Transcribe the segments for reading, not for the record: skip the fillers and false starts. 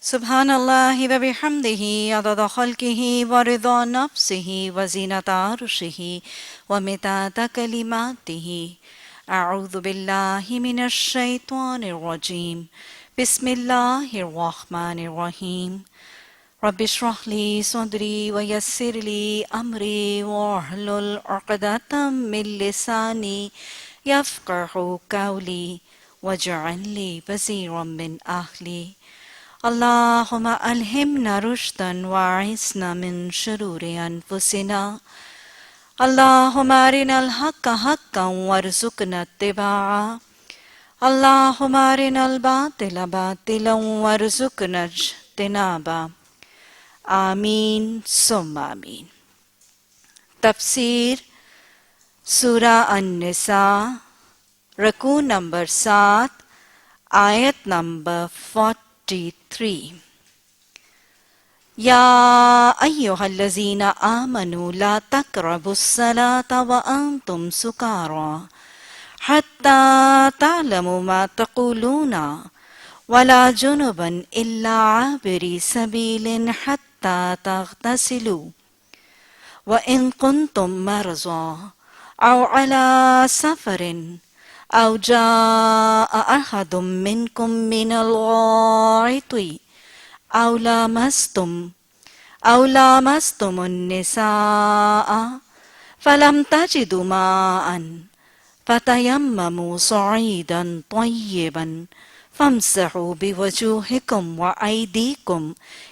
سبحان اللہ و بحمدہ عدد خلقہ ورضا نفسہ وزینت عرشہ ومداد کلماتہ۔ اعوذ باللہ من الشیطان الرجیم۔ بسم اللہ الرحمن الرحیم۔ رب اشرح لی صدری ویسر لی امری واحلل عقدۃ من لسانی یفقہوا قولی واجعل لی وزیرا من اہلی۔ اللہم الہمنا رشدا واعصمنا من شرور انفسنا۔ اللہم ارنا الحق حقا وارزقنا اتباعہ۔ اللہم ارنا الباطل باطلا وارزقنا اجتنابہ۔ آمین ثم آمین۔ تفسیر سورہ النساء، رکوع نمبر 7، آیت نمبر 43۔ یا ایہا الذین آمنوا لا تقربوا الصلاة وانتم سکاریٰ حتی تعلموا ما تقولون ولا جنبا الا عابری سبیل حتی تغتسلوا وان کنتم مرضی او علی سفر او جاء احد منکم من الغائط او لامستم النساء فلم تجدوا ماء فتیمموا صعیدا طیبا فامسحوا بوجوہکم وایدیکم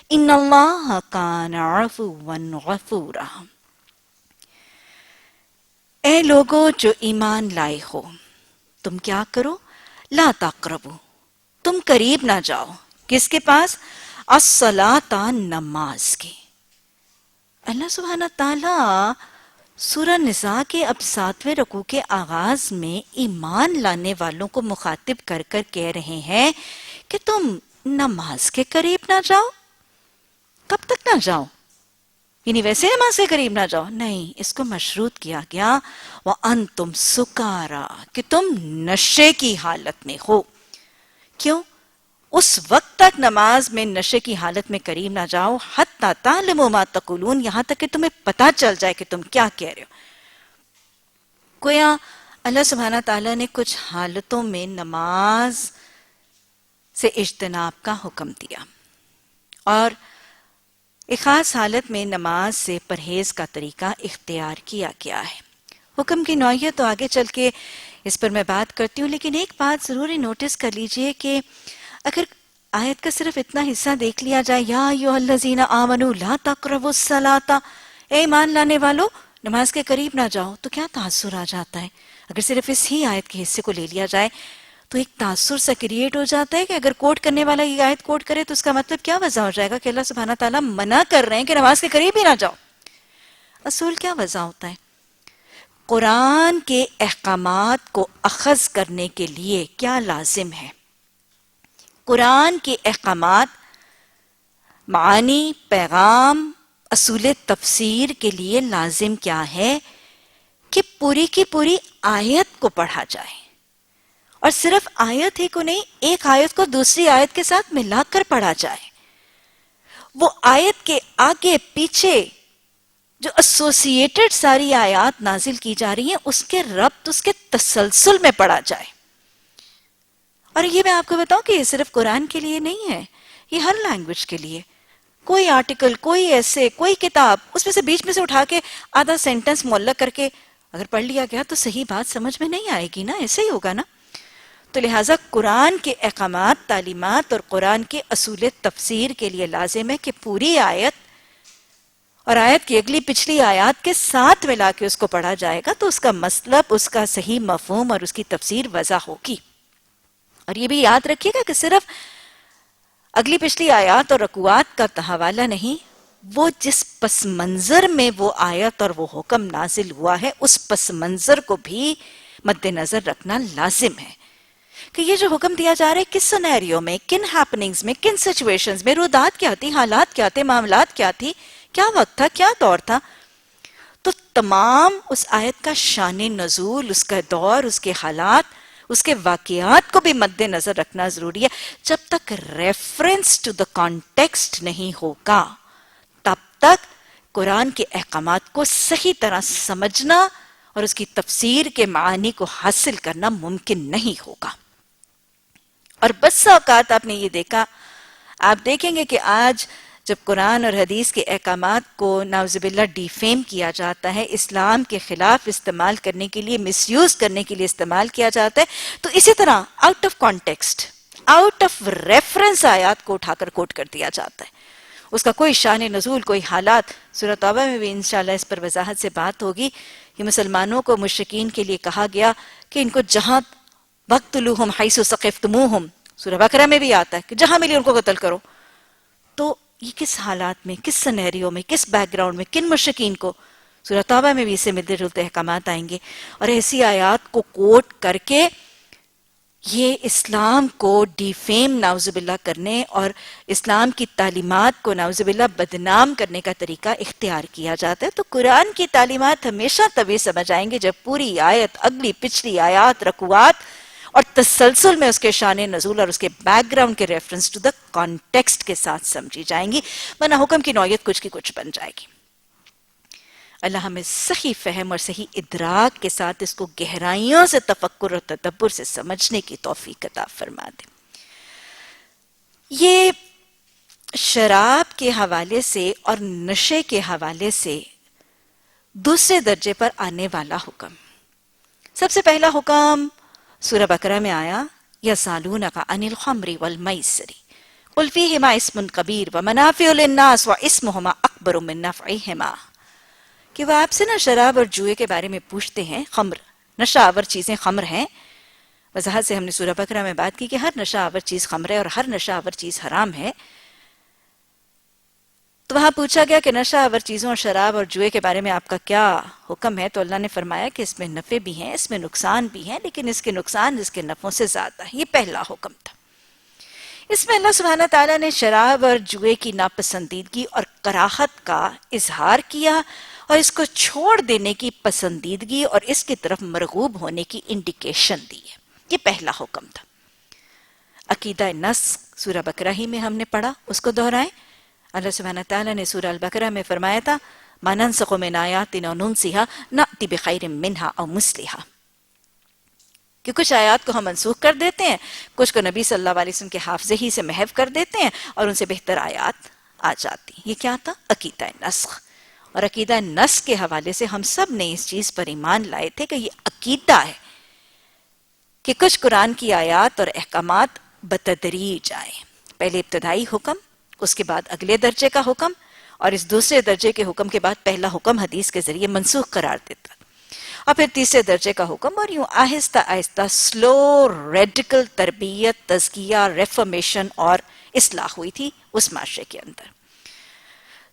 ان اللہ کان عفوا غفورا۔ اے لوگو جو ایمان لائے ہو، تم کیا کرو؟ لا تقربو، تم قریب نہ جاؤ۔ کس کے پاس؟ الصلاۃ، نماز کے۔ اللہ سبحانہ تعالیٰ سورہ نساء کے اب 7ویں رکوع کے آغاز میں ایمان لانے والوں کو مخاطب کر کر کہہ رہے ہیں کہ تم نماز کے قریب نہ جاؤ۔ کب تک نہ جاؤ؟ یعنی ویسے نماز کے قریب نہ جاؤ؟ نہیں، اس کو مشروط کیا گیا وَأَنْتُمْ سُكَارَىٰ، کہ تم نشے کی حالت میں ہو۔ کیوں؟ اس وقت تک نماز میں نشے کی حالت میں قریب نہ جاؤ حتی تعلموا ما تقولون، یہاں تک کہ تمہیں پتہ چل جائے کہ تم کیا کہہ رہے ہو۔ گویا اللہ سبحانہ تعالیٰ نے کچھ حالتوں میں نماز سے اجتناب کا حکم دیا، اور ایک خاص حالت میں نماز سے پرہیز کا طریقہ اختیار کیا گیا ہے۔ حکم کی نوعیت تو آگے چل کے اس پر میں بات کرتی ہوں، لیکن ایک بات ضروری نوٹس کر لیجئے کہ اگر آیت کا صرف اتنا حصہ دیکھ لیا جائے، یا ایھا الذین آمنوا لا تقربوا الصلاۃ، اے ایمان لانے والو نماز کے قریب نہ جاؤ، تو کیا تاثر آ جاتا ہے؟ اگر صرف اس ہی آیت کے حصے کو لے لیا جائے تو ایک تاثر سا کریٹ ہو جاتا ہے کہ اگر کوٹ کرنے والا یہ آیت کوٹ کرے تو اس کا مطلب کیا وضع ہو جائے گا کہ اللہ سبحانہ تعالیٰ منع کر رہے ہیں کہ نماز کے قریب ہی نہ جاؤ۔ اصول کیا وضع ہوتا ہے؟ قرآن کے احکامات کو اخذ کرنے کے لیے کیا لازم ہے؟ قرآن کے احکامات، معانی، پیغام، اصول تفسیر کے لیے لازم کیا ہے کہ پوری کی پوری آیت کو پڑھا جائے، اور صرف آیت ہی کو نہیں، ایک آیت کو دوسری آیت کے ساتھ ملا کر پڑھا جائے۔ وہ آیت کے آگے پیچھے جو ایسوسیٹڈ ساری آیات نازل کی جا رہی ہیں اس کے ربط، اس کے تسلسل میں پڑھا جائے۔ اور یہ میں آپ کو بتاؤں کہ یہ صرف قرآن کے لیے نہیں ہے، یہ ہر لینگویج کے لیے۔ کوئی آرٹیکل، کوئی ایسے، کوئی کتاب، اس میں سے بیچ میں سے اٹھا کے آدھا سینٹنس معلق کر کے اگر پڑھ لیا گیا تو صحیح بات سمجھ میں نہیں آئے گی نا، ایسے ہی ہوگا نا۔ تو لہٰذا قرآن کے احکامات، تعلیمات اور قرآن کے اصول تفسیر کے لیے لازم ہے کہ پوری آیت اور آیت کی اگلی پچھلی آیات کے ساتھ ملا کے اس کو پڑھا جائے گا تو اس کا مطلب، اس کا صحیح مفہوم اور اس کی تفسیر واضح ہوگی۔ اور یہ بھی یاد رکھیے گا کہ صرف اگلی پچھلی آیات اور رکوعات کا حوالہ نہیں، وہ جس پس منظر میں وہ آیت اور وہ حکم نازل ہوا ہے اس پس منظر کو بھی مد نظر رکھنا لازم ہے کہ یہ جو حکم دیا جا رہا ہے کس سینیریو میں، کن ہیپننگز میں، کن سچویشنز میں، رودات کیا تھی، حالات کیا تھے، معاملات کیا تھی، کیا وقت تھا، کیا دور تھا۔ تو تمام اس آیت کا شان نزول، اس کا دور، اس کے حالات، اس کے واقعات کو بھی مد نظر رکھنا ضروری ہے. جب تک ریفرنس ٹو دا کانٹیکسٹ نہیں ہوگا تب تک قرآن کے احکامات کو صحیح طرح سمجھنا اور اس کی تفسیر کے معانی کو حاصل کرنا ممکن نہیں ہوگا. اور بس اوقات آپ نے یہ دیکھا، آپ دیکھیں گے کہ آج جب قرآن اور حدیث کے احکامات کو نعوذ باللہ ڈیفیم کیا جاتا ہے، اسلام کے خلاف استعمال کرنے کے لیے، مس یوز کرنے کے لیے استعمال کیا جاتا ہے، تو اسی طرح out of context, out of reference آیات کو اٹھا کر کوٹ کر دیا جاتا ہے. اس کا کوئی شان نزول، کوئی حالات. سورہ توبہ میں بھی انشاءاللہ اس پر وضاحت سے بات ہوگی کہ مسلمانوں کو مشرکین کے لیے کہا گیا کہ ان کو جہاں وَقْتُلُوهُمْ حَيْثُ ثَقِفْتُمُوهُمْ، سورہ بقرہ میں بھی آتا ہے کہ جہاں ملی ان کو قتل کرو. تو یہ کس حالات میں، کس سنیریو میں، کس بیک گراؤنڈ میں، کن مشرکین کو؟ سورہ توبہ میں بھی اس سے ملتے جلتے احکامات آئیں گے. اور ایسی آیات کو کوٹ کر کے یہ اسلام کو ڈیفیم نعوذ باللہ کرنے اور اسلام کی تعلیمات کو نعوذ باللہ بدنام کرنے کا طریقہ اختیار کیا جاتا ہے. تو قرآن کی تعلیمات ہمیشہ تبھی سمجھ آئیں گے جب پوری آیت، اگلی پچھلی آیات، رکوعات اور تسلسل میں اس کے شان نزول اور اس کے بیک گراؤنڈ کے ریفرنس ٹو دا کانٹیکسٹ کے ساتھ سمجھی جائیں گی، ورنہ حکم کی نوعیت کچھ کی کچھ بن جائے گی. اللہ ہمیں صحیح فہم اور صحیح ادراک کے ساتھ اس کو گہرائیوں سے تفکر اور تدبر سے سمجھنے کی توفیق عطا فرما دے. یہ شراب کے حوالے سے اور نشے کے حوالے سے دوسرے درجے پر آنے والا حکم. سب سے پہلا حکم سورہ بقرہ میں آیا، یسألونک عن الخمر والمیسر قل فیہما اسم کبیر ومنافع للناس واسمہما اکبر من نفعہما، کہ وہ آپ سے نا شراب اور جوئے کے بارے میں پوچھتے ہیں. خمر، نشہ آور چیزیں خمر ہیں. وضاحت سے ہم نے سورہ بقرہ میں بات کی کہ ہر نشہ آور چیز خمر ہے اور ہر نشہ آور چیز حرام ہے. تو وہاں پوچھا گیا کہ نشہ آور چیزوں اور شراب اور جوئے کے بارے میں آپ کا کیا حکم ہے؟ تو اللہ نے فرمایا کہ اس میں نفع بھی ہیں، اس میں نقصان بھی ہیں، لیکن اس کے نقصان اس کے نفعوں سے زیادہ ہے. یہ پہلا حکم تھا. اس میں اللہ سبحانہ تعالیٰ نے شراب اور جوئے کی ناپسندیدگی اور کراہت کا اظہار کیا اور اس کو چھوڑ دینے کی پسندیدگی اور اس کی طرف مرغوب ہونے کی انڈیکیشن دی ہے. یہ پہلا حکم تھا. عقیدہ نسخ سورہ بقرہ ہی میں ہم نے پڑھا، اس کو دہرائیں. اللہ سبحانہ تعالیٰ نے سورہ البقرہ میں فرمایا تھا مَا نَنْسَخُ مِنْ آیَاتٍ أَوْ نُنْسِهَا نَأْتِ بِخَيْرٍ مِّنْهَا أَوْ مِثْلِهَا، کہ کچھ آیات کو ہم منسوخ کر دیتے ہیں، کچھ کو نبی صلی اللہ علیہ وسلم کے حافظے ہی سے محو کر دیتے ہیں اور ان سے بہتر آیات آ جاتی. یہ کیا تھا؟ عقیدہ نسخ. اور عقیدہ نسخ کے حوالے سے ہم سب نے اس چیز پر ایمان لائے تھے کہ یہ عقیدہ ہے کہ کچھ قرآن کی آیات اور احکامات بتدریج آئیں. پہلے ابتدائی حکم، اس کے بعد اگلے درجے کا حکم، اور اس دوسرے درجے کے حکم کے بعد پہلا حکم حدیث کے ذریعے منسوخ قرار دیتا، اور پھر تیسرے درجے کا حکم، اور یوں آہستہ آہستہ سلو ریڈیکل تربیت، تزکیہ، ریفرمیشن اور اصلاح ہوئی تھی اس معاشرے کے اندر.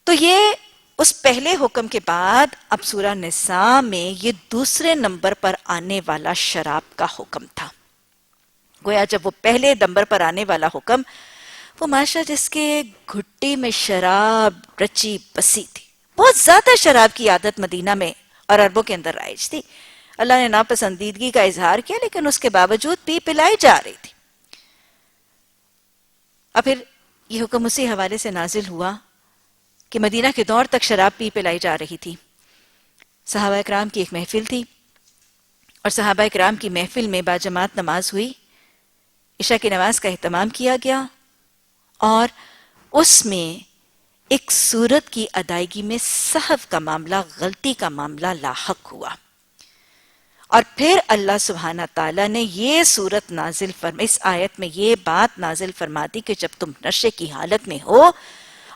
تو یہ اس پہلے حکم کے بعد اب سورہ نساء میں یہ دوسرے نمبر پر آنے والا شراب کا حکم تھا. گویا جب وہ پہلے نمبر پر آنے والا حکم، وہ معاشرہ جس کے گھٹی میں شراب رچی بسی تھی، بہت زیادہ شراب کی عادت مدینہ میں اور عربوں کے اندر رائج تھی. اللہ نے ناپسندیدگی کا اظہار کیا، لیکن اس کے باوجود پی پلائی جا رہی تھی. اور پھر یہ حکم اسی حوالے سے نازل ہوا کہ مدینہ کے دور تک شراب پی پلائی جا رہی تھی. صحابہ اکرام کی ایک محفل تھی اور صحابہ اکرام کی محفل میں باجماعت نماز ہوئی، عشاء کی نماز کا اہتمام کیا گیا، اور اس میں ایک سورت کی ادائیگی میں سہو کا معاملہ، غلطی کا معاملہ لاحق ہوا. اور پھر اللہ سبحانہ تعالیٰ نے یہ سورت نازل فرما، اس آیت میں یہ بات نازل فرما دی کہ جب تم نشے کی حالت میں ہو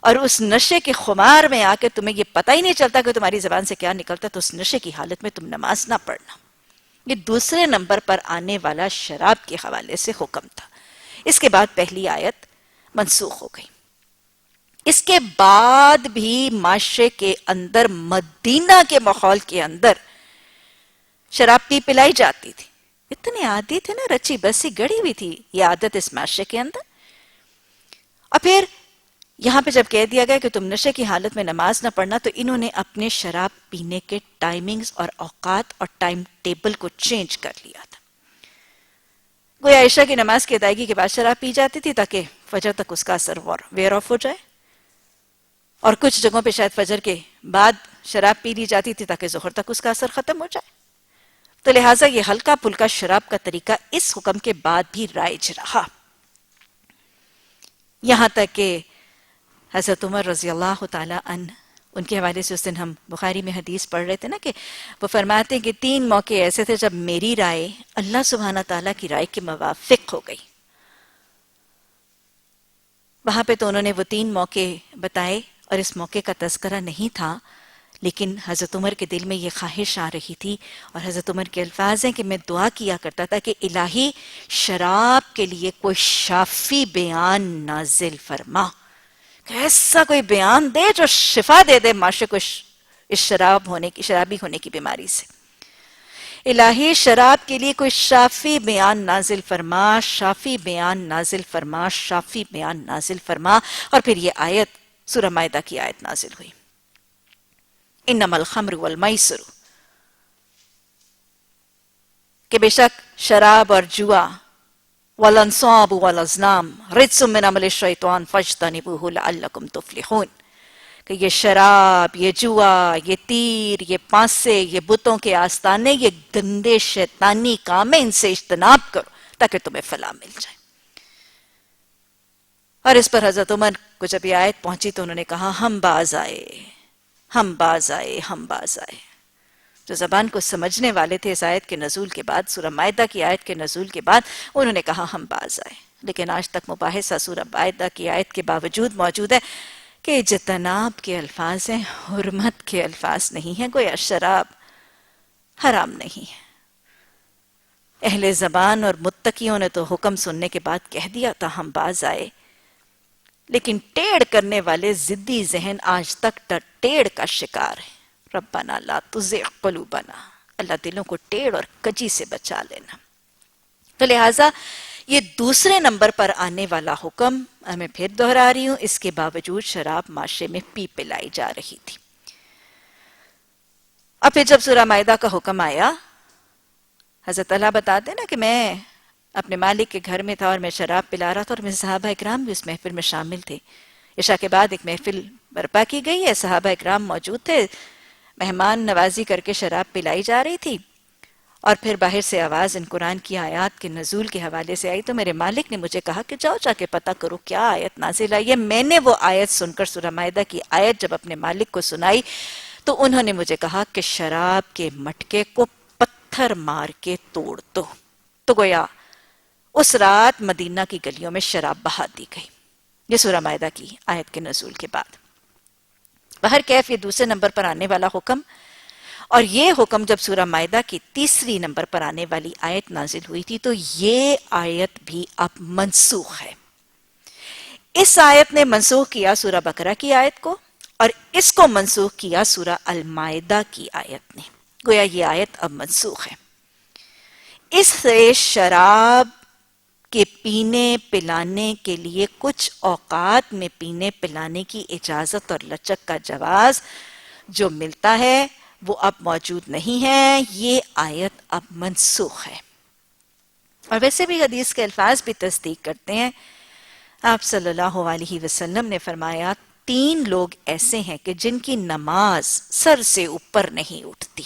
اور اس نشے کے خمار میں آ کے تمہیں یہ پتہ ہی نہیں چلتا کہ تمہاری زبان سے کیا نکلتا، تو اس نشے کی حالت میں تم نماز نہ پڑھنا. یہ دوسرے نمبر پر آنے والا شراب کے حوالے سے حکم تھا. اس کے بعد پہلی آیت منسوخ ہو گئی. اس کے بعد بھی معاشرے کے اندر، مدینہ کے ماحول کے اندر شراب پی پلائی جاتی تھی. اتنے عادی تھے نا، رچی بسی گڑی ہوئی تھی یہ عادت اس معاشرے کے اندر. اور پھر یہاں پہ جب کہہ دیا گیا کہ تم نشے کی حالت میں نماز نہ پڑھنا، تو انہوں نے اپنے شراب پینے کے ٹائمنگز اور اوقات اور ٹائم ٹیبل کو چینج کر لیا تھا. گویا عشاء کی نماز کی ادائیگی کے بعد شراب پی جاتی تھی تاکہ فجر تک اس کا اثر ویئر آف ہو جائے، اور کچھ جگہوں پہ شاید فجر کے بعد شراب پی لی جاتی تھی تاکہ ظہر تک اس کا اثر ختم ہو جائے. تو لہٰذا یہ ہلکا پھلکا شراب کا طریقہ اس حکم کے بعد بھی رائج رہا، یہاں تک کہ حضرت عمر رضی اللہ تعالی عنہ، ان کے حوالے سے اس دن ہم بخاری میں حدیث پڑھ رہے تھے نا، کہ وہ فرماتے ہیں کہ 3 موقع ایسے تھے جب میری رائے اللہ سبحانہ تعالیٰ کی رائے کے موافق ہو گئی. وہاں پہ تو انہوں نے وہ 3 موقع بتائے اور اس موقع کا تذکرہ نہیں تھا، لیکن حضرت عمر کے دل میں یہ خواہش آ رہی تھی، اور حضرت عمر کے الفاظ ہیں کہ میں دعا کیا کرتا تھا کہ الہی شراب کے لیے کوئی شافی بیان نازل فرما، کہ ایسا کوئی بیان دے جو شفا دے دے معاشرے کو اس شرابی ہونے کی بیماری سے. الہی شراب کے لیے کوئی شافی بیان نازل فرما، شافی بیان نازل فرما، شافی بیان نازل فرما. اور پھر یہ آیت سورہ مائدہ کی آیت نازل ہوئی، انما الخمر والمیسر، کہ بے شک شراب اور جوا، والانصاب والازلام رجس من عمل الشیطان فاجتنبوہ لعلکم تفلحون، کہ یہ شراب، یہ جوا، یہ تیر، یہ پانسے، یہ بتوں کے آستانے، یہ گندے شیطانی کام ہیں، ان سے اجتناب کرو تاکہ تمہیں فلاح مل جائے. اور اس پر حضرت عمر کو جب یہ آیت پہنچی تو انہوں نے کہا ہم باز آئے، ہم باز آئے، ہم باز آئے. جو زبان کو سمجھنے والے تھے اس آیت کے نزول کے بعد، سورہ مائدہ کی آیت کے نزول کے بعد، انہوں نے کہا ہم باز آئے. لیکن آج تک مباحثہ سورہ مائدہ کی آیت کے باوجود موجود ہے کہ اجتناب کے الفاظ ہیں، حرمت کے الفاظ نہیں ہیں. گویا شراب حرام نہیں ہے. اہل زبان اور متقیوں نے تو حکم سننے کے بعد کہہ دیا تھا ہم باز آئے، لیکن ٹیڑھ کرنے والے ضدی ذہن آج تک ٹیڑھ کا شکار ہے. ربنا لا تزغ قلوبنا، اللہ دلوں کو ٹیڑھ اور کجی سے بچا لینا. تو لہٰذا یہ دوسرے نمبر پر آنے والا حکم، میں پھر دہرا رہی ہوں، اس کے باوجود شراب معاشرے میں پی پلائی جا رہی تھی. اب پھر جب سورہ مائدہ کا حکم آیا، حضرت اللہ بتاتے ہیں نا کہ میں اپنے مالک کے گھر میں تھا اور میں شراب پلا رہا تھا، اور میرے صحابہ اکرام بھی اس محفل میں شامل تھے. عشاء کے بعد ایک محفل برپا کی گئی ہے، صحابہ اکرام موجود تھے، مہمان نوازی کر کے شراب پلائی جا رہی تھی. اور پھر باہر سے آواز ان قرآن کی آیات کے نزول کے حوالے سے آئی، تو میرے مالک نے مجھے کہا کہ جاؤ جا کے پتہ کرو کیا آیت نازل آئی ہے. میں نے وہ آیت سن کر، سورہ مائدہ کی آیت جب اپنے مالک کو سنائی تو انہوں نے مجھے کہا کہ شراب کے مٹکے کو پتھر مار کے توڑ دو. تو گویا اس رات مدینہ کی گلیوں میں شراب بہا دی گئی، یہ سورہ مائدہ کی آیت کے نزول کے بعد. بہر کیف یہ دوسرے نمبر پر آنے والا حکم، اور یہ حکم جب سورہ مائدہ کی تیسری نمبر پر آنے والی آیت نازل ہوئی تھی تو یہ آیت بھی اب منسوخ ہے. اس آیت نے منسوخ کیا سورہ بقرہ کی آیت کو، اور اس کو منسوخ کیا سورہ المائدہ کی آیت نے. گویا یہ آیت اب منسوخ ہے. اس سے شراب کے پینے پلانے کے لیے کچھ اوقات میں پینے پلانے کی اجازت اور لچک کا جواز جو ملتا ہے وہ اب موجود نہیں ہے. یہ آیت اب منسوخ ہے. اور ویسے بھی حدیث کے الفاظ بھی تصدیق کرتے ہیں. آپ صلی اللہ علیہ وسلم نے فرمایا 3 لوگ ایسے ہیں کہ جن کی نماز سر سے اوپر نہیں اٹھتی.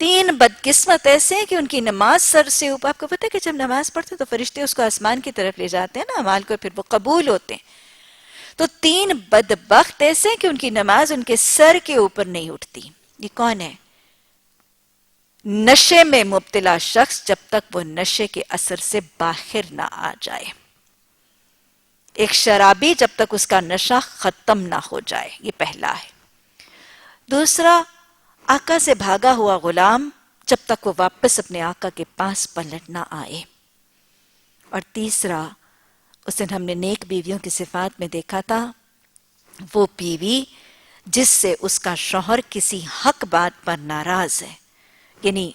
3 بدقسمت ایسے ہیں کہ ان کی نماز سر سے اوپر. آپ کو پتہ ہے کہ جب نماز پڑھتے تو فرشتے اس کو آسمان کی طرف لے جاتے ہیں نا اعمال کو، پھر وہ قبول ہوتے ہیں. تو 3 بدبخت ایسے ہیں کہ ان کی نماز ان کے سر کے اوپر نہیں اٹھتی. یہ کون ہے؟ نشے میں مبتلا شخص جب تک وہ نشے کے اثر سے باہر نہ آ جائے. ایک شرابی جب تک اس کا نشہ ختم نہ ہو جائے. یہ پہلا ہے. دوسرا، آقا سے بھاگا ہوا غلام جب تک وہ واپس اپنے آقا کے پاس پلٹ نہ آئے. اور تیسرا، اس دن ہم نے نیک بیویوں کی صفات میں دیکھا تھا، وہ بیوی جس سے اس کا شوہر کسی حق بات پر ناراض ہے، یعنی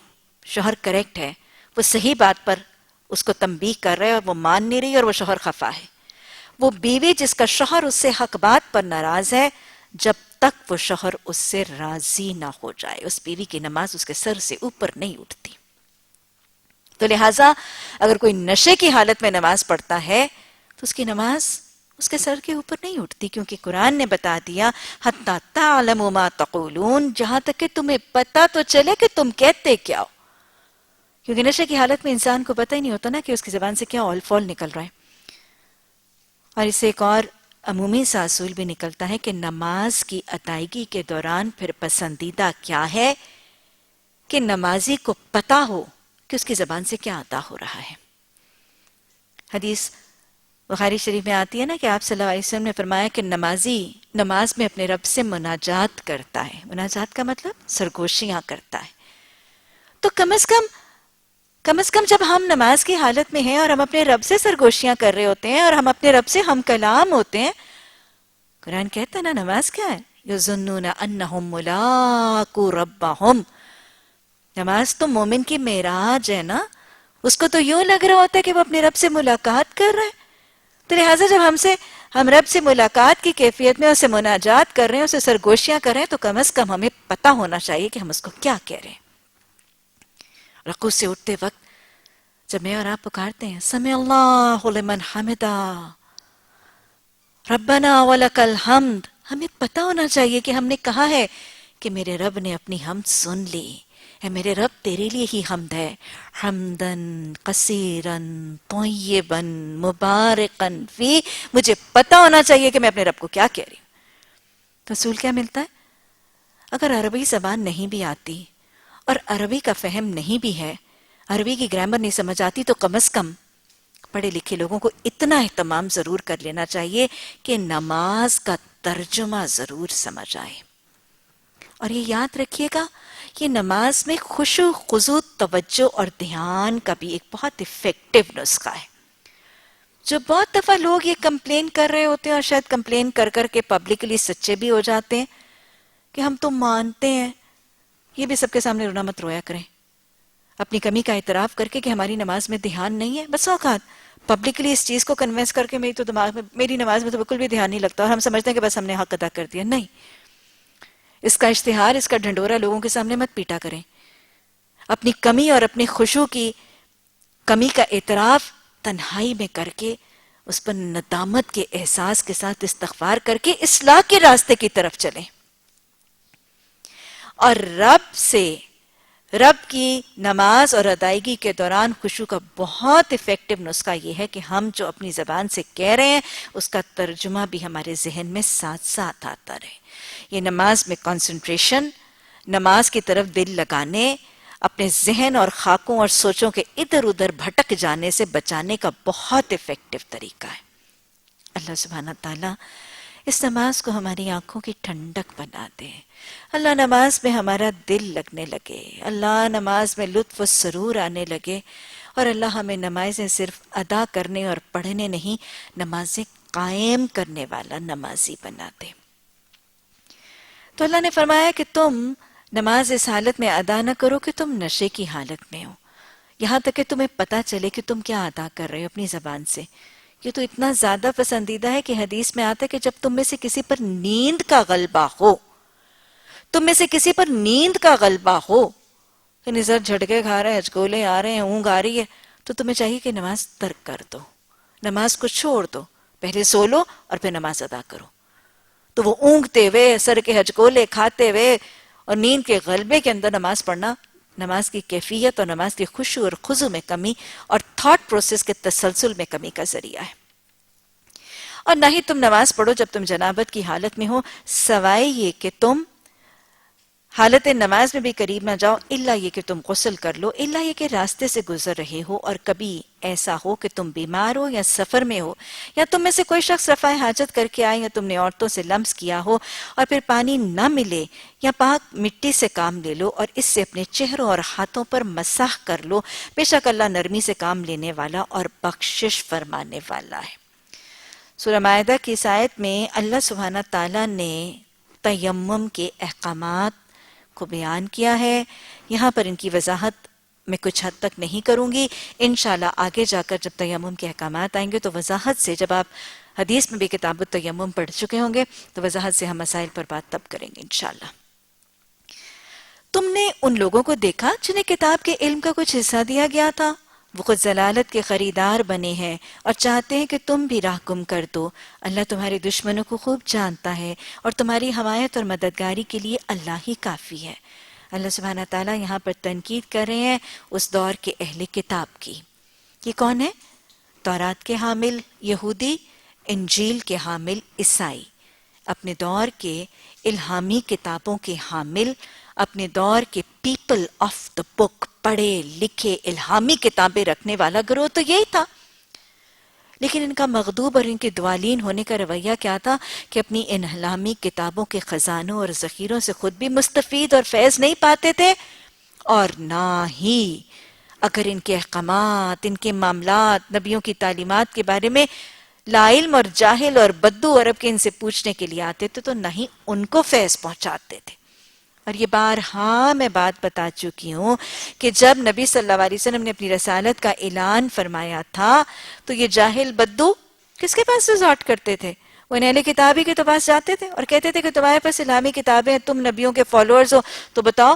شوہر کریکٹ ہے، وہ صحیح بات پر اس کو تنبیہ کر رہے اور وہ مان نہیں رہی اور وہ شوہر خفا ہے. وہ بیوی جس کا شوہر اس سے حق بات پر ناراض ہے، جب تک وہ شوہر اس سے راضی نہ ہو جائے اس بیوی کی نماز اس کے سر سے اوپر نہیں اٹھتی. تو لہٰذا اگر کوئی نشے کی حالت میں نماز پڑھتا ہے تو اس کی نماز اس کے سر کے اوپر نہیں اٹھتی، کیونکہ قرآن نے بتا دیا حَتَّى تَعْلَمُوا مَا تَقُولُونَ، جہاں تک کہ تمہیں پتہ تو چلے کہ تم کہتے کیا ہو. کیونکہ نشے کی حالت میں انسان کو پتہ ہی نہیں ہوتا نا کہ اس کی زبان سے کیا اول فول نکل رہا ہے. اور اس سے ایک اور عمومی سا اصول بھی نکلتا ہے کہ نماز کی ادائیگی کے دوران پھر پسندیدہ کیا ہے کہ نمازی کو پتہ ہو کہ اس کی زبان سے کیا ادا ہو رہا ہے. حدیث بخاری شریف میں آتی ہے نا کہ آپ صلی اللہ علیہ وسلم نے فرمایا کہ نمازی نماز میں اپنے رب سے مناجات کرتا ہے. مناجات کا مطلب سرگوشیاں کرتا ہے. تو کم از کم جب ہم نماز کی حالت میں ہیں اور ہم اپنے رب سے سرگوشیاں کر رہے ہوتے ہیں اور ہم اپنے رب سے ہم کلام ہوتے ہیں، قرآن کہتا ہے نا نماز کیا ہے؟ یظنون انہم ملاقو ربہم. نماز تو مومن کی معراج ہے نا، اس کو تو یوں لگ رہا ہوتا ہے کہ وہ اپنے رب سے ملاقات کر رہا ہے. تو لہٰذا جب ہم رب سے ملاقات کی کیفیت میں اسے مناجات کر رہے ہیں، اسے سرگوشیاں کر رہے ہیں، تو کم از کم ہمیں پتہ ہونا چاہیے کہ ہم اس کو کیا کہہ رہے ہیں. رکوع سے اٹھتے وقت جب میں اور آپ پکارتے ہیں سمع اللہ لمن حمدہ ربنا ولک الحمد، ہمیں پتہ ہونا چاہیے کہ ہم نے کہا ہے کہ میرے رب نے اپنی حمد سن لی ہے، میرے رب تیرے لیے ہی حمد ہے. حمدن کثیرن طیبن مبارکن فی، مجھے پتہ ہونا چاہیے کہ میں اپنے رب کو کیا کہہ رہی ہوں. تو اصول کیا ملتا ہے؟ اگر عربی زبان نہیں بھی آتی اور عربی کا فہم نہیں بھی ہے، عربی کی گرامر نہیں سمجھ آتی، تو کم از کم پڑھے لکھے لوگوں کو اتنا اہتمام ضرور کر لینا چاہیے کہ نماز کا ترجمہ ضرور سمجھ آئے. اور یہ یاد رکھیے گا، یہ نماز میں خشوع خضوع توجہ اور دھیان کا بھی ایک بہت افیکٹو نسخہ ہے. جو بہت دفعہ لوگ یہ کمپلین کر رہے ہوتے ہیں اور شاید کمپلین کر کر کے پبلکلی سچے بھی ہو جاتے ہیں کہ ہم تو مانتے ہیں، یہ بھی سب کے سامنے رونا مت رویا کریں. اپنی کمی کا اعتراف کر کے کہ ہماری نماز میں دھیان نہیں ہے. بس اوقات پبلکلی اس چیز کو کنونس کر کے میری نماز میں تو بالکل بھی دھیان نہیں لگتا اور ہم سمجھتے ہیں کہ بس ہم نے حق ادا کر دیا. نہیں، اس کا اشتہار، اس کا ڈھنڈورا لوگوں کے سامنے مت پیٹا کریں. اپنی کمی اور اپنی خشوع کی کمی کا اعتراف تنہائی میں کر کے اس پر ندامت کے احساس کے ساتھ استغفار کر کے اصلاح کے راستے کی طرف چلیں. اور رب کی نماز اور ادائیگی کے دوران خشوع کا بہت افیکٹو نسخہ یہ ہے کہ ہم جو اپنی زبان سے کہہ رہے ہیں اس کا ترجمہ بھی ہمارے ذہن میں ساتھ ساتھ آتا رہے. یہ نماز میں کنسنٹریشن، نماز کی طرف دل لگانے، اپنے ذہن اور خاکوں اور سوچوں کے ادھر ادھر بھٹک جانے سے بچانے کا بہت افیکٹو طریقہ ہے. اللہ سبحانہ تعالیٰ اس نماز کو ہماری آنکھوں کی ٹھنڈک بنا دے. اللہ نماز میں ہمارا دل لگنے لگے، اللہ نماز میں لطف و سرور آنے لگے، اور اللہ ہمیں نمازیں صرف ادا کرنے اور پڑھنے نہیں، نمازیں قائم کرنے والا نمازی بنا دے. تو اللہ نے فرمایا کہ تم نماز اس حالت میں ادا نہ کرو کہ تم نشے کی حالت میں ہو، یہاں تک کہ تمہیں پتہ چلے کہ تم کیا ادا کر رہے ہو اپنی زبان سے. یہ تو اتنا زیادہ پسندیدہ ہے کہ حدیث میں آتا ہے کہ جب تم میں سے کسی پر نیند کا غلبہ ہو، تم میں سے کسی پر نیند کا غلبہ ہو، کہ نظر جھٹکے کھا رہے ہیں، ہچکولے آ رہے ہیں، اونگ آ رہی ہے، تو تمہیں چاہیے کہ نماز ترک کر دو، نماز کو چھوڑ دو، پہلے سو لو اور پھر نماز ادا کرو. تو وہ اونگتے ہوئے، سر کے ہچکولے کھاتے ہوئے اور نیند کے غلبے کے اندر نماز پڑھنا نماز کی کیفیت اور نماز کی خشوع اور خضوع میں کمی اور تھاٹ پروسیس کے تسلسل میں کمی کا ذریعہ ہے. اور نہ ہی تم نماز پڑھو جب تم جنابت کی حالت میں ہو، سوائے یہ کہ تم حالت نماز میں بھی قریب نہ جاؤ، الا یہ کہ تم غسل کر لو، الا یہ کہ راستے سے گزر رہے ہو اور کبھی ایسا ہو کہ تم بیمار ہو یا سفر میں ہو، یا تم میں سے کوئی شخص رفع حاجت کر کے آئے، یا تم نے عورتوں سے لمس کیا ہو اور پھر پانی نہ ملے، یا پاک مٹی سے کام لے لو اور اس سے اپنے چہروں اور ہاتھوں پر مسح کر لو، بے شک اللہ نرمی سے کام لینے والا اور بخشش فرمانے والا ہے. سورہ مائدہ کی اس آیت میں اللہ سبحانہ تعالیٰ نے تیمم کے احکامات کو بیان کیا ہے. یہاں پر ان کی وضاحت میں کچھ حد تک نہیں کروں گی، انشاءاللہ آگے جا کر جب تیمم کے احکامات آئیں گے تو وضاحت سے، جب آپ حدیث میں بھی کتاب التیمم پڑھ چکے ہوں گے تو وضاحت سے ہم مسائل پر بات تب کریں گے انشاءاللہ. تم نے ان لوگوں کو دیکھا جنہیں کتاب کے علم کا کچھ حصہ دیا گیا تھا وہ خود ضلالت کے خریدار بنے ہیں اور چاہتے ہیں کہ تم بھی راہ گم کر دو۔ اللہ تمہارے دشمنوں کو خوب جانتا ہے اور تمہاری حمایت اور مددگاری کے لیے اللہ ہی کافی ہے۔ اللہ سبحانہ تعالیٰ یہاں پر تنقید کر رہے ہیں اس دور کے اہل کتاب کی۔ یہ کون ہے؟ تورات کے حامل یہودی، انجیل کے حامل عیسائی، اپنے دور کے الہامی کتابوں کے حامل، اپنے دور کے پیپل آف دا بک، پڑھے لکھے الہامی کتابیں رکھنے والا گروہ تو یہی تھا۔ لیکن ان کا مغضوب اور ان کے دوالین ہونے کا رویہ کیا تھا کہ اپنی ان الہامی کتابوں کے خزانوں اور ذخیروں سے خود بھی مستفید اور فیض نہیں پاتے تھے، اور نہ ہی اگر ان کے احکامات، ان کے معاملات، نبیوں کی تعلیمات کے بارے میں لا علم اور جاہل اور بدو عرب کے ان سے پوچھنے کے لیے آتے تھے تو نہ ہی ان کو فیض پہنچاتے تھے۔ اور یہ بارہا میں بات بتا چکی ہوں کہ جب نبی صلی اللہ علیہ وسلم نے اپنی رسالت کا اعلان فرمایا تھا تو یہ جاہل بدو کس کے پاس ریزورٹ کرتے تھے؟ وہ اہل کتابی کے تو پاس جاتے تھے اور کہتے تھے کہ تمہارے پاس الہامی کتابیں ہیں، تم نبیوں کے فالوورز ہو، تو بتاؤ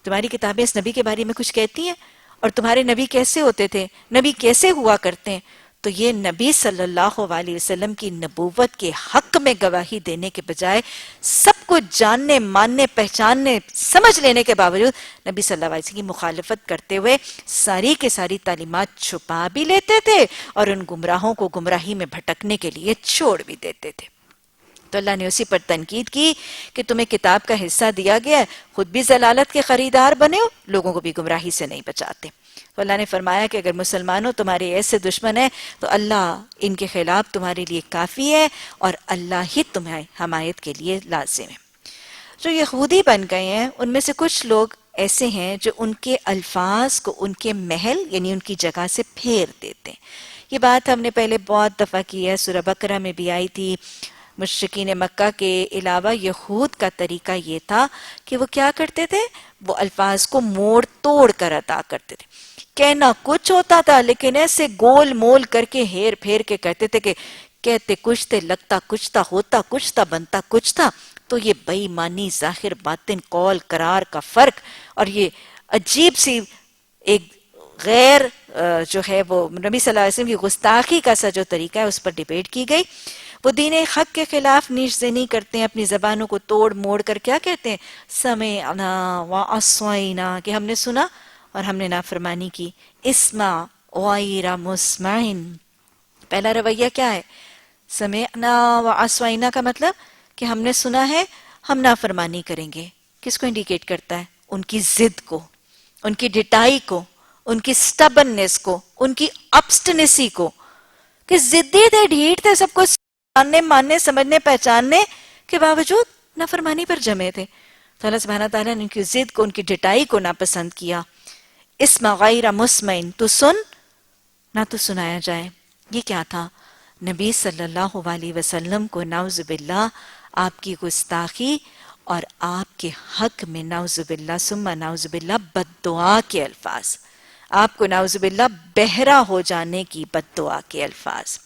تمہاری کتابیں اس نبی کے بارے میں کچھ کہتی ہیں؟ اور تمہارے نبی کیسے ہوتے تھے؟ نبی کیسے ہوا کرتے ہیں؟ تو یہ نبی صلی اللہ علیہ وسلم کی نبوت کے حق میں گواہی دینے کے بجائے سب کچھ جاننے، ماننے، پہچاننے، سمجھ لینے کے باوجود نبی صلی اللہ علیہ وسلم کی مخالفت کرتے ہوئے ساری کے ساری تعلیمات چھپا بھی لیتے تھے اور ان گمراہوں کو گمراہی میں بھٹکنے کے لیے چھوڑ بھی دیتے تھے۔ تو اللہ نے اسی پر تنقید کی کہ تمہیں کتاب کا حصہ دیا گیا ہے، خود بھی ضلالت کے خریدار بنے ہو، لوگوں کو بھی گمراہی سے نہیں بچاتے۔ تو اللہ نے فرمایا کہ اگر مسلمانوں تمہارے ایسے دشمن ہیں تو اللہ ان کے خلاف تمہارے لیے کافی ہے اور اللہ ہی تمہیں حمایت کے لیے لازم ہے۔ جو یہودی بن گئے ہیں ان میں سے کچھ لوگ ایسے ہیں جو ان کے الفاظ کو ان کے محل یعنی ان کی جگہ سے پھیر دیتے ہیں۔ یہ بات ہم نے پہلے بہت دفعہ کی ہے، سورہ بقرہ میں بھی آئی تھی۔ مشرکین مکہ کے علاوہ یہود کا طریقہ یہ تھا کہ وہ کیا کرتے تھے؟ وہ الفاظ کو موڑ توڑ کر ادا کرتے تھے۔ کہنا کچھ ہوتا تھا لیکن ایسے گول مول کر کے ہیر پھیر کے کہتے تھے کہ کہتے کچھ تھے، لگتا کچھ تھا، ہوتا کچھ تھا، بنتا کچھ تھا۔ تو یہ بے ایمانی، ظاہر باطن، قول قرار کا فرق اور یہ عجیب سی ایک غیر جو ہے وہ نبی صلی اللہ علیہ وسلم کی گستاخی کا سا جو طریقہ ہے اس پر ڈیبیٹ کی گئی۔ وہ دین حق کے خلاف نیش زنی کرتے ہیں، اپنی زبانوں کو توڑ موڑ کر کیا کہتے ہیں؟ سمعنا وعصینا، کہ ہم نے سنا اور ہم نے نافرمانی کی۔ اسمع غیر مسمعن، پہلا رویہ کیا ہے؟ سمعنا وعصینا کا مطلب کہ ہم نے سنا ہے، ہم نافرمانی کریں گے۔ کس کو انڈیکیٹ کرتا ہے؟ ان کی ضد کو، ان کی ڈٹائی کو، ان کی سٹبننس کو، ان کی ابسٹنیسی کو، کہ ضدی تھے، ڈھیٹ تھے، سب کو جاننے، ماننے، سمجھنے، پہچاننے کے باوجود نافرمانی پر جمے تھے۔ تو اللہ سبحانہ تعالیٰ نے ان کی ضد کو، ان کی ڈٹائی کو ناپسند کیا۔ اسمع غیر مسمعن، تو سن نہ تو سنایا جائے۔ یہ کیا تھا؟ نبی صلی اللہ علیہ وسلم کو نعوذ باللہ آپ کی گستاخی اور آپ کے حق میں نعوذ باللہ ثم نعوذ باللہ بد دعا کے الفاظ، آپ کو نعوذ باللہ بہرا ہو جانے کی بد دعا کے الفاظ۔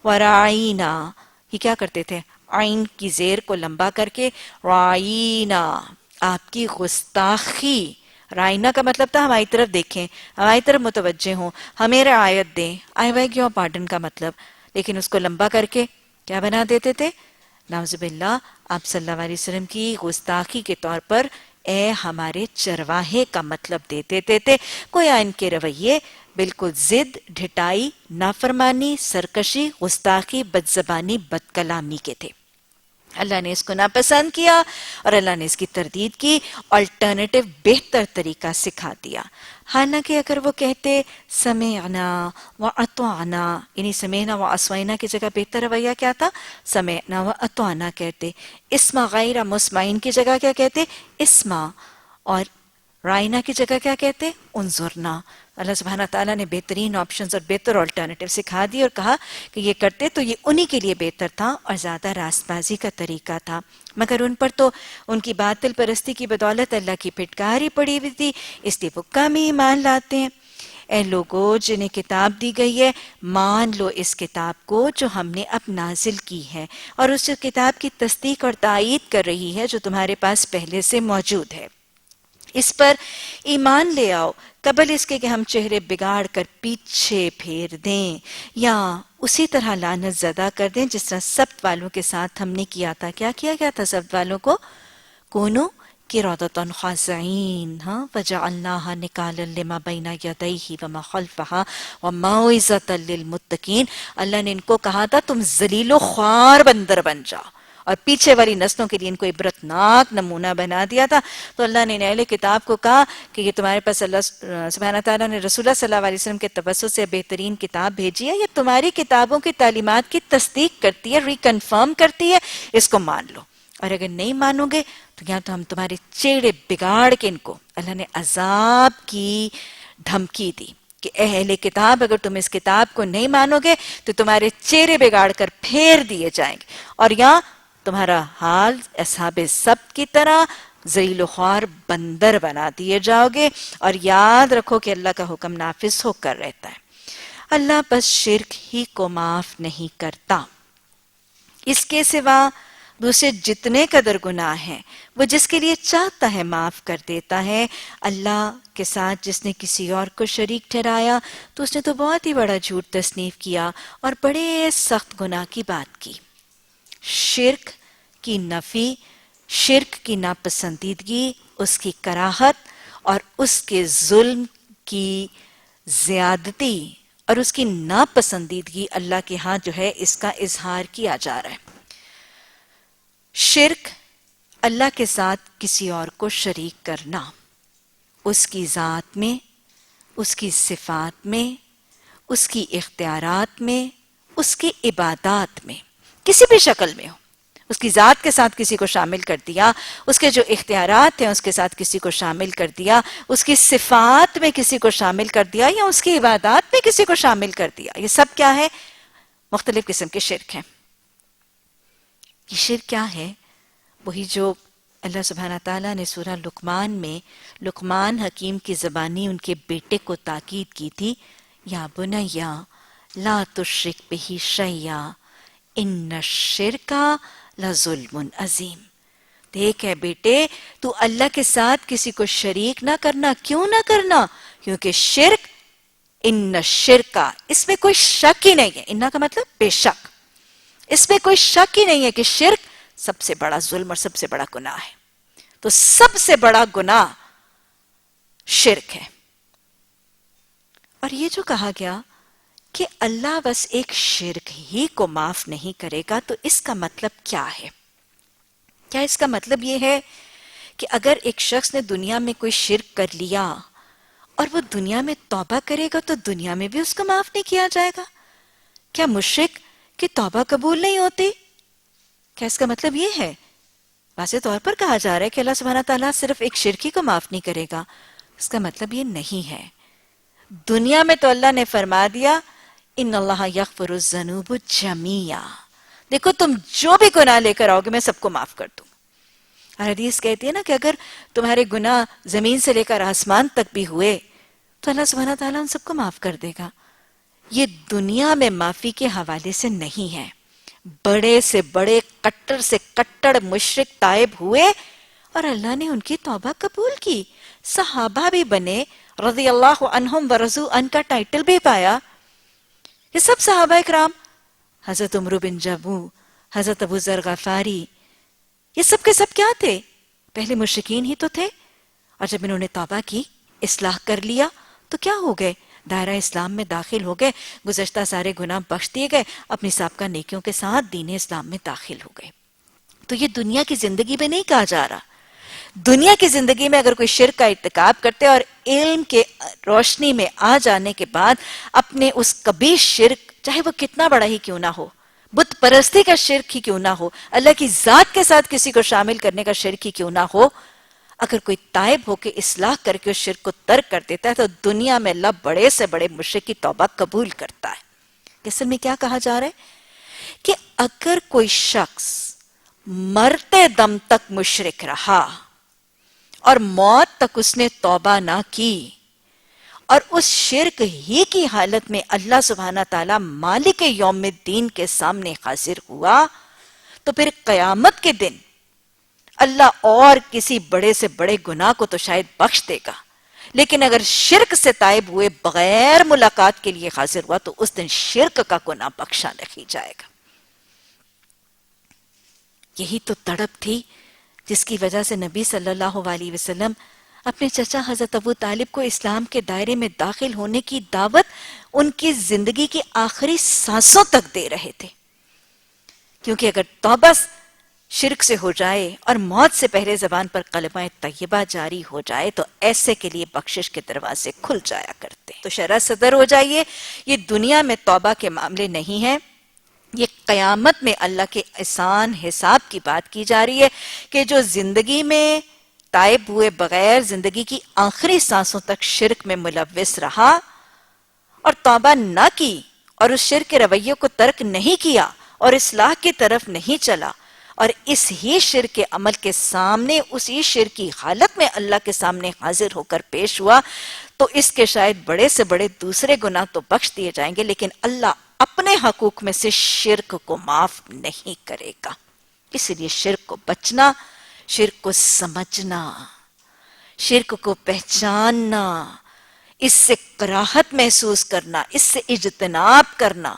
ورعینا، یہ کیا کرتے تھے؟ عین کی زیر کو لمبا کر کے رعینا، آپ کی گستاخی۔ رائنا کا مطلب تھا ہماری طرف دیکھیں، ہماری طرف متوجہ ہوں، ہمیں رعایت دیں، آئی بیگ یور پارڈن کا مطلب، لیکن اس کو لمبا کر کے کیا بنا دیتے تھے؟ نعوذ باللہ آپ صلی اللہ علیہ وسلم کی گستاخی کے طور پر اے ہمارے چرواہے کا مطلب دے دیتے تھے۔ گویا ان کے رویے بالکل ضد، ڈھٹائی، نافرمانی، سرکشی، گستاخی، بدزبانی، بد کلامی کے تھے۔ اللہ نے اس کو ناپسند کیا اور اللہ نے اس کی تردید کی، الٹرنیٹو بہتر طریقہ سکھا دیا۔ حالانکہ اگر وہ کہتے سمعنا واطعنا، یعنی سمعنا وعصینا کی جگہ بہتر رویہ کیا تھا؟ سمعنا واطعنا کہتے۔ اسمع غیر مسمعین کی جگہ کیا کہتے؟ اسمع، اور رائنا کی جگہ کیا کہتے؟ انظرنا۔ اللہ سبحانہ تعالیٰ نے بہترین آپشنز اور بہتر آلٹرنیٹیو سکھا دی اور کہا کہ یہ کرتے تو یہ انہی کے لیے بہتر تھا اور زیادہ راست بازی کا طریقہ تھا، مگر ان پر تو ان کی باطل پرستی کی بدولت اللہ کی پھٹکار ہی پڑی ہوئی تھی، اس لیے وہ کم ہی ایمان لاتے ہیں۔ اے لوگو جنہیں کتاب دی گئی ہے، مان لو اس کتاب کو جو ہم نے اب نازل کی ہے اور اس کتاب کی تصدیق اور تائید کر رہی ہے جو تمہارے پاس پہلے سے موجود ہے۔ اس پر ایمان لے آؤ قبل اس کے کہ ہم چہرے بگاڑ کر پیچھے پھیر دیں یا اسی طرح لعنت زدہ کر دیں جس طرح سبت والوں کے ساتھ ہم نے کیا تھا. کیا کیا گیا تھا سبت والوں کو؟ کونو قردۃ خاسئین وجعلناها نکالا لما بین یدیہ وما خلفہا وموعظۃ للمتقین. اللہ نے ان کو کہا تھا تم ذلیل و خوار بندر بن جاؤ، اور پیچھے والی نسلوں کے لیے ان کو عبرتناک نمونہ بنا دیا تھا. تو اللہ نے اہل کتاب کو کہا کہ یہ تمہارے پاس اللہ سبحانہ تعالیٰ نے رسول اللہ صلی اللہ علیہ وسلم کے توسط سے بہترین کتاب بھیجی ہے، یہ تمہاری کتابوں کی تعلیمات کی تصدیق کرتی ہے، ریکنفرم کرتی ہے، اس کو مان لو. اور اگر نہیں مانو گے تو یا تو ہم تمہارے چیڑے بگاڑ کے ان کو، اللہ نے عذاب کی دھمکی دی کہ اہل کتاب اگر تم اس کتاب کو نہیں مانو گے تو تمہارے چہرے بگاڑ کر پھیر دیے جائیں گے، اور یا تمہارا حال اصحاب سبت کی طرح ذلیل و خوار بندر بنا دیے جاؤ گے. اور یاد رکھو کہ اللہ کا حکم نافذ ہو کر رہتا ہے. اللہ بس شرک ہی کو معاف نہیں کرتا، اس کے سوا دوسرے جتنے قدر گناہ ہیں وہ جس کے لیے چاہتا ہے معاف کر دیتا ہے. اللہ کے ساتھ جس نے کسی اور کو شریک ٹھہرایا تو اس نے تو بہت ہی بڑا جھوٹ تصنیف کیا اور بڑے سخت گناہ کی بات کی. شرک کی نفی، شرک کی ناپسندیدگی، اس کی کراہت اور اس کے ظلم کی زیادتی اور اس کی ناپسندیدگی اللہ کے ہاں جو ہے اس کا اظہار کیا جا رہا ہے. شرک اللہ کے ساتھ کسی اور کو شریک کرنا، اس کی ذات میں، اس کی صفات میں، اس کی اختیارات میں، اس کی عبادات میں، کسی بھی شکل میں ہو. اس کی ذات کے ساتھ کسی کو شامل کر دیا، اس کے جو اختیارات ہیں اس کے ساتھ کسی کو شامل کر دیا، اس کی صفات میں کسی کو شامل کر دیا یا اس کی عبادات میں کسی کو شامل کر دیا. یہ سب کیا ہے؟ مختلف قسم کے شرک ہیں. یہ شرک کیا ہے؟ وہی جو اللہ سبحانہ تعالیٰ نے سورہ لقمان میں لقمان حکیم کی زبانی ان کے بیٹے کو تاکید کی تھی، یا بنیا لا تشرک بہ شیئا ان الشرک لظلم عظیم. دیکھ ہے بیٹے، تو اللہ کے ساتھ کسی کو شریک نہ کرنا. کیوں نہ کرنا؟ کیونکہ شرک، ان الشرک، اس میں کوئی شک ہی نہیں ہے. انہ کا مطلب بے شک، اس میں کوئی شک ہی نہیں ہے کہ شرک سب سے بڑا ظلم اور سب سے بڑا گناہ ہے. تو سب سے بڑا گناہ شرک ہے. اور یہ جو کہا گیا کہ اللہ بس ایک شرک ہی کو معاف نہیں کرے گا، تو اس کا مطلب کیا ہے؟ کیا اس کا مطلب یہ ہے کہ اگر ایک شخص نے دنیا میں کوئی شرک کر لیا اور وہ دنیا میں توبہ کرے گا تو دنیا میں بھی اس کو معاف نہیں کیا جائے گا؟ کیا مشرک کی توبہ قبول نہیں ہوتی؟ کیا اس کا مطلب یہ ہے؟ واضح طور پر کہا جا رہا ہے کہ اللہ سبحانہ تعالیٰ صرف ایک شرکی کو معاف نہیں کرے گا. اس کا مطلب یہ نہیں ہے. دنیا میں تو اللہ نے فرما دیا ان اللہ یغفر الذنوب جمیعا، دیکھو تم جو بھی گناہ لے کر آؤ گے میں سب کو معاف کر دوں. اور حدیث کہتی ہے نا کہ اگر تمہارے گناہ زمین سے لے کر آسمان تک بھی ہوئے تو اللہ سبحانہ تعالیٰ ان سب کو معاف کر دے گا. یہ دنیا میں معافی کے حوالے سے نہیں ہے. بڑے سے بڑے کٹر سے کٹر مشرک تائب ہوئے اور اللہ نے ان کی توبہ قبول کی. صحابہ بھی بنے، رضی اللہ عنہم ورضوا عنہ کا ٹائٹل بھی پایا. یہ سب صحابہ اکرام، حضرت عمر بن جموع، حضرت ابو ذر غفاری، یہ سب کے سب کیا تھے؟ پہلے مشرکین ہی تو تھے. اور جب انہوں نے توبہ کی، اصلاح کر لیا تو کیا ہو گئے؟ دائرہ اسلام میں داخل ہو گئے، گزشتہ سارے گناہ بخش دیے گئے، اپنی سابقہ نیکیوں کے ساتھ دین اسلام میں داخل ہو گئے. تو یہ دنیا کی زندگی میں نہیں کہا جا رہا. دنیا کی زندگی میں اگر کوئی شرک کا ارتکاب کرتے اور علم کے روشنی میں آ جانے کے بعد اپنے اس قبیح شرک، چاہے وہ کتنا بڑا ہی کیوں نہ ہو، بت پرستی کا شرک ہی کیوں نہ ہو، اللہ کی ذات کے ساتھ کسی کو شامل کرنے کا شرک ہی کیوں نہ ہو، اگر کوئی تائب ہو کے اصلاح کر کے اس شرک کو ترک کر دیتا ہے تو دنیا میں اللہ بڑے سے بڑے مشرک کی توبہ قبول کرتا ہے. اصل میں کیا کہا جا رہا ہے کہ اگر کوئی شخص مرتے دم تک مشرک رہا اور موت تک اس نے توبہ نہ کی اور اس شرک ہی کی حالت میں اللہ سبحانہ تعالیٰ مالک یوم الدین کے سامنے حاضر ہوا، تو پھر قیامت کے دن اللہ اور کسی بڑے سے بڑے گناہ کو تو شاید بخش دے گا، لیکن اگر شرک سے تائب ہوئے بغیر ملاقات کے لیے حاضر ہوا تو اس دن شرک کا گناہ بخشا نہیں جائے گا۔ یہی تو تڑپ تھی جس کی وجہ سے نبی صلی اللہ علیہ وسلم اپنے چچا حضرت ابو طالب کو اسلام کے دائرے میں داخل ہونے کی دعوت ان کی زندگی کی آخری سانسوں تک دے رہے تھے، کیونکہ اگر توبہ شرک سے ہو جائے اور موت سے پہلے زبان پر کلمہ طیبہ جاری ہو جائے تو ایسے کے لیے بخشش کے دروازے کھل جایا کرتے۔ تو شرح صدر ہو جائیے، یہ دنیا میں توبہ کے معاملے نہیں ہیں، یہ قیامت میں اللہ کے احسان حساب کی بات کی جا رہی ہے کہ جو زندگی میں تائب ہوئے بغیر زندگی کی آخری سانسوں تک شرک میں ملوث رہا اور توبہ نہ کی اور اس شرک کے رویے کو ترک نہیں کیا اور اصلاح کی طرف نہیں چلا اور اس ہی شرک کے عمل کے سامنے اسی شرک کی حالت میں اللہ کے سامنے حاضر ہو کر پیش ہوا تو اس کے شاید بڑے سے بڑے دوسرے گناہ تو بخش دیے جائیں گے، لیکن اللہ اپنے حقوق میں سے شرک کو معاف نہیں کرے گا۔ اس لیے شرک کو بچنا، شرک کو سمجھنا، شرک کو پہچاننا، اس سے کراہت محسوس کرنا، اس سے اجتناب کرنا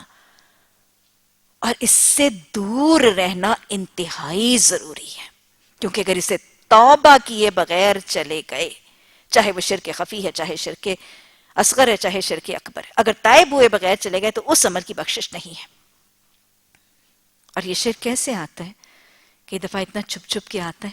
اور اس سے دور رہنا انتہائی ضروری ہے، کیونکہ اگر اسے توبہ کیے بغیر چلے گئے، چاہے وہ شرک خفی ہے، چاہے شرک اصغر ہے، چاہے شرک اکبر ہے، اگر تائب ہوئے بغیر چلے گئے تو اس عمل کی بخشش نہیں ہے۔ اور یہ شرک کیسے آتا ہے؟ کہ دفعہ اتنا چھپ چھپ کے آتا ہے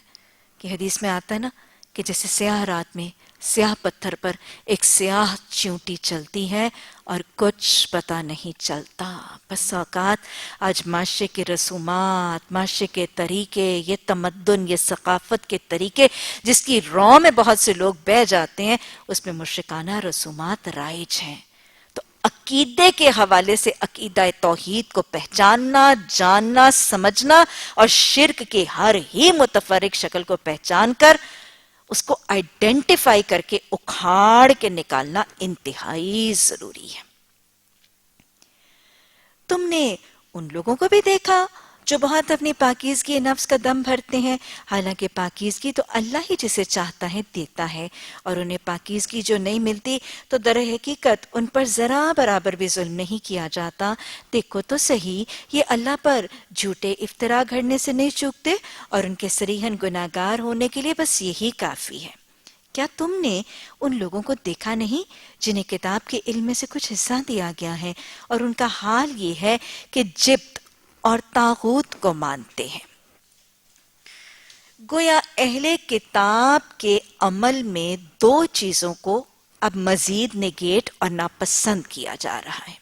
کہ حدیث میں آتا ہے نا کہ جیسے سیاہ رات میں سیاہ پتھر پر ایک سیاہ چیونٹی چلتی ہے اور کچھ پتہ نہیں چلتا۔ بس اوقات آج معاشرے کے رسومات، معاشرے کے طریقے، یہ تمدن، یہ ثقافت کے طریقے جس کی رو میں بہت سے لوگ بہہ جاتے ہیں، اس میں مشرکانہ رسومات رائج ہیں۔ تو عقیدے کے حوالے سے عقیدہ توحید کو پہچاننا، جاننا، سمجھنا اور شرک کے ہر ہی متفرق شکل کو پہچان کر اس کو آئیڈینٹیفائی کر کے اکھاڑ کے نکالنا انتہائی ضروری ہے۔ تم نے ان لوگوں کو بھی دیکھا جو بہت اپنی پاکیزگی نفس کا دم بھرتے ہیں، حالانکہ پاکیزگی تو اللہ ہی جسے چاہتا ہے دیتا ہے، اور انہیں پاکیزگی جو نہیں ملتی تو در حقیقت ان پر ذرا برابر بھی ظلم نہیں کیا جاتا۔ دیکھو تو صحیح، یہ اللہ پر جھوٹے افترا گھڑنے سے نہیں چوکتے اور ان کے صریحاً گناہگار ہونے کے لیے بس یہی کافی ہے۔ کیا تم نے ان لوگوں کو دیکھا نہیں جنہیں کتاب کے علم میں سے کچھ حصہ دیا گیا ہے اور ان کا حال یہ ہے کہ جبت اور طاغوت کو مانتے ہیں؟ گویا اہل کتاب کے عمل میں دو چیزوں کو اب مزید نگیٹ اور ناپسند کیا جا رہا ہے۔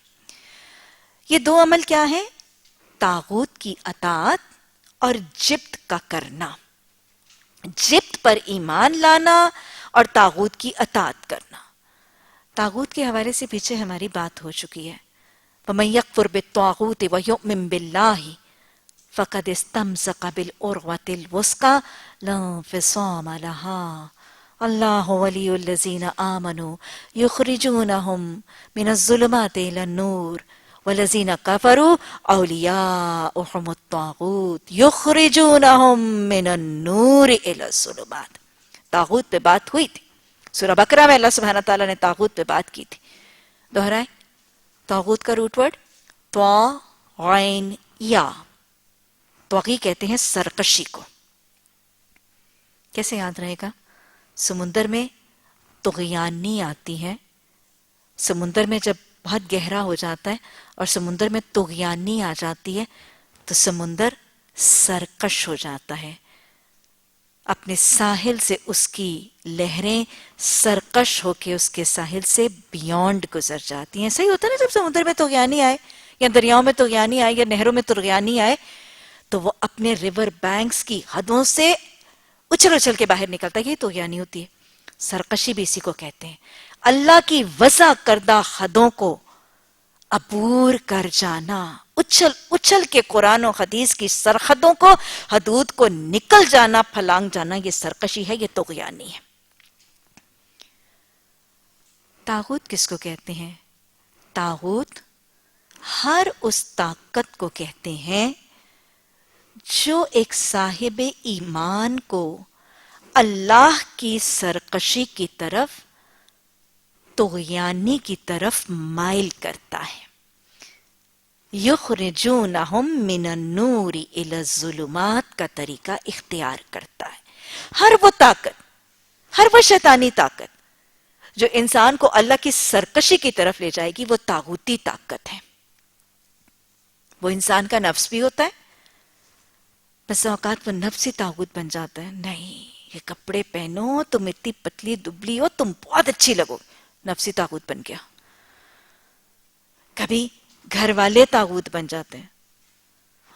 یہ دو عمل کیا ہیں؟ طاغوت کی اطاعت اور جبت کا کرنا، جبت پر ایمان لانا اور طاغوت کی اطاعت کرنا۔ طاغوت کے حوالے سے پیچھے ہماری بات ہو چکی ہے۔ وَمَن يَكْفُرْ بِالطَّاغُوتِ وَيُؤْمِن بِاللَّهِ فَقَدِ اسْتَمْسَكَ بِالْعُرْوَةِ الْوُثْقَىٰ لَا انفِصَامَ لَهَا اللَّهُ وَلِيُّ الَّذِينَ آمَنُوا يُخْرِجُونَهُم مِّنَ الظُّلُمَاتِ إِلَى النُّورِ وَالَّذِينَ كَفَرُوا أَوْلِيَاؤُهُمُ الطَّاغُوتُ يُخْرِجُونَهُم مِّنَ النُّورِ إِلَى الظُّلُمَاتِ۔ طاغوت پہ بات ہوئی تھی، سورہ بقرہ میں اللہ سبحانہ تعالیٰ نے طاغوت پہ بات کی تھی۔ دہرائیں، طاغوت کا روٹ ورڈ طاغین یا، طاغی کہتے ہیں سرکشی کو۔ کیسے یاد رہے گا؟ سمندر میں طغیانی آتی ہے، سمندر میں جب بہت گہرا ہو جاتا ہے اور سمندر میں طغیانی آ جاتی ہے تو سمندر سرکش ہو جاتا ہے، اپنے ساحل سے اس کی لہریں سرکش ہو کے اس کے ساحل سے بیونڈ گزر جاتی ہیں۔ صحیح ہوتا ہے نا، جب سمندر میں طغیانی آئے یا دریاؤں میں طغیانی آئے یا نہروں میں طغیانی آئے تو وہ اپنے ریور بینکس کی حدوں سے اچھل اچھل کے باہر نکلتا ہے۔ یہ طغیانی ہوتی ہے، سرکشی بھی اسی کو کہتے ہیں۔ اللہ کی وضع کردہ حدوں کو عبور کر جانا، اچھل اچھل کے قرآن و حدیث کی سرحدوں کو، حدود کو نکل جانا، پھلانگ جانا، یہ سرکشی ہے، یہ طغیانی ہے۔ طاغوت کس کو کہتے ہیں؟ طاغوت ہر اس طاقت کو کہتے ہیں جو ایک صاحب ایمان کو اللہ کی سرکشی کی طرف، طغیانی کی طرف مائل کرتا ہے. یخرجونہم من النور الی الظلمات کا طریقہ اختیار کرتا ہے. ہر وہ طاقت، ہر وہ شیطانی طاقت جو انسان کو اللہ کی سرکشی کی طرف لے جائے گی، وہ طاغوتی طاقت ہے. وہ انسان کا نفس بھی ہوتا ہے، بس اوقات وہ نفسی طاغوت بن جاتا ہے. نہیں، یہ کپڑے پہنو، تم اتنی پتلی دبلی ہو، تم بہت اچھی لگو، نفسی طاغوت بن گیا. کبھی گھر والے طاغوت بن جاتے ہیں.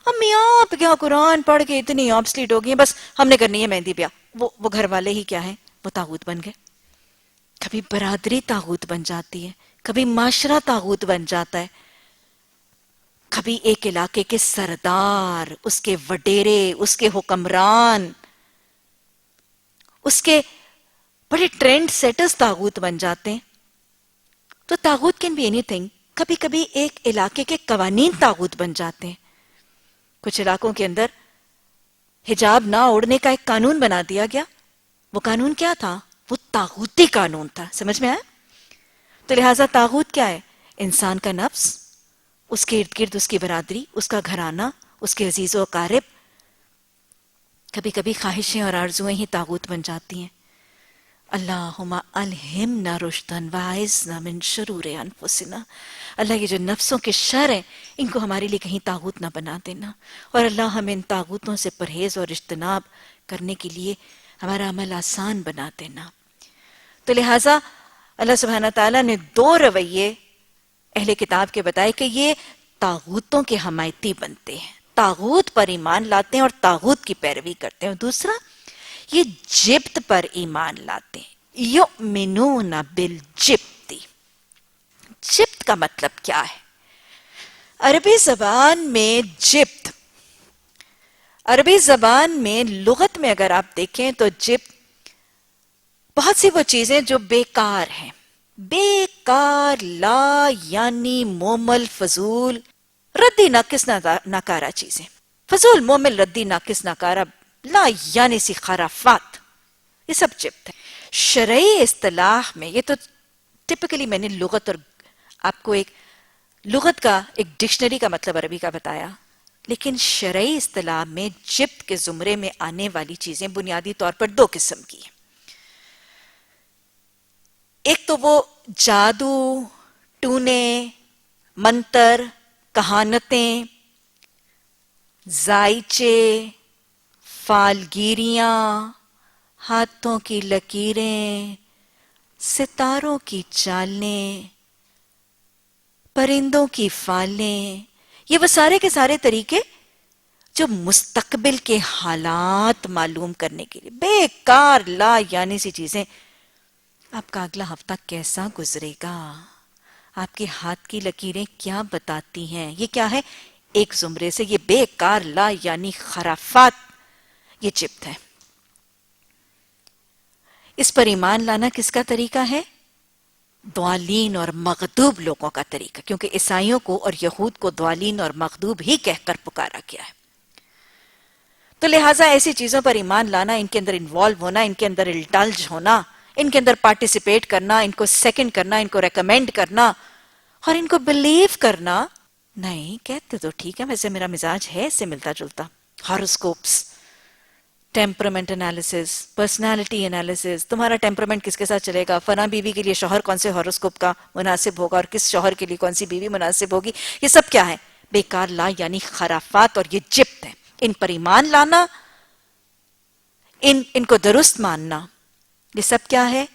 امی آپ کیا قرآن پڑھ کے اتنی آبسلیٹ ہو گئی ہیں، بس ہم نے کرنی ہے مہندی بیاہ. وہ گھر والے ہی کیا ہیں، وہ طاغوت بن گئے. کبھی برادری طاغوت بن جاتی ہے، کبھی معاشرہ طاغوت بن جاتا ہے، کبھی ایک علاقے کے سردار، اس کے وڈیرے، اس کے حکمران، اس کے بڑے ٹرینڈ سیٹرز طاغوت بن جاتے ہیں. تو طاغوت کین بی اینی تھنگ. کبھی کبھی ایک علاقے کے قوانین طاغوت بن جاتے ہیں. کچھ علاقوں کے اندر حجاب نہ اوڑھنے کا ایک قانون بنا دیا گیا. وہ قانون کیا تھا؟ وہ طاغوتی قانون تھا. سمجھ میں آیا؟ تو لہٰذا طاغوت کیا ہے؟ انسان کا نفس، اس کے ارد گرد اس کی برادری، اس کا گھرانہ، اس کے عزیز و اقارب. کبھی کبھی خواہشیں اور آرزویں ہی طاغوت بن جاتی ہیں. اللہم الہمنا رشدن واعذنا من شرور انفسنا. اللہ یہ جو نفسوں کے شر ہیں، ان کو ہمارے لیے کہیں طاغوت نہ بنا دینا، اور اللہ ہمیں ان طاغوتوں سے پرہیز اور اجتناب کرنے کے لیے ہمارا عمل آسان بنا دینا. تو لہٰذا اللہ سبحانہ تعالیٰ نے 2 رویے اہل کتاب کے بتائے کہ یہ طاغوتوں کے حمایتی بنتے ہیں، طاغوت پر ایمان لاتے ہیں اور طاغوت کی پیروی کرتے ہیں. اور دوسرا، یہ جبت پر ایمان لاتے ہیں. یؤمنون بالجبت. جبت کا مطلب کیا ہے؟ عربی زبان میں جبت، عربی زبان میں لغت میں اگر آپ دیکھیں تو جبت بہت سی وہ چیزیں جو بیکار ہیں. بیکار، لا یعنی مومل، فضول، ردی ناقص ناکارہ چیزیں. فضول، مومل، ردی ناقص ناکارہ، لا یعنی سی خرافات، یہ سب جبت ہے. شرعی اصطلاح میں یہ تو ٹپکلی میں نے لغت اور آپ کو ایک لغت کا ایک ڈکشنری کا مطلب عربی کا بتایا، لیکن شرعی اصطلاح میں جبت کے زمرے میں آنے والی چیزیں بنیادی طور پر 2 قسم کی ہیں. ایک تو وہ جادو، ٹونے، منتر، کہانتیں، زائچے، فالگیریاں، ہاتھوں کی لکیریں، ستاروں کی چالیں، پرندوں کی فالیں. یہ وہ سارے کے سارے طریقے جو مستقبل کے حالات معلوم کرنے کے لیے بیکار، لا یعنی سی چیزیں. آپ کا اگلا ہفتہ کیسا گزرے گا، آپ کے ہاتھ کی لکیریں کیا بتاتی ہیں، یہ کیا ہے؟ ایک زمرے سے یہ بیکار، لا یعنی خرافات، یہ جبت ہے. اس پر ایمان لانا کس کا طریقہ ہے؟ ضالین اور مغضوب لوگوں کا طریقہ، کیونکہ عیسائیوں کو اور یہود کو ضالین اور مغضوب ہی کہہ کر پکارا گیا ہے. تو لہٰذا ایسی چیزوں پر ایمان لانا، ان کے اندر انوالو ہونا، ان کے اندر انڈلج ہونا، ان کے اندر پارٹیسپیٹ کرنا، ان کو سیکنڈ کرنا، ان کو ریکمینڈ کرنا اور ان کو بلیو کرنا، نہیں کہتے تو ٹھیک ہے، ویسے میرا مزاج ہے اس سے ملتا جلتا. ہاروسکوپس، ٹیمپرمنٹ انالیسس، پرسنالٹی انالیسس، تمہارا ٹیمپرمنٹ کس کے ساتھ چلے گا، فلاں بیوی کے لیے شوہر کون سے ہاروسکوپ کا مناسب ہوگا اور کس شوہر کے لیے کون سی بیوی مناسب ہوگی، یہ سب کیا ہے؟ بیکار، لا یعنی خرافات، اور یہ جبت ہے. ان پر ایمان لانا، ان کو درست ماننا، یہ سب کیا ہے؟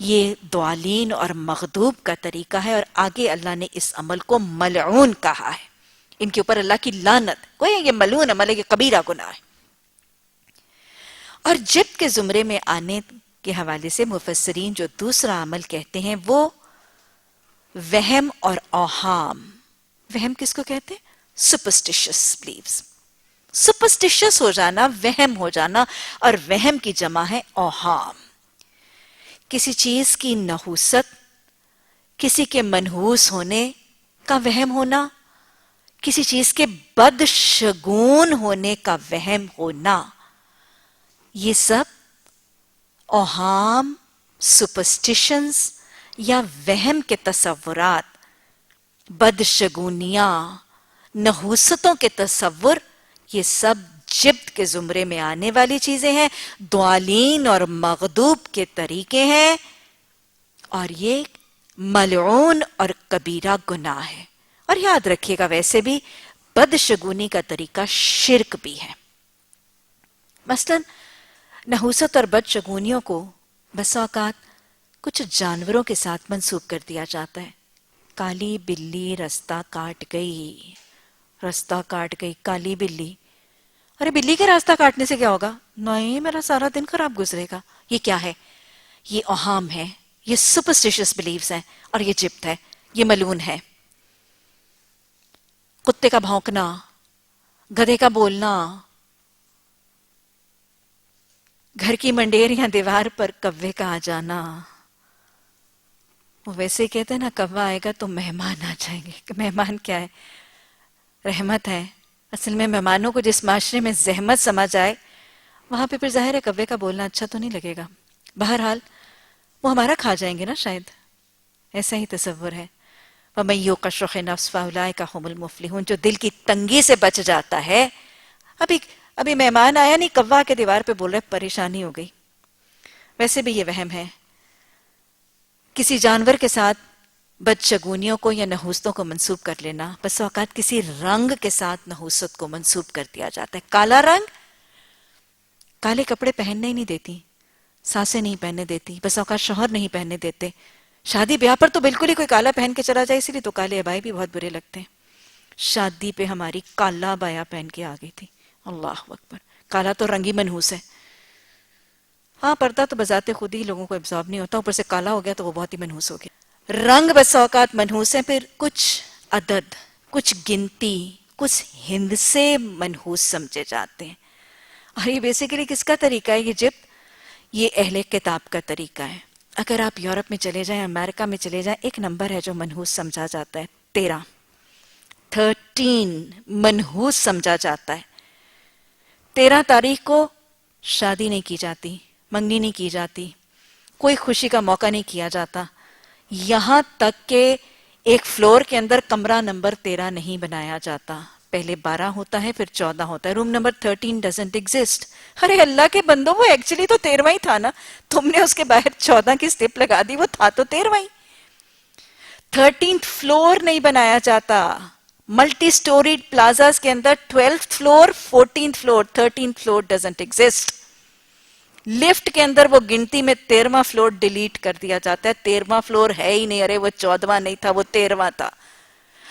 یہ ضالین اور مغضوب کا طریقہ ہے. اور آگے اللہ نے اس عمل کو ملعون کہا ہے، ان کے اوپر اللہ کی لعنت. کوئی یہ ملعون عمل ہے، یہ کبیرہ گناہ ہے. اور جبت کے زمرے میں آنے کے حوالے سے مفسرین جو دوسرا عمل کہتے ہیں وہ وہم اور اوہام. وہم کس کو کہتے ہیں؟ سپرسٹیشس بلیفز. سپرسٹیشس ہو جانا، وہم ہو جانا، اور وہم کی جمع ہے اوہام. کسی چیز کی نحوست، کسی کے منحوس ہونے کا وہم ہونا، کسی چیز کے بدشگون ہونے کا وہم ہونا، یہ سب اوہام، سپرسٹیشنز یا وہم کے تصورات، بدشگونیاں، نحوستوں کے تصور، یہ سب جبت کے زمرے میں آنے والی چیزیں ہیں، ضالین اور مغضوب کے طریقے ہیں، اور یہ ملعون اور کبیرہ گناہ ہے۔ اور یاد رکھیے گا ویسے بھی بدشگونی کا طریقہ شرک بھی ہے۔ مثلا نحوست اور بدشگونیوں کو بس اوقات کچھ جانوروں کے ساتھ منسوب کر دیا جاتا ہے۔ کالی بلی رستہ کاٹ گئی، رستہ کاٹ گئی کالی بلی، ارے بلی کے راستہ کاٹنے سے کیا ہوگا؟ نہیں، میرا سارا دن خراب گزرے گا۔ یہ کیا ہے؟ یہ اوہام ہے، یہ سپرسٹیشس بلیفز ہیں، اور یہ جبت ہے، یہ ملعون ہے۔ کتے کا بھونکنا، گدھے کا بولنا، گھر کی منڈیر یا دیوار پر کوے کا آ جانا، وہ ویسے کہتے ہیں نا کوا آئے گا تو مہمان آ جائیں گے۔ کہ مہمان کیا ہے؟ رحمت ہے۔ اصل میں مہمانوں کو جس معاشرے میں زحمت سمجھ آئے وہاں پہ پھر ظاہر ہے کوے کا بولنا اچھا تو نہیں لگے گا۔ بہرحال وہ ہمارا کھا جائیں گے نا، شاید ایسا ہی تصور ہے۔ وَمَن يُوقَ شُحَّ نَفْسِهِ فَأُولَٰئِكَ هُمُ الْمُفْلِحُونَ، جو دل کی تنگی سے بچ جاتا ہے۔ ابھی مہمان آیا نہیں، کوا کے دیوار پہ بول رہے، پریشانی ہو گئی۔ ویسے بھی یہ وہم ہے، کسی جانور کے ساتھ بدشگونیوں کو یا نحوستوں کو منسوب کر لینا، بس اوقات کسی رنگ کے ساتھ نحوست کو منسوب کر دیا جاتا ہے۔ کالا رنگ، کالے کپڑے پہننے ہی نہیں دیتی، ساسیں نہیں پہننے دیتی، بس اوقات شوہر نہیں پہننے دیتے، شادی بیاہ پر تو بالکل ہی کوئی کالا پہن کے چلا جائے، اسی لیے تو کالے ابائے بھی بہت برے لگتے ہیں۔ شادی پہ ہماری کالا بایا پہن کے آ گئی تھی، اللہ اکبر۔ کالا تو رنگ ہی منحوس ہے۔ ہاں پردہ تو بذات خود ہی لوگوں کو ابزارب نہیں ہوتا، اوپر سے کالا ہو گیا تو وہ بہت ہی منحوس ہو گیا۔ رنگ بس اوقات منحوس ہیں، پھر کچھ عدد، کچھ گنتی، کچھ ہند سے منحوس سمجھے جاتے ہیں۔ اور یہ بیسیکلی کس کا طریقہ ہے؟ یہ جبت، یہ اہل کتاب کا طریقہ ہے۔ اگر آپ یورپ میں چلے جائیں، امریکہ میں چلے جائیں، ایک نمبر ہے جو منحوس سمجھا جاتا ہے، 13 منحوس سمجھا جاتا ہے۔ 13 تاریخ کو شادی نہیں کی جاتی، منگنی نہیں کی جاتی، کوئی خوشی کا موقع نہیں کیا جاتا، یہاں تک کہ ایک فلور کے اندر کمرہ نمبر 13 نہیں بنایا جاتا، پہلے 12 ہوتا ہے پھر 14 ہوتا ہے، روم نمبر 13 ڈزنٹ ایگزسٹ۔ ارے اللہ کے بندوں، وہ ایکچولی تو 13واں ہی تھا نا، تم نے اس کے باہر 14 کی سٹیپ لگا دی، وہ تھا تو 13واں ہی۔ 13th فلور نہیں بنایا جاتا، ملٹی سٹوریڈ پلازاز کے اندر 12th floor, 14th floor, 13th floor doesn't exist. Lift کے اندر وہ گنتی میں 13واں فلور ڈیلیٹ کر دیا جاتا ہے، 13واں فلور ہے ہی نہیں، ارے وہ 14واں نہیں تھا، وہ 13واں تھا،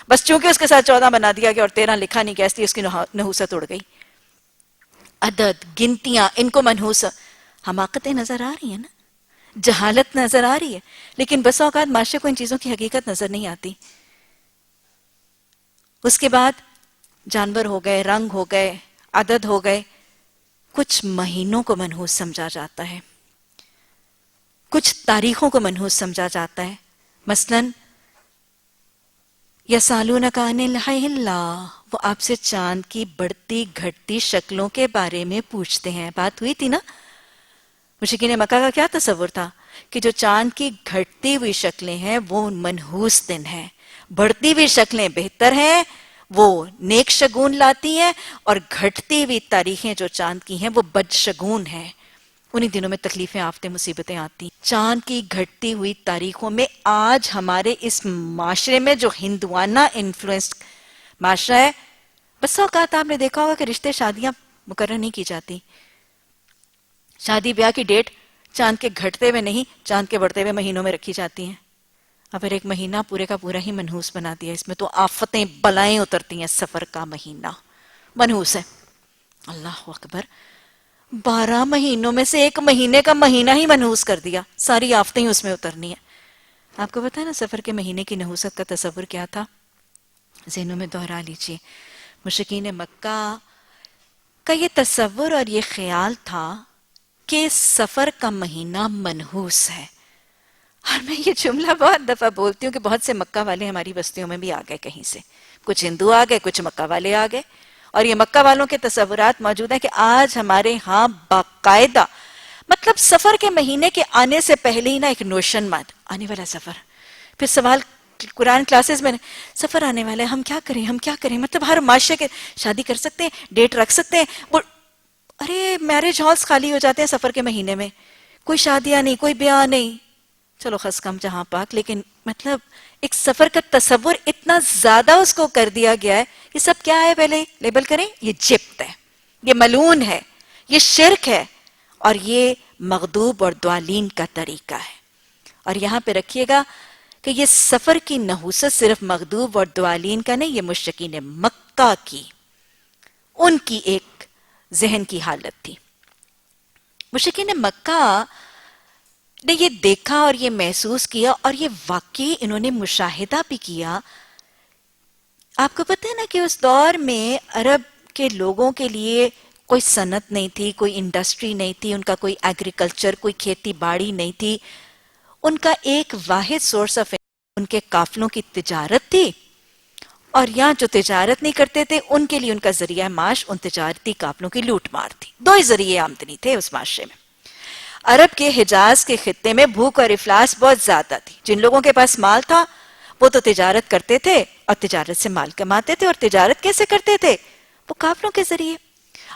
بس چونکہ اس کے ساتھ 14 بنا دیا گیا اور 13 لکھا نہیں گیا، اس لیے اس کی نحوست اڑ گئی۔ عدد، گنتیاں، ان کو منحوس، حماقتیں نظر آ رہی ہیں نا، جہالت نظر آ رہی ہے، لیکن بس اوقات معاشرے کو ان چیزوں کی حقیقت نظر نہیں آتی۔ اس کے بعد جانور ہو گئے، رنگ ہو گئے، عدد ہو گئے، کچھ مہینوں کو منحوس سمجھا جاتا ہے، کچھ تاریخوں کو منحوس سمجھا جاتا ہے۔ مثلاً یسالونک عن الحلہ، وہ آپ سے چاند کی بڑھتی گھٹتی شکلوں کے بارے میں پوچھتے ہیں۔ بات ہوئی تھی نا، مشرکین مکہ کا کیا تصور تھا کہ جو چاند کی گھٹتی ہوئی شکلیں ہیں وہ منحوس دن ہیں، بڑھتی ہوئی شکلیں بہتر ہیں، وہ نیک شگون لاتی ہیں، اور گھٹتی ہوئی تاریخیں جو چاند کی ہیں وہ بد شگون ہیں، انہی دنوں میں تکلیفیں، آفتیں، مصیبتیں آتی۔ چاند کی گھٹتی ہوئی تاریخوں میں آج ہمارے اس معاشرے میں جو ہندوانہ انفلوئنس معاشرہ ہے، بس اوقات آپ نے دیکھا ہوگا کہ رشتے، شادیاں مقرر نہیں کی جاتی، شادی بیاہ کی ڈیٹ چاند کے گھٹتے ہوئے نہیں، چاند کے بڑھتے ہوئے مہینوں میں رکھی جاتی ہیں۔ اب پھر ایک مہینہ پورے کا پورا ہی منحوس بنا دیا، اس میں تو آفتیں بلائیں اترتی ہیں۔ سفر کا مہینہ منحوس ہے، اللہ اکبر، 12 مہینوں میں سے ایک مہینے کا مہینہ ہی منحوس کر دیا، ساری آفتیں ہی اس میں اترنی ہیں۔ آپ کو پتا ہے نا سفر کے مہینے کی نحوست کا تصور کیا تھا؟ ذہنوں میں دہرا لیجئے۔ مشرکین مکہ کا یہ تصور اور یہ خیال تھا کہ سفر کا مہینہ منحوس ہے، اور میں یہ جملہ بہت دفعہ بولتی ہوں کہ بہت سے مکہ والے ہماری بستیوں میں بھی آ گئے کہیں سے، کچھ ہندو آ گئے، کچھ مکہ والے آ گئے، اور یہ مکہ والوں کے تصورات موجود ہیں کہ آج ہمارے ہاں باقاعدہ مطلب سفر کے مہینے کے آنے سے پہلے ہی نا ایک نوشن مات آنے والا سفر. پھر سوال قرآن کلاسز میں سفر آنے والا ہے، ہم کیا کریں، ہم کیا کریں. مطلب ہر معاشرے کے شادی کر سکتے ہیں، ڈیٹ رکھ سکتے ہیں، وہ ارے میرج ہالز خالی ہو جاتے ہیں سفر کے مہینے میں، کوئی شادیاں نہیں، کوئی بیاہ نہیں. چلو خس کم جہاں پاک، لیکن مطلب ایک سفر کا تصور اتنا زیادہ اس کو کر دیا گیا ہے. یہ سب کیا ہے پہلے لیبل کریں، یہ جبت ہے، یہ ملعون ہے، یہ شرک ہے، اور یہ مغضوب اور ضالین کا طریقہ ہے. اور یہاں پہ رکھیے گا کہ یہ سفر کی نحوست صرف مغضوب اور ضالین کا نہیں، یہ مشرکین مکہ کی ان کی ایک ذہن کی حالت تھی. مشرکین مکہ نے یہ دیکھا اور یہ محسوس کیا، اور یہ واقعی انہوں نے مشاہدہ بھی کیا. آپ کو پتہ ہے نا کہ اس دور میں عرب کے لوگوں کے لیے کوئی صنعت نہیں تھی، کوئی انڈسٹری نہیں تھی، ان کا کوئی ایگریکلچر، کوئی کھیتی باڑی نہیں تھی. ان کا ایک واحد سورس آف ان کے قافلوں کی تجارت تھی، اور یہاں جو تجارت نہیں کرتے تھے ان کے لیے ان کا ذریعہ معاش ان تجارتی قافلوں کی لوٹ مار تھی. دو ہی ذریعے آمدنی تھے اس معاشرے میں. عرب کے حجاز کے خطے میں بھوک اور افلاس بہت زیادہ تھی. جن لوگوں کے پاس مال تھا وہ تو تجارت کرتے تھے اور تجارت سے مال کماتے تھے. اور تجارت کیسے کرتے تھے؟ وہ قافلوں کے ذریعے.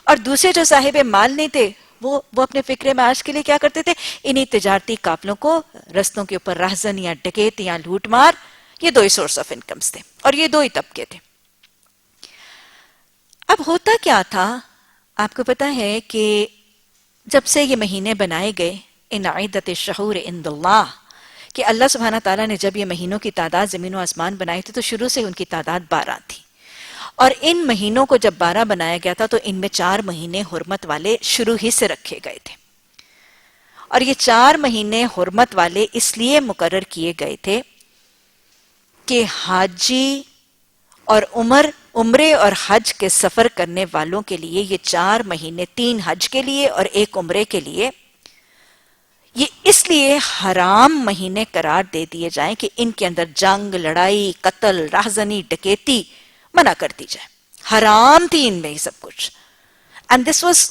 اور دوسرے جو صاحب مال نہیں تھے وہ اپنے فکر معاش کے لیے کیا کرتے تھے؟ انہی تجارتی قافلوں کو رستوں کے اوپر راہزن یا ڈکیت یا لوٹ مار، یہ دو ہی سورس آف انکمز تھے، اور یہ دو ہی طبقے تھے. اب ہوتا کیا تھا آپ کو پتا ہے کہ جب سے یہ مہینے بنائے گئے، ان عدت الشہور عند اللہ، کہ اللہ سبحانہ تعالیٰ نے جب یہ مہینوں کی تعداد زمین و آسمان بنائی تھی تو شروع سے ان کی تعداد 12 تھی. اور ان مہینوں کو جب 12 بنایا گیا تھا تو ان میں 4 مہینے حرمت والے شروع ہی سے رکھے گئے تھے. اور یہ 4 مہینے حرمت والے اس لیے مقرر کیے گئے تھے کہ حاجی اور عمرے اور حج کے سفر کرنے والوں کے لیے یہ 4 مہینے، 3 حج کے لیے اور 1 عمرے کے لیے، یہ اس لیے حرام مہینے قرار دے دیے جائیں کہ ان کے اندر جنگ، لڑائی، قتل، راہزنی، ڈکیتی منع کر دی جائے. حرام تھی ان میں یہ سب کچھ. And this was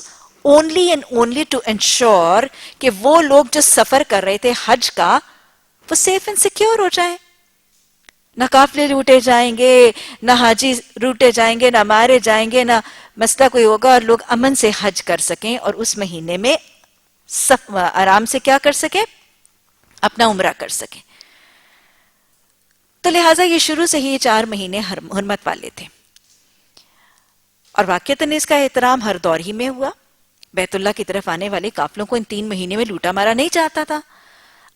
only and only to ensure کہ وہ لوگ جو سفر کر رہے تھے حج کا وہ سیف اینڈ سیکیور ہو جائیں. نہ قافلے لوٹے جائیں گے، نہ حاجی لوٹے جائیں گے، نہ مارے جائیں گے، نہ مسئلہ کوئی ہوگا، اور لوگ امن سے حج کر سکیں اور اس مہینے میں آرام سے کیا کر سکیں؟ اپنا عمرہ کر سکیں. تو لہٰذا یہ شروع سے ہی 4 مہینے حرمت والے تھے. اور واقعتاً اس کا احترام ہر دور ہی میں ہوا. بیت اللہ کی طرف آنے والے قافلوں کو ان 3 مہینے میں لوٹا مارا نہیں جاتا تھا.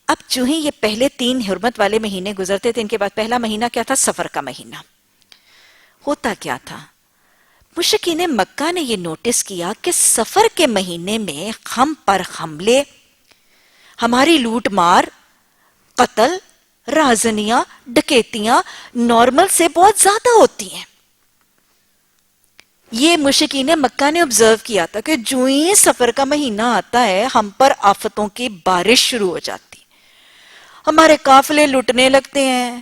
اب جو ہی یہ پہلے 3 حرمت والے مہینے گزرتے تھے، ان کے بعد پہلا مہینہ کیا تھا؟ سفر کا مہینہ. ہوتا کیا تھا؟ مشرکین مکہ نے یہ نوٹس کیا کہ سفر کے مہینے میں ہم پر حملے، ہماری لوٹ مار، قتل، رازنیاں، ڈکیتیاں نارمل سے بہت زیادہ ہوتی ہیں. یہ مشرکین مکہ نے آبزرو کیا تھا کہ جو ہی سفر کا مہینہ آتا ہے ہم پر آفتوں کی بارش شروع ہو جاتی. ہمارے قافلے لٹنے لگتے ہیں،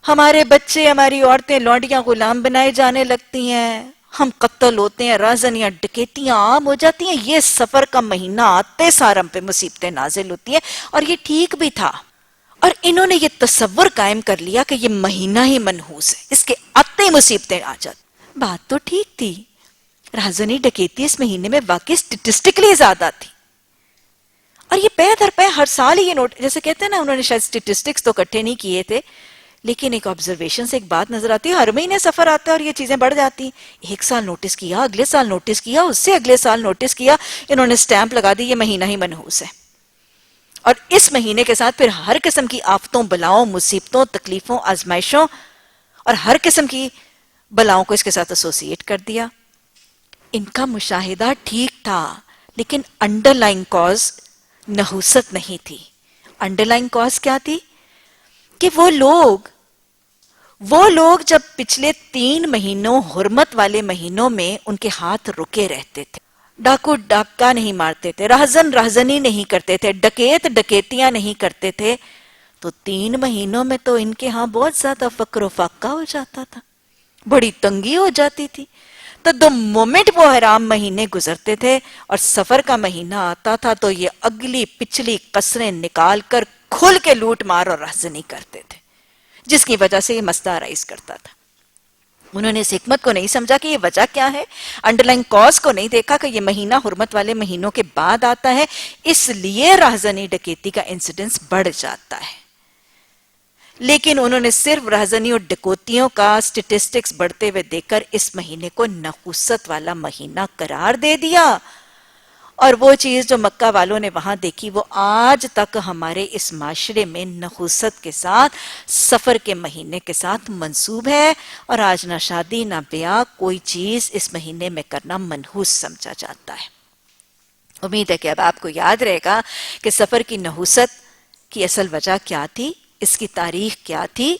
ہمارے بچے، ہماری عورتیں، لونڈیاں غلام بنائے جانے لگتی ہیں، ہم قتل ہوتے ہیں، رازنیاں، ڈکیتیاں عام ہو جاتی ہیں. یہ سفر کا مہینہ آتے سار ہم پہ مصیبتیں نازل ہوتی ہیں. اور یہ ٹھیک بھی تھا. اور انہوں نے یہ تصور قائم کر لیا کہ یہ مہینہ ہی منحوس ہے، اس کے آتے مصیبتیں آ جاتی. بات تو ٹھیک تھی، رازنی ڈکیتی اس مہینے میں واقعی سٹیٹسٹکلی زیادہ تھی. اور یہ پے در پے ہر سال ہی یہ نوٹ، جیسے کہتے ہیں نا، انہوں نے شاید سٹیٹسٹکس تو اکٹھے نہیں کیے تھے، لیکن ایک آبزرویشن سے ایک بات نظر آتی ہے، ہر مہینے سفر آتا ہے اور یہ چیزیں بڑھ جاتی. ایک سال نوٹس کیا، اگلے سال نوٹس کیا، اس سے اگلے سال نوٹس کیا، انہوں نے سٹیمپ لگا دی، یہ مہینہ ہی منحوس ہے. اور اس مہینے کے ساتھ پھر ہر قسم کی آفتوں، بلاؤں، مصیبتوں، تکلیفوں، آزمائشوں اور ہر قسم کی بلاؤں کو اس کے ساتھ ایسوسیٹ کر دیا. ان کا مشاہدہ ٹھیک تھا، لیکن انڈر لائن کاز نحوست نہیں تھی. انڈر لائن کاز کیا تھی؟ کہ وہ لوگ جب پچھلے 3 مہینوں حرمت والے مہینوں میں ان کے ہاتھ رکے رہتے تھے، ڈاکو ڈاکہ نہیں مارتے تھے، راہزنی نہیں کرتے تھے، ڈکیت ڈکیتیاں نہیں کرتے تھے، تو 3 مہینوں میں تو ان کے ہاں بہت زیادہ فقر و فاقہ ہو جاتا تھا. بڑی تنگی ہو جاتی تھی. تو دو مومنٹ وہ حرام مہینے گزرتے تھے اور سفر کا مہینہ آتا تھا تو یہ اگلی پچھلی قصریں نکال کر کھل کے لوٹ مار اور رہزنی کرتے تھے، جس کی وجہ سے یہ مسئلہ رائز کرتا تھا. انہوں نے اس حکمت کو نہیں سمجھا کہ یہ وجہ کیا ہے، انڈر لائن کاز کو نہیں دیکھا کہ یہ مہینہ حرمت والے مہینوں کے بعد آتا ہے، اس لیے رہزنی ڈکیتی کا انسیڈنس بڑھ جاتا ہے. لیکن انہوں نے صرف رہزنی اور ڈکوتیوں کا سٹیٹسٹکس بڑھتے ہوئے دیکھ کر اس مہینے کو نحوست والا مہینہ قرار دے دیا، اور وہ چیز جو مکہ والوں نے وہاں دیکھی وہ آج تک ہمارے اس معاشرے میں نحوست کے ساتھ، سفر کے مہینے کے ساتھ منسوب ہے، اور آج نہ شادی نہ بیاہ کوئی چیز اس مہینے میں کرنا منحوس سمجھا جاتا ہے. امید ہے کہ اب آپ کو یاد رہے گا کہ سفر کی نحوست کی اصل وجہ کیا تھی، اس کی تاریخ کیا تھی،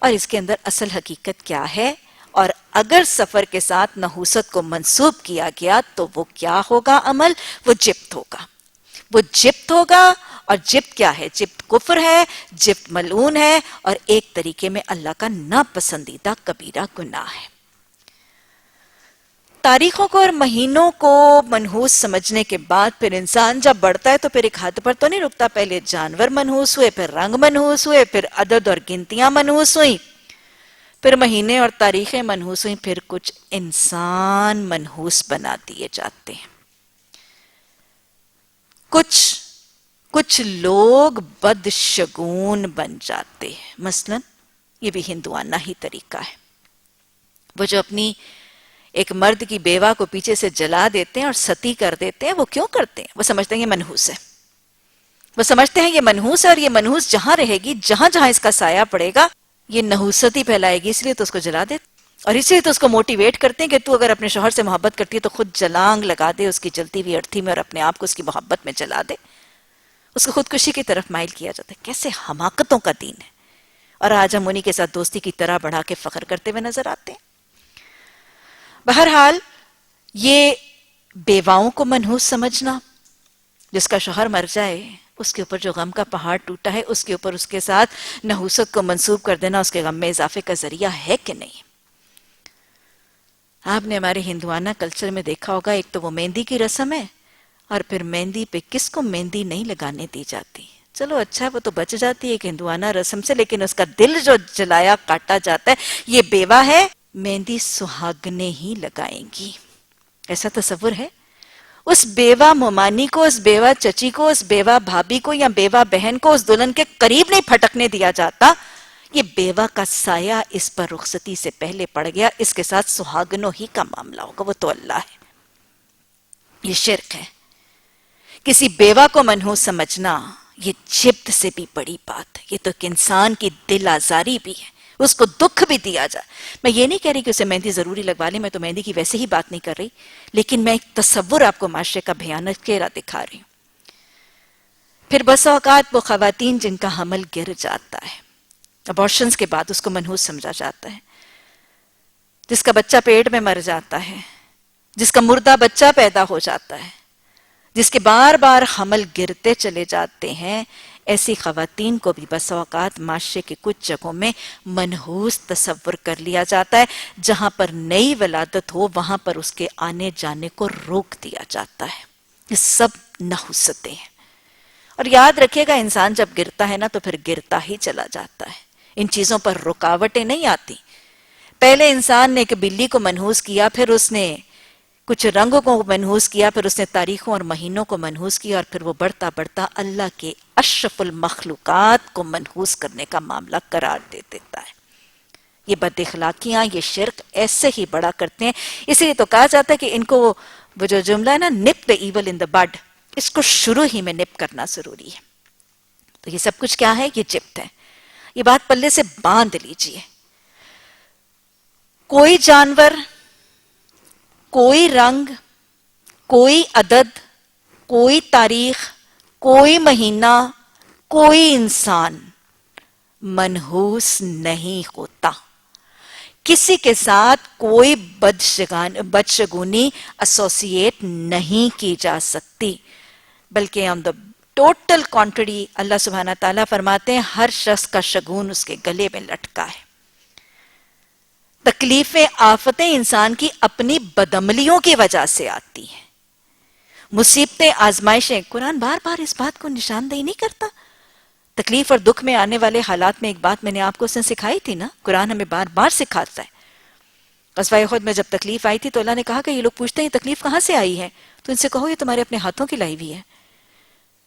اور اس کے اندر اصل حقیقت کیا ہے. اور اگر سفر کے ساتھ نحوست کو منسوب کیا گیا تو وہ کیا ہوگا عمل؟ وہ جبت ہوگا. وہ جبت ہوگا، اور جبت کیا ہے؟ جبت کفر ہے، جبت ملعون ہے، اور ایک طریقے میں اللہ کا ناپسندیدہ کبیرہ گناہ ہے. تاریخوں کو اور مہینوں کو منحوس سمجھنے کے بعد پھر انسان جب بڑھتا ہے تو پھر ایک حد پر تو نہیں رکتا. پہلے جانور منحوس ہوئے، پھر رنگ منحوس ہوئے، پھر عدد اور گنتیاں منحوس ہوئیں، پھر مہینے اور تاریخیں منحوس ہوئیں، پھر کچھ انسان منحوس بنا دیے جاتے ہیں. کچھ لوگ بدشگون بن جاتے ہیں. مثلا یہ بھی ہندوانہ ہی طریقہ ہے. وہ جو اپنی ایک مرد کی بیوہ کو پیچھے سے جلا دیتے ہیں اور ستی کر دیتے ہیں، وہ کیوں کرتے ہیں؟ وہ سمجھتے ہیں یہ منحوس ہے. وہ سمجھتے ہیں یہ منحوس ہے، اور یہ منحوس جہاں رہے گی، جہاں جہاں اس کا سایہ پڑے گا، یہ نحوست ہی پھیلائے گی، اس لیے تو اس کو جلا دیتے. اور اسی لیے تو اس کو موٹیویٹ کرتے ہیں کہ تو اگر اپنے شوہر سے محبت کرتی ہے تو خود جلانگ لگا دے اس کی جلتی ہوئی ارتھی میں، اور اپنے آپ کو اس کی محبت میں جلا دے. اس کو خودکشی کی طرف مائل کیا جاتا ہے. کیسے حماقتوں کا دین ہے. اور آج ہم انہی کے ساتھ دوستی کی طرح بڑھا کے فخر کرتے ہوئے نظر آتے ہیں. بہرحال یہ بیواؤں کو منحوس سمجھنا، جس کا شوہر مر جائے اس کے اوپر جو غم کا پہاڑ ٹوٹا ہے، اس کے اوپر اس کے ساتھ نحوست کو منسوب کر دینا اس کے غم میں اضافے کا ذریعہ ہے کہ نہیں. آپ نے ہمارے ہندوانہ کلچر میں دیکھا ہوگا، ایک تو وہ مہندی کی رسم ہے، اور پھر مہندی پہ کس کو مہندی نہیں لگانے دی جاتی. چلو اچھا ہے وہ تو بچ جاتی ہے ایک ہندوانہ رسم سے، لیکن اس کا دل جو جلایا کاٹا جاتا ہے. یہ بیوہ ہے، مہندی سہاگنے ہی لگائیں گی. ایسا تصور ہے؟ اس بیوہ ممانی کو، اس بیوہ چچی کو، اس بیوہ بھابھی کو یا بیوہ بہن کو اس دلہن کے قریب نہیں پھٹکنے دیا جاتا. یہ بیوہ کا سایہ اس پر رخصتی سے پہلے پڑ گیا، اس کے ساتھ سہاگنوں ہی کا معاملہ ہوگا. وہ تو اللہ ہے. یہ شرک ہے. کسی بیوہ کو منحوس سمجھنا یہ جبت سے بھی بڑی بات ہے. یہ تو ایک انسان کی دل آزاری بھی ہے، اس کو دکھ بھی دیا جائے. میں یہ نہیں کہہ رہی کہ اسے مہندی ضروری لگوا لیں، میں تو مہندی کی ویسے ہی بات نہیں کر رہی، لیکن میں ایک تصور آپ کو معاشرے کا بھیانک چہرہ دکھا رہی ہوں. پھر بس اوقات وہ خواتین جن کا حمل گر جاتا ہے، ابارشنز کے بعد اس کو منحوس سمجھا جاتا ہے، جس کا بچہ پیٹ میں مر جاتا ہے، جس کا مردہ بچہ پیدا ہو جاتا ہے، جس کے بار بار حمل گرتے چلے جاتے ہیں، ایسی خواتین کو بھی بس اوقات معاشرے کے کچھ جگہوں میں منحوس تصور کر لیا جاتا ہے. جہاں پر نئی ولادت ہو وہاں پر اس کے آنے جانے کو روک دیا جاتا ہے. یہ سب نحوستیں ہیں. اور یاد رکھیے گا، انسان جب گرتا ہے نا تو پھر گرتا ہی چلا جاتا ہے. ان چیزوں پر رکاوٹیں نہیں آتی. پہلے انسان نے ایک بلی کو منحوس کیا، پھر اس نے کچھ رنگوں کو منحوس کیا، پھر اس نے تاریخوں اور مہینوں کو منحوس کیا، اور پھر وہ بڑھتا بڑھتا اللہ کے اشرف المخلوقات کو منحوس کرنے کا معاملہ قرار دے دیتا ہے. یہ بد اخلاقیاں، یہ شرک ایسے ہی بڑا کرتے ہیں. اسی لیے تو کہا جاتا ہے کہ ان کو وہ جو جملہ ہے نا، nip the evil in the bud، اس کو شروع ہی میں نپ کرنا ضروری ہے. تو یہ سب کچھ کیا ہے؟ یہ جبت ہے. یہ بات پلے سے باندھ لیجئے. کوئی جانور، کوئی رنگ، کوئی عدد، کوئی تاریخ، کوئی مہینہ، کوئی انسان منحوس نہیں ہوتا. کسی کے ساتھ کوئی بدشگونی ایسوسیٹ نہیں کی جا سکتی، بلکہ آن دا ٹوٹل کانٹری اللہ سبحانہ تعالیٰ فرماتے ہیں ہر شخص کا شگون اس کے گلے میں لٹکا ہے. تکلیفیں آفتیں انسان کی اپنی بدعملیوں کی وجہ سے آتی ہیں. مصیبتیں آزمائشیں، قرآن بار بار اس بات کو نشاندہی نہیں کرتا؟ تکلیف اور دکھ میں آنے والے حالات میں ایک بات میں نے آپ کو اس نے سکھائی تھی نا، قرآن ہمیں بار بار سکھاتا ہے. غزوہ احد میں جب تکلیف آئی تھی تو اللہ نے کہا کہ یہ لوگ پوچھتے ہیں یہ تکلیف کہاں سے آئی ہے، تو ان سے کہو یہ تمہارے اپنے ہاتھوں کی لائی ہوئی ہے.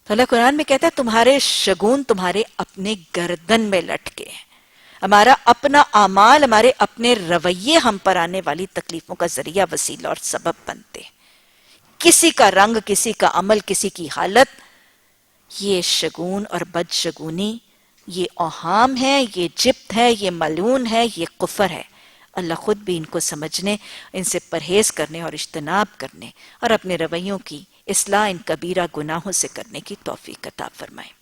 تو اللہ قرآن میں کہتا ہے تمہارے شگون تمہارے اپنے گردن میں لٹکے ہیں. ہمارا اپنا اعمال، ہمارے اپنے رویے ہم پر آنے والی تکلیفوں کا ذریعہ، وسیلہ اور سبب بنتے ہیں. کسی کا رنگ، کسی کا عمل، کسی کی حالت، یہ شگون اور بد شگونی، یہ اوہام ہے، یہ جبت ہے، یہ ملعون ہے، یہ کفر ہے. اللہ خود بھی ان کو سمجھنے، ان سے پرہیز کرنے اور اجتناب کرنے اور اپنے رویوں کی اصلاح ان کبیرہ گناہوں سے کرنے کی توفیق عطا فرمائے.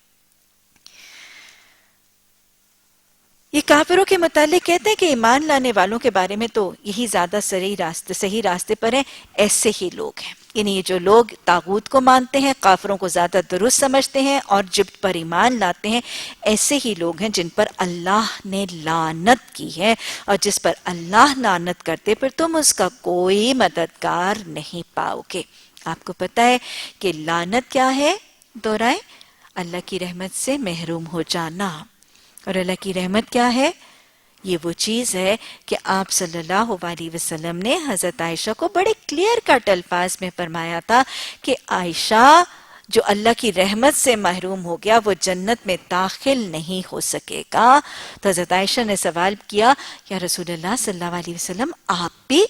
یہ کافروں کے متعلق کہتے ہیں کہ ایمان لانے والوں کے بارے میں تو یہی زیادہ صحیح راستے پر ہیں، ایسے ہی لوگ ہیں. یعنی یہ جو لوگ طاغوت کو مانتے ہیں، کافروں کو زیادہ درست سمجھتے ہیں اور جبت پر ایمان لاتے ہیں، ایسے ہی لوگ ہیں جن پر اللہ نے لعنت کی ہے، اور جس پر اللہ لعنت کرتے پھر تم اس کا کوئی مددگار نہیں پاؤ گے. آپ کو پتہ ہے کہ لعنت کیا ہے؟ دہرائیں، اللہ کی رحمت سے محروم ہو جانا. اور اللہ کی رحمت کیا ہے؟ یہ وہ چیز ہے کہ آپ صلی اللہ علیہ وسلم نے حضرت عائشہ کو بڑے کلیئر کٹ الفاظ میں فرمایا تھا کہ عائشہ جو اللہ کی رحمت سے محروم ہو گیا وہ جنت میں داخل نہیں ہو سکے گا. تو حضرت عائشہ نے سوال کیا یا رسول اللہ صلی اللہ علیہ وسلم آپ بھی؟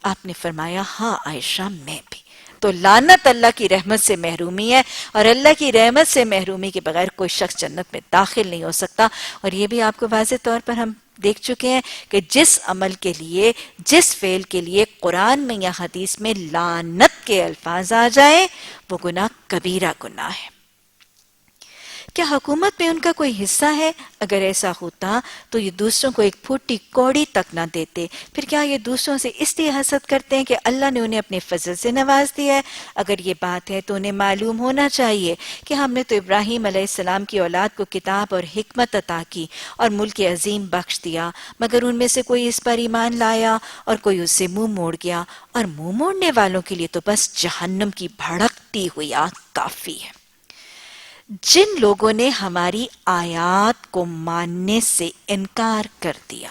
آپ نے فرمایا ہاں عائشہ میں بھی. تو لعنت اللہ کی رحمت سے محرومی ہے، اور اللہ کی رحمت سے محرومی کے بغیر کوئی شخص جنت میں داخل نہیں ہو سکتا. اور یہ بھی آپ کو واضح طور پر ہم دیکھ چکے ہیں کہ جس عمل کے لیے، جس فعل کے لیے قرآن میں یا حدیث میں لعنت کے الفاظ آ جائیں وہ گناہ کبیرہ گناہ ہے. کیا حکومت میں ان کا کوئی حصہ ہے؟ اگر ایسا ہوتا تو یہ دوسروں کو ایک پھوٹی کوڑی تک نہ دیتے. پھر کیا یہ دوسروں سے اس لیے حسد کرتے ہیں کہ اللہ نے انہیں اپنے فضل سے نواز دیا ہے؟ اگر یہ بات ہے تو انہیں معلوم ہونا چاہیے کہ ہم نے تو ابراہیم علیہ السلام کی اولاد کو کتاب اور حکمت عطا کی اور ملک عظیم بخش دیا، مگر ان میں سے کوئی اس پر ایمان لایا اور کوئی اس سے منہ موڑ گیا، اور منہ موڑنے والوں کے لیے تو بس جہنم کی بھڑکتی ہوئی آگ کافی ہے. جن لوگوں نے ہماری آیات کو ماننے سے انکار کر دیا،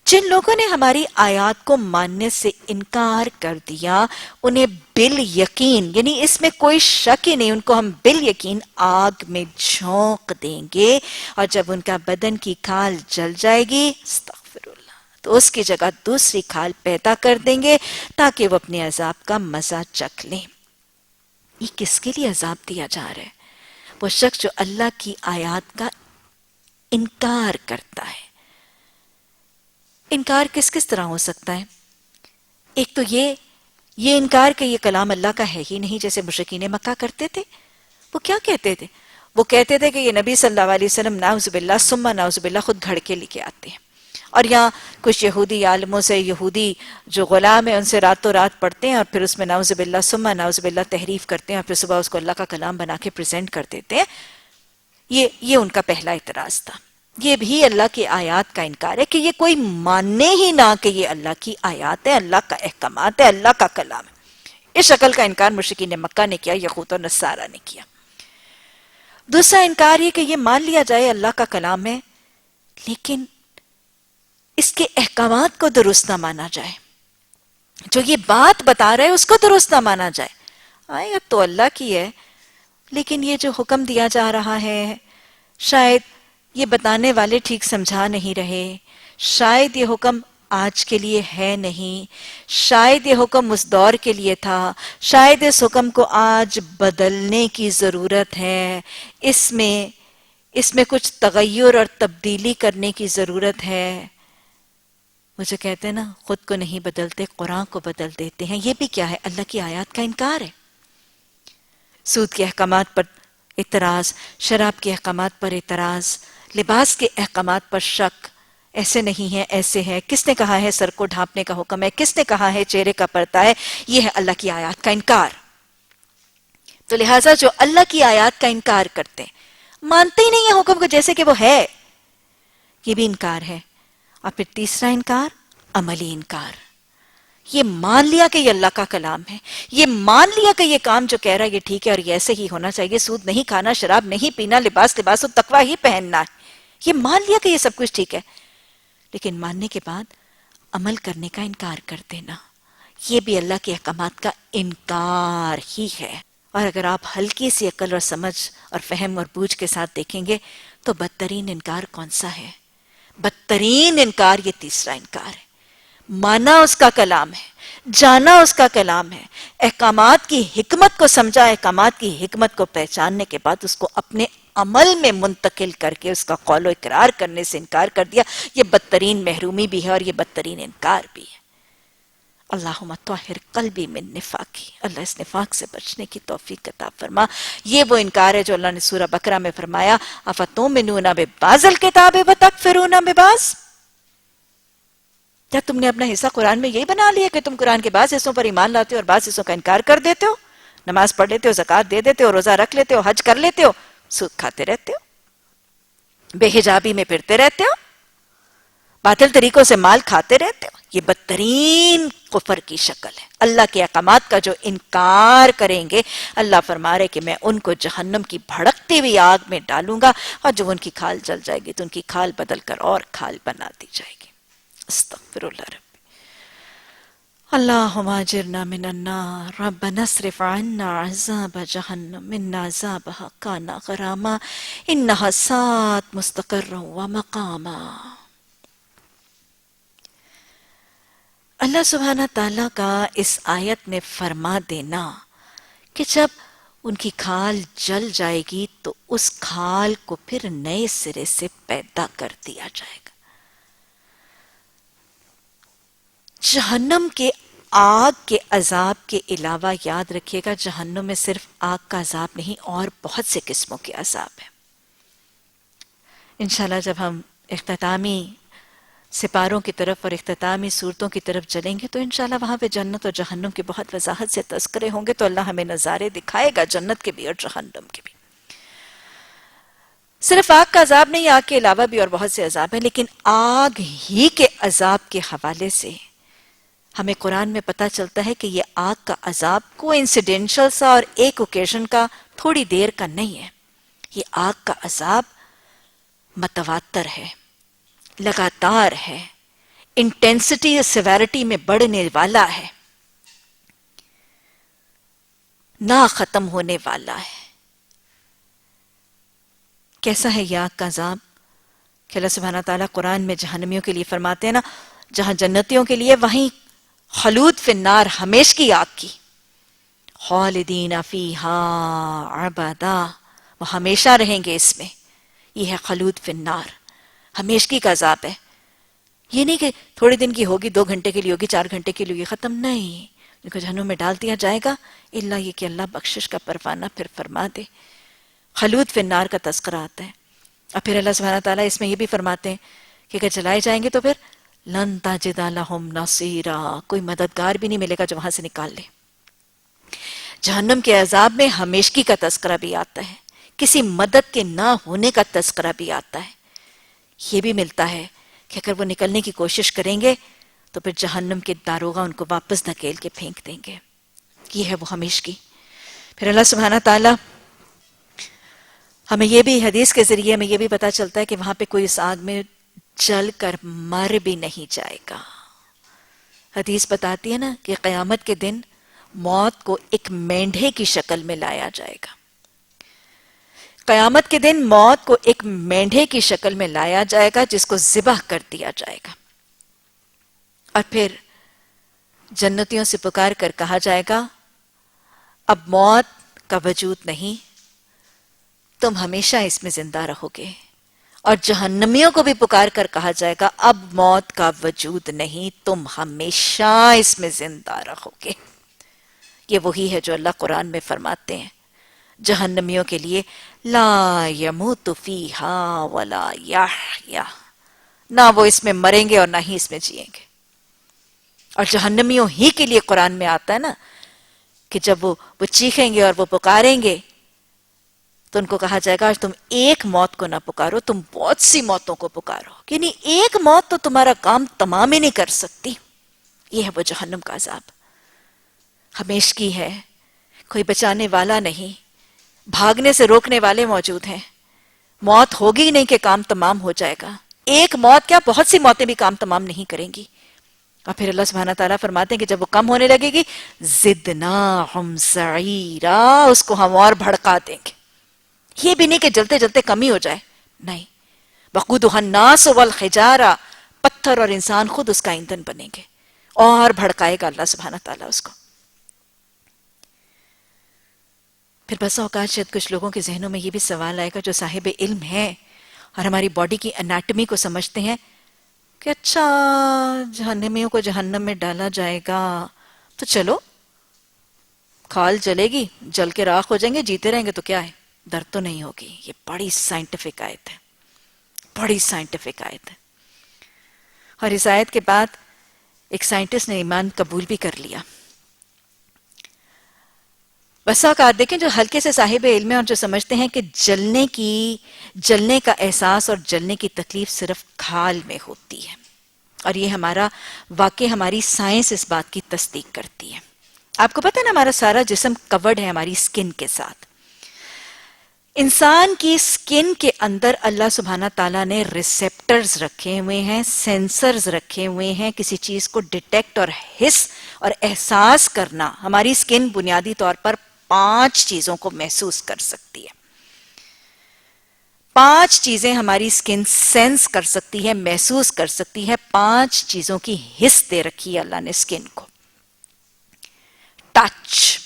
جن لوگوں نے ہماری آیات کو ماننے سے انکار کر دیا، انہیں بالیقین، یعنی اس میں کوئی شک ہی نہیں، ان کو ہم بالیقین آگ میں جھونک دیں گے، اور جب ان کا بدن کی کھال جل جائے گی استغفر اللہ، تو اس کی جگہ دوسری کھال پیدا کر دیں گے تاکہ وہ اپنے عذاب کا مزہ چکھ لیں. یہ کس کے لیے عذاب دیا جا رہا ہے؟ وہ شخص جو اللہ کی آیات کا انکار کرتا ہے. انکار کس کس طرح ہو سکتا ہے؟ ایک تو یہ انکار کہ یہ کلام اللہ کا ہے ہی نہیں، جیسے مشرکین مکہ کرتے تھے. وہ کیا کہتے تھے؟ وہ کہتے تھے کہ یہ نبی صلی اللہ علیہ وسلم نعوذ باللہ ثم نعوذ باللہ خود گھڑ کے لے کے آتے ہیں. اور یہاں کچھ یہودی عالموں سے، یہودی جو غلام ہیں ان سے راتوں رات پڑھتے ہیں اور پھر اس میں نعوذ باللہ ثم نعوذ باللہ تحریف کرتے ہیں اور پھر صبح اس کو اللہ کا کلام بنا کے پریزنٹ کر دیتے ہیں. یہ ان کا پہلا اعتراض تھا. یہ بھی اللہ کی آیات کا انکار ہے کہ یہ کوئی ماننے ہی نہ کہ یہ اللہ کی آیات ہے، اللہ کا احکامات ہے، اللہ کا کلام ہے. اس شکل کا انکار مشرکین مکہ نے کیا، یہود و نصارہ نے کیا. دوسرا انکار یہ کہ یہ مان لیا جائے اللہ کا کلام ہے لیکن اس کے احکامات کو درست نہ مانا جائے، جو یہ بات بتا رہے اس کو درست نہ مانا جائے. آیت تو اللہ کی ہے لیکن یہ جو حکم دیا جا رہا ہے شاید یہ بتانے والے ٹھیک سمجھا نہیں رہے، شاید یہ حکم آج کے لیے ہے نہیں، شاید یہ حکم اس دور کے لیے تھا، شاید اس حکم کو آج بدلنے کی ضرورت ہے، اس میں کچھ تغیر اور تبدیلی کرنے کی ضرورت ہے. وہ جو کہتے ہیں نا خود کو نہیں بدلتے قرآن کو بدل دیتے ہیں، یہ بھی کیا ہے؟ اللہ کی آیات کا انکار ہے. سود کے احکامات پر اعتراض، شراب کے احکامات پر اعتراض، لباس کے احکامات پر شک، ایسے نہیں ہے ایسے ہے، کس نے کہا ہے سر کو ڈھانپنے کا حکم ہے، کس نے کہا ہے چہرے کا پردہ ہے. یہ ہے اللہ کی آیات کا انکار. تو لہٰذا جو اللہ کی آیات کا انکار کرتے ہیں، مانتے ہی نہیں ہیں حکم کو جیسے کہ وہ ہے، یہ بھی انکار ہے. اور پھر تیسرا انکار عملی انکار. یہ مان لیا کہ یہ اللہ کا کلام ہے, یہ مان لیا کہ یہ کام جو کہہ رہا ہے یہ ٹھیک ہے اور یہ ایسے ہی ہونا چاہیے, سود نہیں کھانا, شراب نہیں پینا, لباس التقویٰ ہی پہننا ہے, یہ مان لیا کہ یہ سب کچھ ٹھیک ہے, لیکن ماننے کے بعد عمل کرنے کا انکار کر دینا, یہ بھی اللہ کے احکامات کا انکار ہی ہے. اور اگر آپ ہلکی سی عقل اور سمجھ اور فہم اور بوجھ کے ساتھ دیکھیں گے تو بدترین انکار کون سا ہے؟ بدترین انکار یہ تیسرا انکار ہے. مانا اس کا کلام ہے, جانا اس کا کلام ہے, احکامات کی حکمت کو سمجھا, احکامات کی حکمت کو پہچاننے کے بعد اس کو اپنے عمل میں منتقل کر کے اس کا قول و اقرار کرنے سے انکار کر دیا, یہ بدترین محرومی بھی ہے اور یہ بدترین انکار بھی ہے. اللہم طہر قلبی من نفاقی, اللہ اس نفاق سے بچنے کی توفیق عطا فرما. یہ وہ انکار ہے جو اللہ نے سورہ بقرہ میں فرمایا افتؤمنون ببعض الکتاب وتکفرون ببعض. کیا تم نے اپنا حصہ قرآن میں یہی بنا لیا کہ تم قرآن کے بعض حصوں پر ایمان لاتے ہو اور بعض حصوں کا انکار کر دیتے ہو؟ نماز پڑھ لیتے ہو, زکوٰۃ دے دیتے ہو, روزہ رکھ لیتے ہو, حج کر لیتے ہو, سود کھاتے رہتے ہو, بے حجابی میں پھرتے رہتے ہو, باطل طریقوں سے مال کھاتے رہتے ہو. یہ بدترین کفر کی شکل ہے. اللہ کے احکامات کا جو انکار کریں گے, اللہ فرما رہے کہ میں ان کو جہنم کی بھڑکتی ہوئی آگ میں ڈالوں گا, اور جب ان کی کھال جل جائے گی تو ان کی کھال بدل کر اور کھال بنا دی جائے گی. استغفر اللہ ربی. اللہم اجرنا من النار ربنا اصرف عنا عذاب جہنم ان عذابها کان غراما انہا ساءت مستقرا ومقاما. اللہ سبحانہ تعالیٰ کا اس آیت میں فرما دینا کہ جب ان کی کھال جل جائے گی تو اس کھال کو پھر نئے سرے سے پیدا کر دیا جائے گا. جہنم کے آگ کے عذاب کے علاوہ یاد رکھیے گا جہنم میں صرف آگ کا عذاب نہیں اور بہت سے قسموں کے عذاب ہیں. انشاءاللہ جب ہم اختتامی سپاروں کی طرف اور اختتامی صورتوں کی طرف چلیں گے تو انشاءاللہ وہاں پہ جنت اور جہنم کی بہت وضاحت سے تذکرے ہوں گے, تو اللہ ہمیں نظارے دکھائے گا جنت کے بھی اور جہنم کے بھی. صرف آگ کا عذاب نہیں, آگ کے علاوہ بھی اور بہت سے عذاب ہیں, لیکن آگ ہی کے عذاب کے حوالے سے ہمیں قرآن میں پتہ چلتا ہے کہ یہ آگ کا عذاب کو انسیڈنشل سا اور ایک اوکیشن کا تھوڑی دیر کا نہیں ہے. یہ آگ کا عذاب متواتر ہے, لگاتار ہے, انٹینسٹی اور سیویرٹی میں بڑھنے والا ہے, نہ ختم ہونے والا ہے. کیسا ہے یہ آگ کا عذاب کہ اللہ سبحانہ تعالیٰ قرآن میں جہنمیوں کے لیے فرماتے ہیں نا, جہاں جنتیوں کے لیے وہیں خلود فی النار, ہمیشگی آگ کی, خالدین فیہا ابدا, وہ ہمیشہ رہیں گے اس میں. یہ ہے خلود فی النار, ہمیشگی کا عذاب ہے. یہ نہیں کہ تھوڑے دن کی ہوگی, 2 گھنٹے کے لیے ہوگی, 4 گھنٹے کے لیے ختم نہیں, ان کو جہنم میں ڈال دیا جائے گا الا یہ کہ اللہ بخشش کا پروانہ پھر فرما دے. خلود فی النار کا تذکرہ آتا ہے. اور پھر اللہ سبحانہ تعالیٰ اس میں یہ بھی فرماتے ہیں کہ اگر جلائے جائیں گے تو پھر لن تجد لہم نصیرا, کوئی مددگار بھی نہیں ملے گا جو وہاں سے نکال لے. جہنم کے عذاب میں ہمیشگی کا تذکرہ بھی آتا ہے, کسی مدد کے نہ ہونے کا تذکرہ بھی آتا ہے. یہ بھی ملتا ہے کہ اگر وہ نکلنے کی کوشش کریں گے تو پھر جہنم کے داروغہ ان کو واپس دھکیل کے پھینک دیں گے. یہ ہے وہ ہمیشگی. پھر اللہ سبحانہ تعالیٰ ہمیں یہ بھی حدیث کے ذریعے ہمیں یہ بھی پتہ چلتا ہے کہ وہاں پہ کوئی اس آگ میں جل کر مر بھی نہیں جائے گا. حدیث بتاتی ہے نا کہ قیامت کے دن موت کو ایک مینڈھے کی شکل میں لایا جائے گا. قیامت کے دن موت کو ایک مینڈھے کی شکل میں لایا جائے گا جس کو ذبح کر دیا جائے گا. اور پھر جنتیوں سے پکار کر کہا جائے گا اب موت کا وجود نہیں, تم ہمیشہ اس میں زندہ رہو گے. اور جہنمیوں کو بھی پکار کر کہا جائے گا اب موت کا وجود نہیں, تم ہمیشہ اس میں زندہ رہو گے. یہ وہی ہے جو اللہ قرآن میں فرماتے ہیں جہنمیوں کے لیے لا یموت فیہا ولا یحیا, نہ وہ اس میں مریں گے اور نہ ہی اس میں جئیں گے. اور جہنمیوں ہی کے لیے قرآن میں آتا ہے نا کہ جب وہ چیخیں گے اور وہ پکاریں گے تو ان کو کہا جائے گا آج تم ایک موت کو نہ پکارو، تم بہت سی موتوں کو پکارو، یعنی ایک موت تو تمہارا کام تمام ہی نہیں کر سکتی. یہ ہے وہ جہنم کا عذاب. ہمیشگی ہے، کوئی بچانے والا نہیں، بھاگنے سے روکنے والے موجود ہیں. موت ہوگی ہی نہیں کہ کام تمام ہو جائے گا. ایک موت کیا، بہت سی موتیں بھی کام تمام نہیں کریں گی. اور پھر اللہ سبحانہ تعالیٰ فرماتے ہیں کہ جب وہ کم ہونے لگے گی زدناہم سعیرا، اس کو ہم اور بھڑکا دیں گے. یہ بھی نہیں کہ جلتے جلتے کم ہی ہو جائے، نہیں. وقودها الناس والحجارہ، پتھر اور انسان خود اس کا ایندھن بنیں گے، اور بھڑکائے گا اللہ سبحانہ تعالیٰ اس کو. پھر بسا اوقات شاید کچھ لوگوں کے ذہنوں میں یہ بھی سوال آئے گا جو صاحب علم ہیں اور ہماری باڈی کی اناٹمی کو سمجھتے ہیں کہ اچھا جہنمیوں کو جہنم میں ڈالا جائے گا تو چلو کھال جلے گی، جل کے راکھ ہو جائیں گے، جیتے رہیں گے تو کیا ہے، درد تو نہیں ہوگی. یہ بڑی سائنٹیفک آیت ہے، بڑی سائنٹیفک آیت ہے. اور اس آیت کے بعد ایک سائنٹسٹ نے ایمان قبول بھی کر لیا. بسا اوقات دیکھیں جو ہلکے سے صاحب علم ہیں اور جو سمجھتے ہیں کہ جلنے کا احساس اور جلنے کی تکلیف صرف کھال میں ہوتی ہے، اور یہ ہمارا واقع ہماری سائنس اس بات کی تصدیق کرتی ہے. آپ کو پتہ ہے نا ہمارا سارا جسم کورڈ ہے ہماری سکن کے ساتھ. انسان کی سکن کے اندر اللہ سبحانہ تعالیٰ نے ریسیپٹرز رکھے ہوئے ہیں، سینسرز رکھے ہوئے ہیں. کسی چیز کو ڈیٹیکٹ اور حس اور احساس کرنا، ہماری سکن بنیادی طور پر 5 چیزوں کو محسوس کر سکتی ہے. 5 چیزیں ہماری سکن سینس کر سکتی ہے، محسوس کر سکتی ہے. 5 چیزوں کی حس دے رکھی ہے اللہ نے سکن کو. ٹچ،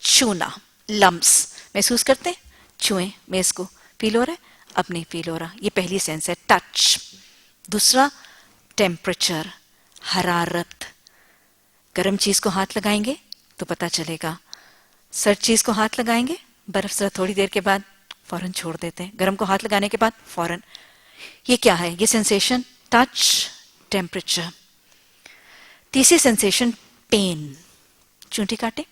چھونا، لمس محسوس کرتے ہیں، چھوئیں میز کو، فیل ہو رہا ہے، اب نہیں فیل ہو رہا. یہ پہلی سینس ہے، ٹچ. دوسرا ٹیمپریچر، حرارت. گرم چیز کو ہاتھ لگائیں گے تو پتہ چلے گا، سرد چیز کو ہاتھ لگائیں گے، برف ذرا تھوڑی دیر کے بعد فوراً چھوڑ دیتے ہیں، گرم کو ہاتھ لگانے کے بعد فوراً. یہ کیا ہے؟ یہ سینسیشن ٹچ، ٹیمپریچر. تیسری سینسیشن پین، چونٹی کاٹے،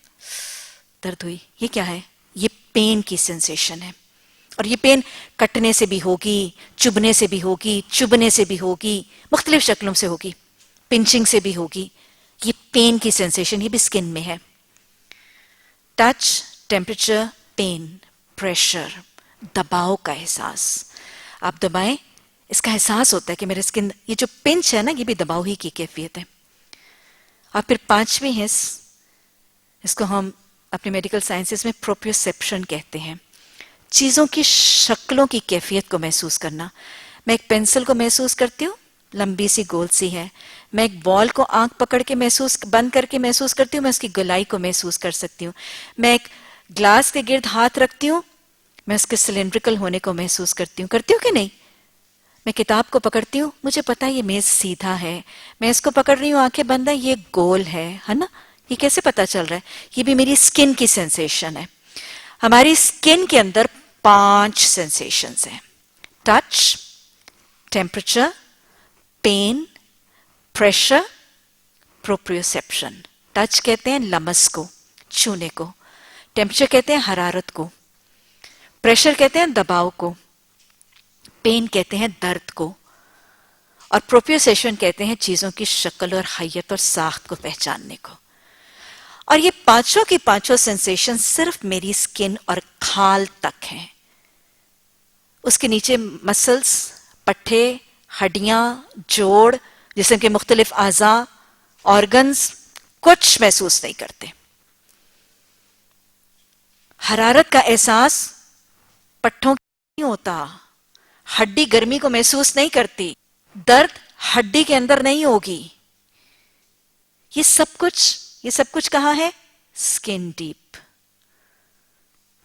درد ہوئی، یہ کیا ہے؟ یہ پین کی سینسیشن ہے. اور یہ پین کٹنے سے بھی ہوگی، چبھنے سے بھی ہوگی، چبھنے سے بھی ہوگی، مختلف شکلوں سے ہوگی، پنچنگ سے بھی ہوگی. یہ پین کی سینسیشن یہ بھی سکن میں ہے. ٹچ، ٹیمپریچر، پین، پریشر، دباؤ کا احساس. آپ دبائیں، اس کا احساس ہوتا ہے کہ میرے سکن، یہ جو پنچ ہے نا یہ بھی دباؤ ہی کی کیفیت ہے. اور پھر 5ویں حص، اس کو ہم اپنے میڈیکل سائنسز میں پروپریوسیپشن کہتے ہیں. چیزوں کی شکلوں کی کیفیت کو محسوس کرنا. میں ایک پینسل کو محسوس کرتی ہوں، لمبی سی گول سی ہے. میں ایک بال کو آنکھ پکڑ کے بند کر کے محسوس کرتی ہوں، میں اس کی گلائی کو محسوس کر سکتی ہوں. میں ایک گلاس کے گرد ہاتھ رکھتی ہوں، میں اس کے سلنڈریکل ہونے کو محسوس کرتی ہوں کہ نہیں؟ میں کتاب کو پکڑتی ہوں، مجھے پتا یہ میز سیدھا ہے، میں اس کو پکڑ رہی ہوں، آنکھیں بند ہیں، یہ گول ہے نا؟ یہ کیسے پتا چل رہا ہے؟ یہ بھی میری سکن کی سینسیشن ہے. ہماری سکن کے اندر 5 سینسیشنز ہیں: touch, temperature, pain, pressure, proprioception. Touch کہتے ہیں لمس کو، چھونے کو. ٹیمپریچر کہتے ہیں حرارت کو. پریشر کہتے ہیں دباؤ کو. پین کہتے ہیں درد کو. اور پروپریوسیشن کہتے ہیں چیزوں کی شکل اور حیت اور ساخت کو پہچاننے کو. اور یہ 5 کی 5 سینسیشن صرف میری سکن اور کھال تک ہیں. اس کے نیچے مسلز، پٹھے، ہڈیاں، جوڑ، جسم کے مختلف اعضاء، آرگنز کچھ محسوس نہیں کرتے. حرارت کا احساس پٹھوں کی نہیں ہوتا، ہڈی گرمی کو محسوس نہیں کرتی، درد ہڈی کے اندر نہیں ہوگی. یہ سب کچھ کہاں ہے؟ سکن ڈیپ.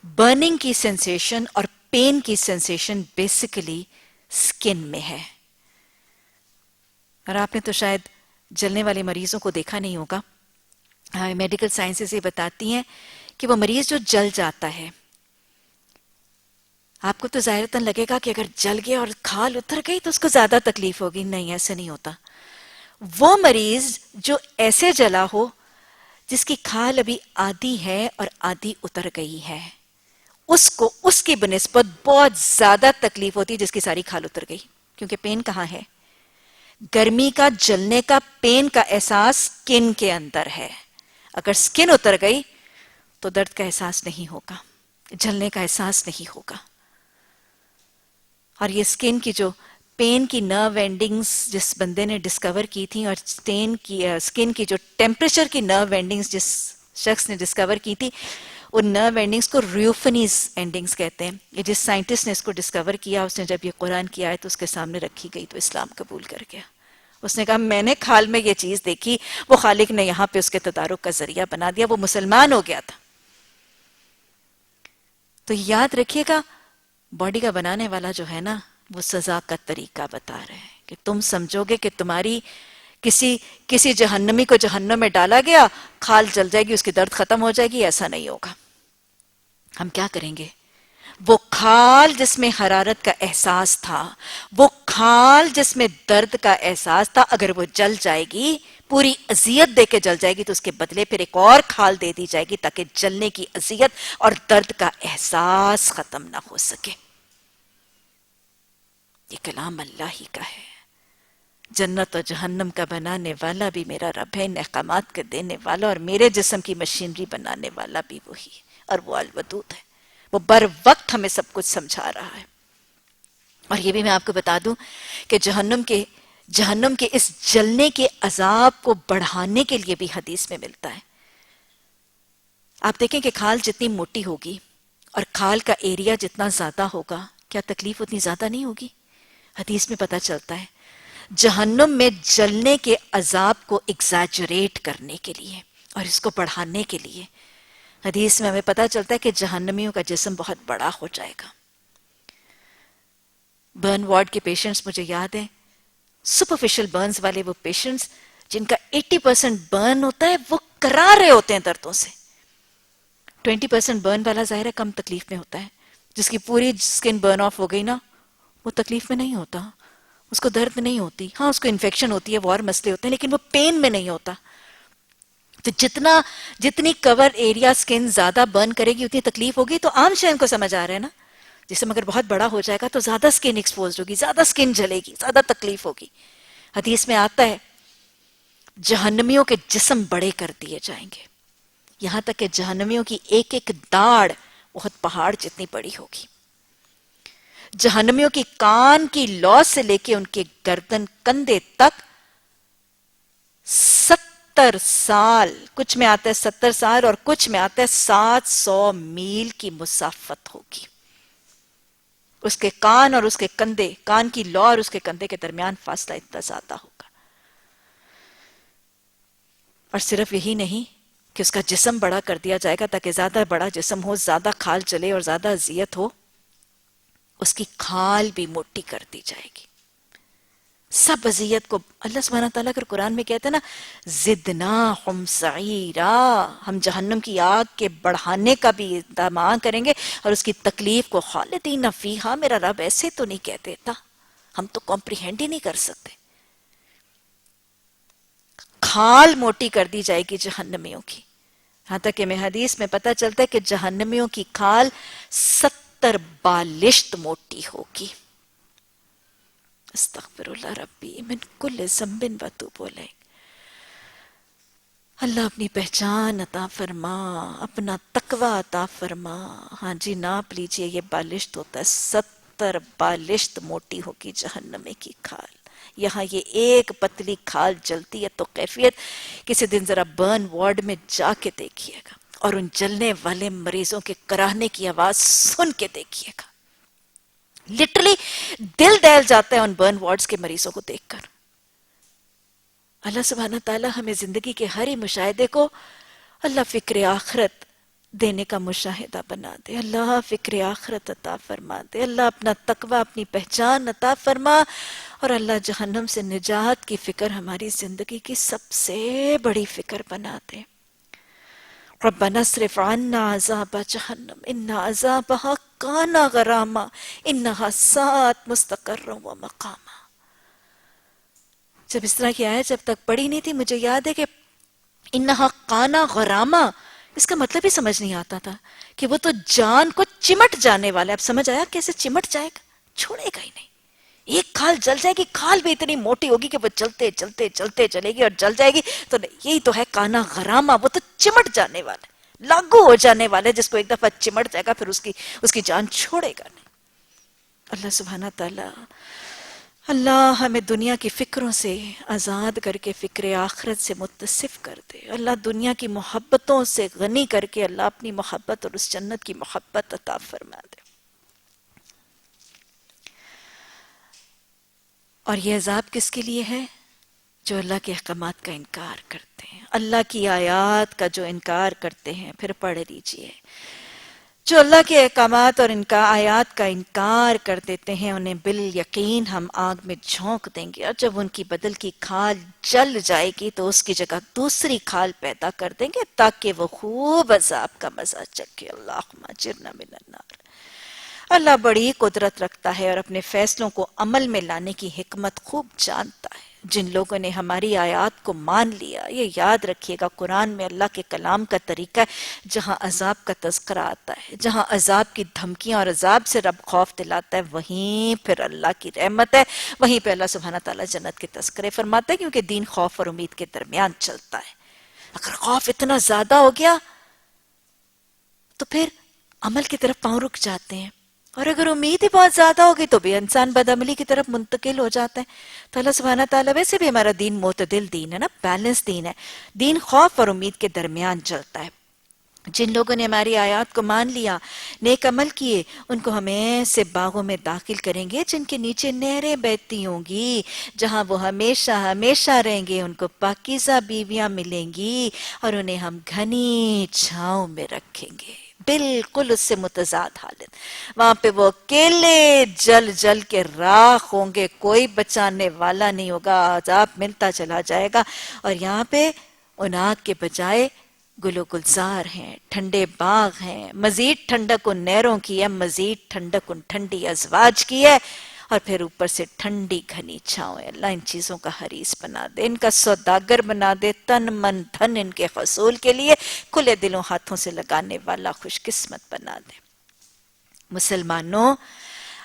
برننگ کی سینسیشن اور پین کی سینسیشن بیسیکلی سکن میں ہے. اور آپ نے تو شاید جلنے والے مریضوں کو دیکھا نہیں ہوگا. میڈیکل سائنسز یہ بتاتی ہیں کہ وہ مریض جو جل جاتا ہے، آپ کو تو ظاہرتاً لگے گا کہ اگر جل گیا اور کھال اتر گئی تو اس کو زیادہ تکلیف ہوگی. نہیں، ایسا نہیں ہوتا. وہ مریض جو ایسے جلا ہو جس کی کھال ابھی آدھی ہے اور آدھی اتر گئی ہے، اس کو اس کی بنسبت بہت زیادہ تکلیف ہوتی ہے جس کی ساری کھال اتر گئی. کیونکہ پین کہاں ہے؟ گرمی کا، جلنے کا، پین کا احساس سکن کے اندر ہے. اگر سکن اتر گئی تو درد کا احساس نہیں ہوگا، جلنے کا احساس نہیں ہوگا. اور یہ سکن کی جو پین کی نرو اینڈنگز جس بندے نے ڈسکور کی تھی، اور سکن کی جو ٹیمپریچر کی نرو اینڈنگز جس شخص نے ڈسکور کی تھی، ان نرو اینڈنگز کو ریوفنیز اینڈنگز کہتے ہیں. یہ جس سائنٹسٹ نے اس کو ڈسکور کیا، اس نے جب یہ قرآن کی آیت اس کے سامنے رکھی گئی تو اسلام قبول کر گیا. اس نے کہا میں نے کھال میں یہ چیز دیکھی، وہ خالق نے یہاں پہ اس کے تدارک کا ذریعہ بنا دیا، وہ مسلمان ہو گیا تھا. تو یاد رکھیے گا، باڈی کا بنانے والا جو ہے نا، وہ سزا کا طریقہ بتا رہے ہیں کہ تم سمجھو گے کہ تمہاری کسی جہنمی کو جہنم میں ڈالا گیا، کھال جل جائے گی، اس کی درد ختم ہو جائے گی. ایسا نہیں ہوگا. ہم کیا کریں گے؟ وہ کھال جس میں حرارت کا احساس تھا، وہ کھال جس میں درد کا احساس تھا، اگر وہ جل جائے گی، پوری اذیت دے کے جل جائے گی، تو اس کے بدلے پھر ایک اور کھال دے دی جائے گی تاکہ جلنے کی اذیت اور درد کا احساس ختم نہ ہو سکے. یہ کلام اللہ ہی کا ہے. جنت و جہنم کا بنانے والا بھی میرا رب ہے، احکامات کا دینے والا، اور میرے جسم کی مشینری بنانے والا بھی وہی ہے، اور وہ الودود ہے. وہ بر وقت ہمیں سب کچھ سمجھا رہا ہے. اور یہ بھی میں آپ کو بتا دوں کہ جہنم کے اس جلنے کے عذاب کو بڑھانے کے لیے بھی حدیث میں ملتا ہے. آپ دیکھیں کہ کھال جتنی موٹی ہوگی اور کھال کا ایریا جتنا زیادہ ہوگا، کیا تکلیف اتنی زیادہ نہیں ہوگی؟ حدیث میں پتہ چلتا ہے جہنم میں جلنے کے عذاب کو ایگزیجریٹ کرنے کے لیے اور اس کو بڑھانے کے لیے حدیث میں ہمیں پتہ چلتا ہے کہ جہنمیوں کا جسم بہت بڑا ہو جائے گا. برن وارڈ کے پیشنٹس مجھے یاد ہیں، سپرفیشل برنز والے وہ پیشنٹس جن کا 80% برن ہوتا ہے، وہ کرا رہے ہوتے ہیں دردوں سے. 20% برن والا ظاہر ہے کم تکلیف میں ہوتا ہے. جس کی پوری سکن برن آف ہو گئی نا، وہ تکلیف میں نہیں ہوتا، اس کو درد نہیں ہوتی. ہاں اس کو انفیکشن ہوتی ہے، وہ اور مسئلے ہوتے ہیں، لیکن وہ پین میں نہیں ہوتا. تو جتنی کور ایریا سکن زیادہ برن کرے گی اتنی تکلیف ہوگی. تو عام شہن کو سمجھ آ رہا ہے نا، جسم اگر بہت بڑا ہو جائے گا تو زیادہ سکن ایکسپوزڈ ہوگی، زیادہ سکن جلے گی، زیادہ تکلیف ہوگی. حدیث میں آتا ہے جہنمیوں کے جسم بڑے کر دیے جائیں گے، یہاں تک کہ جہنمیوں کی ایک ایک داڑھ بہت پہاڑ جتنی بڑی ہوگی. جہنمیوں کی کان کی لو سے لے کے ان کے گردن کندھے تک 70 سال، کچھ میں آتا ہے 70 سال اور کچھ میں آتا ہے 700 میل کی مسافت ہوگی. اس کے کان اور اس کے کندھے، کان کی لو اور اس کے کندھے کے درمیان فاصلہ اتنا زیادہ ہوگا. اور صرف یہی نہیں کہ اس کا جسم بڑا کر دیا جائے گا تاکہ زیادہ بڑا جسم ہو، زیادہ کھال چلے اور زیادہ اذیت ہو، اس کی کھال بھی موٹی کر دی جائے گی. سب اذیت کو اللہ سبحانہ تعالیٰ اگر قرآن میں کہتے ہیں نا زدناہم سعیرا، ہم جہنم کی آگ کے بڑھانے کا بھی انتظام کریں گے اور اس کی تکلیف کو خالدین فیہا. میرا رب ایسے تو نہیں کہہ دیتا، ہم تو کمپریہینڈ ہی نہیں کر سکتے. کھال موٹی کر دی جائے گی جہنمیوں کی، یہاں تک کہ میں حدیث میں پتہ چلتا ہے کہ جہنمیوں کی کھال 70 بالشت موٹی ہوگی. استغفر اللہ ربی من کل ذنب واتوب الیہ. اللہ اپنی پہچان عطا فرما، اپنا تقوی عطا فرما. ہاں جی ناپ لیجئے، یہ بالشت ہوتا ہے، 70 بالشت موٹی ہوگی جہنمی کی کھال. یہاں یہ ایک پتلی کھال جلتی ہے تو کیفیت کسی دن ذرا برن وارڈ میں جا کے دیکھیے گا اور ان جلنے والے مریضوں کے کراہنے کی آواز سن کے دیکھیے گا. لٹرلی دل دہل جاتا ہے ان برن وارڈز کے مریضوں کو دیکھ کر. اللہ سبحانہ تعالیٰ ہمیں زندگی کے ہر ہی مشاہدے کو اللہ فکر آخرت دینے کا مشاہدہ بنا دے. اللہ فکر آخرت عطا فرما دے. اللہ اپنا تقوی، اپنی پہچان عطا فرما، اور اللہ جہنم سے نجات کی فکر ہماری زندگی کی سب سے بڑی فکر بنا دے. ربنا اصرف عنا عذاب جہنم ان عذابها کان غراما انها ساءت مستقرا ومقاما. جب اس طرح کی آیت جب تک پڑھی نہیں تھی، مجھے یاد ہے کہ انہا کانا غراما، اس کا مطلب ہی سمجھ نہیں آتا تھا کہ وہ تو جان کو چمٹ جانے والا ہے. اب سمجھ آیا کیسے چمٹ جائے گا, چھوڑے گا ہی نہیں. ایک کھال جل جائے گی, کھال بھی اتنی موٹی ہوگی کہ وہ چلتے چلتے چلتے چلے گی اور جل جائے گی. تو یہی تو ہے کانا غرامہ, وہ تو چمٹ جانے والا ہے, لاگو ہو جانے والا ہے. جس کو ایک دفعہ چمٹ جائے گا پھر اس کی جان چھوڑے گا نہیں. اللہ سبحانہ تعالی, اللہ ہمیں دنیا کی فکروں سے آزاد کر کے فکر آخرت سے متصف کر دے. اللہ دنیا کی محبتوں سے غنی کر کے اللہ اپنی محبت اور اس جنت کی محبت عطا فرما دے. اور یہ عذاب کس کے لیے ہے؟ جو اللہ کے احکامات کا انکار کرتے ہیں, اللہ کی آیات کا جو انکار کرتے ہیں. پھر پڑھ لیجئے, جو اللہ کے احکامات اور ان کا آیات کا انکار کر دیتے ہیں انہیں بالیقین ہم آگ میں جھونک دیں گے, اور جب ان کی بدل کی کھال جل جائے گی تو اس کی جگہ دوسری کھال پیدا کر دیں گے تاکہ وہ خوب عذاب کا مزہ چکھے. اللہم اجرنا من النار. اللہ بڑی قدرت رکھتا ہے اور اپنے فیصلوں کو عمل میں لانے کی حکمت خوب جانتا ہے. جن لوگوں نے ہماری آیات کو مان لیا, یہ یاد رکھیے گا قرآن میں اللہ کے کلام کا طریقہ ہے, جہاں عذاب کا تذکرہ آتا ہے, جہاں عذاب کی دھمکیاں اور عذاب سے رب خوف دلاتا ہے, وہیں پھر اللہ کی رحمت ہے, وہیں پہ اللہ سبحانہ تعالیٰ جنت کے تذکرے فرماتا ہے. کیونکہ دین خوف اور امید کے درمیان چلتا ہے. اگر خوف اتنا زیادہ ہو گیا تو پھر عمل کی طرف پاؤں رک جاتے ہیں, اور اگر امید ہی بہت زیادہ ہوگی تو بھی انسان بدعملی کی طرف منتقل ہو جاتا ہے. تو اللہ سبحانہ تعالیٰ, ویسے بھی ہمارا دین معتدل دین ہے نا, بیلنس دین ہے. دین خوف اور امید کے درمیان چلتا ہے. جن لوگوں نے ہماری آیات کو مان لیا, نیک عمل کیے, ان کو ہم ایسے باغوں میں داخل کریں گے جن کے نیچے نہریں بہتی ہوں گی, جہاں وہ ہمیشہ ہمیشہ رہیں گے. ان کو پاکیزہ بیویاں ملیں گی اور انہیں ہم گھنی چھاؤں میں رکھیں گے. بالکل اس سے متضاد حالت. وہاں پہ وہ اکیلے جل جل کے راکھ ہوں گے, کوئی بچانے والا نہیں ہوگا, عذاب ملتا چلا جائے گا. اور یہاں پہ ان آگ کے بجائے گل و گلزار ہیں, ٹھنڈے باغ ہیں, مزید ٹھنڈک ان نہروں کی ہے, مزید ٹھنڈک ان ٹھنڈی ازواج کی ہے, اور پھر اوپر سے ٹھنڈی گھنی چھاؤں ہے. اللہ ان چیزوں کا حریص بنا دے, ان کا سوداگر بنا دے, تن من دھن ان کے حصول کے لیے کھلے دلوں ہاتھوں سے لگانے والا خوش قسمت بنا دے. مسلمانوں,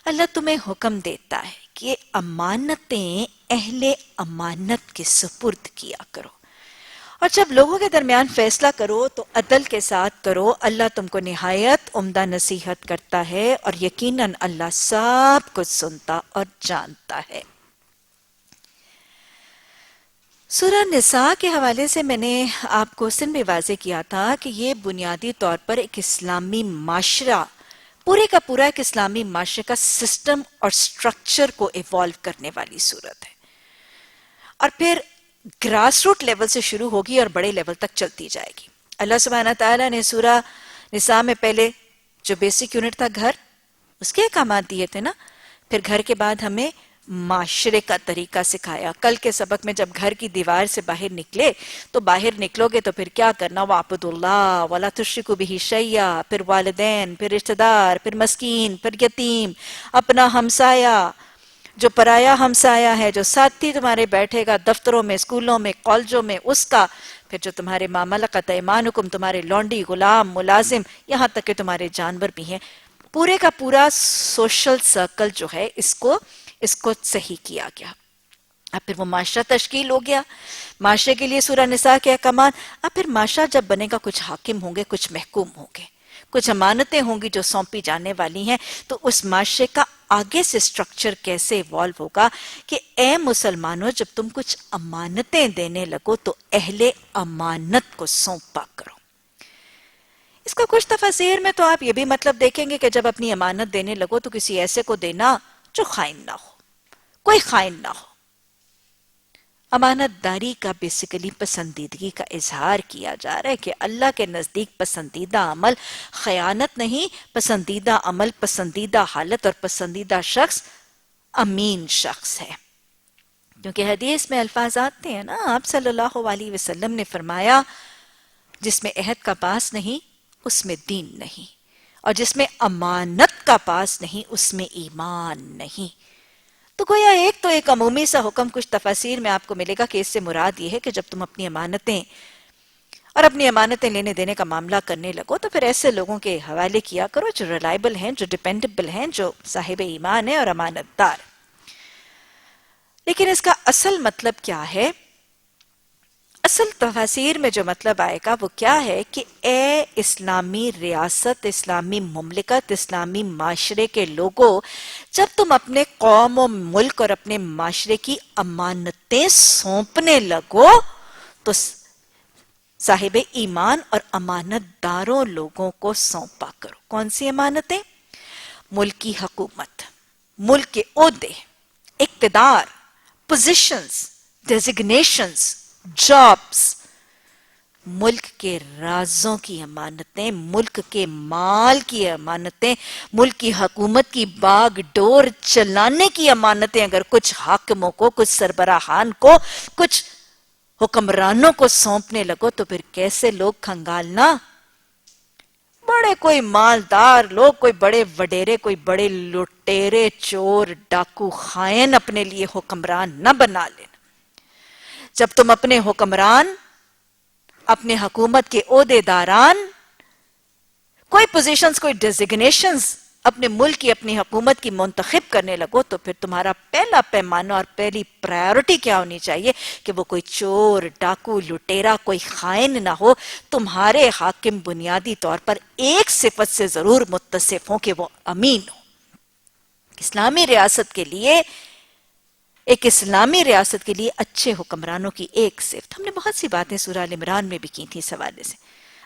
اللہ تمہیں حکم دیتا ہے کہ امانتیں اہل امانت کے سپرد کیا کرو, اور جب لوگوں کے درمیان فیصلہ کرو تو عدل کے ساتھ کرو. اللہ تم کو نہایت عمدہ نصیحت کرتا ہے, اور یقیناً اللہ سب کچھ سنتا اور جانتا ہے. سورہ نساء کے حوالے سے میں نے آپ کو اس دن بھی واضح کیا تھا کہ یہ بنیادی طور پر ایک اسلامی معاشرہ, پورے کا پورا ایک اسلامی معاشرے کا سسٹم اور سٹرکچر کو ایوالو کرنے والی صورت ہے, اور پھر گراس روٹ لیول سے شروع ہوگی اور بڑے لیول تک چلتی جائے گی. اللہ سبحانہ تعالیٰ نے سورہ نساء میں پہلے جو بیسک یونٹ تھا گھر, اس کے احکامات دیے تھے نا. پھر گھر کے بعد ہمیں معاشرے کا طریقہ سکھایا. کل کے سبق میں جب گھر کی دیوار سے باہر نکلے تو باہر نکلو گے تو پھر کیا کرنا, وَاعْبُدُوا اللَّهَ وَلَا تُشْرِكُوا بِهِ شَيْئًا, پھر والدین, پھر رشتہ دار, پھر مسکین, پھر یتیم, اپنا ہمسایہ جو پرایا ہمسایہ ہے, جو ساتھی تمہارے بیٹھے گا دفتروں میں, اسکولوں میں, کالجوں میں, اس کا, پھر جو تمہارے ما ملکت ایمانکم, تمہارے لونڈی, غلام, ملازم, یہاں تک کہ تمہارے جانور بھی ہیں. پورے کا پورا سوشل سرکل جو ہے اس کو صحیح کیا گیا. اب پھر وہ معاشرہ تشکیل ہو گیا, معاشرے کے لیے سورہ نساء کے احکامات. اب پھر معاشرہ جب بنے گا, کچھ حاکم ہوں گے, کچھ محکوم ہوں گے, کچھ امانتیں ہوں گی جو سونپی جانے والی ہیں. تو اس معاشرے کا آگے سے سٹرکچر کیسے ایوالو ہوگا کہ اے مسلمانوں, جب تم کچھ امانتیں دینے لگو تو اہل امانت کو سونپا کرو. اس کا کچھ تفاسیر میں تو آپ یہ بھی مطلب دیکھیں گے کہ جب اپنی امانت دینے لگو تو کسی ایسے کو دینا جو خائن نہ ہو, کوئی خائن نہ ہو. امانت داری کا بیسیکلی پسندیدگی کا اظہار کیا جا رہا ہے کہ اللہ کے نزدیک پسندیدہ عمل خیانت نہیں, پسندیدہ عمل, پسندیدہ حالت اور پسندیدہ شخص امین شخص ہے. کیونکہ حدیث میں الفاظ آتے ہیں نا, آپ صلی اللہ علیہ وسلم نے فرمایا, جس میں عہد کا پاس نہیں اس میں دین نہیں, اور جس میں امانت کا پاس نہیں اس میں ایمان نہیں. تو گویا ایک عمومی سا حکم کچھ تفاسیر میں آپ کو ملے گا کہ اس سے مراد یہ ہے کہ جب تم اپنی امانتیں اور اپنی امانتیں لینے دینے کا معاملہ کرنے لگو تو پھر ایسے لوگوں کے حوالے کیا کرو جو ریلائبل ہیں، جو ڈیپینڈیبل ہیں، جو صاحب ایمان ہیں اور امانت دار۔ لیکن اس کا اصل مطلب کیا ہے؟ اصل تفاسیر میں جو مطلب آئے گا وہ کیا ہے کہ اے اسلامی ریاست، اسلامی مملکت، اسلامی معاشرے کے لوگوں، جب تم اپنے قوم و ملک اور اپنے معاشرے کی امانتیں سونپنے لگو تو صاحب ایمان اور امانت داروں لوگوں کو سونپا کرو۔ کون سی امانتیں؟ ملک کی حکومت، ملک کے عہدے، اقتدار، پوزیشنز، ڈیزگنیشنز، جابز، ملک کے رازوں کی امانتیں، ملک کے مال کی امانتیں، ملک کی حکومت کی باغ ڈور چلانے کی امانتیں اگر کچھ حاکموں کو، کچھ سربراہان کو، کچھ حکمرانوں کو سونپنے لگو تو پھر کیسے لوگ کھنگالنا؟ بڑے کوئی مالدار لوگ، کوئی بڑے وڈیرے، کوئی بڑے لٹیرے، چور، ڈاکو، خائن اپنے لیے حکمران نہ بنا لینا۔ جب تم اپنے حکمران، اپنے حکومت کے عہدے داران، کوئی پوزیشنز، کوئی ڈیزگنیشنز اپنے ملک کی، اپنی حکومت کی منتخب کرنے لگو تو پھر تمہارا پہلا پیمانہ اور پہلی پرائیورٹی کیا ہونی چاہیے کہ وہ کوئی چور، ڈاکو، لٹیرا، کوئی خائن نہ ہو۔ تمہارے حاکم بنیادی طور پر ایک صفت سے ضرور متصف ہوں کہ وہ امین ہو۔ اسلامی ریاست کے لیے، ایک اسلامی ریاست کے لیے اچھے حکمرانوں کی ایک صفت، ہم نے بہت سی باتیں سورہ ال عمران میں بھی کی تھی اس حوالے سے۔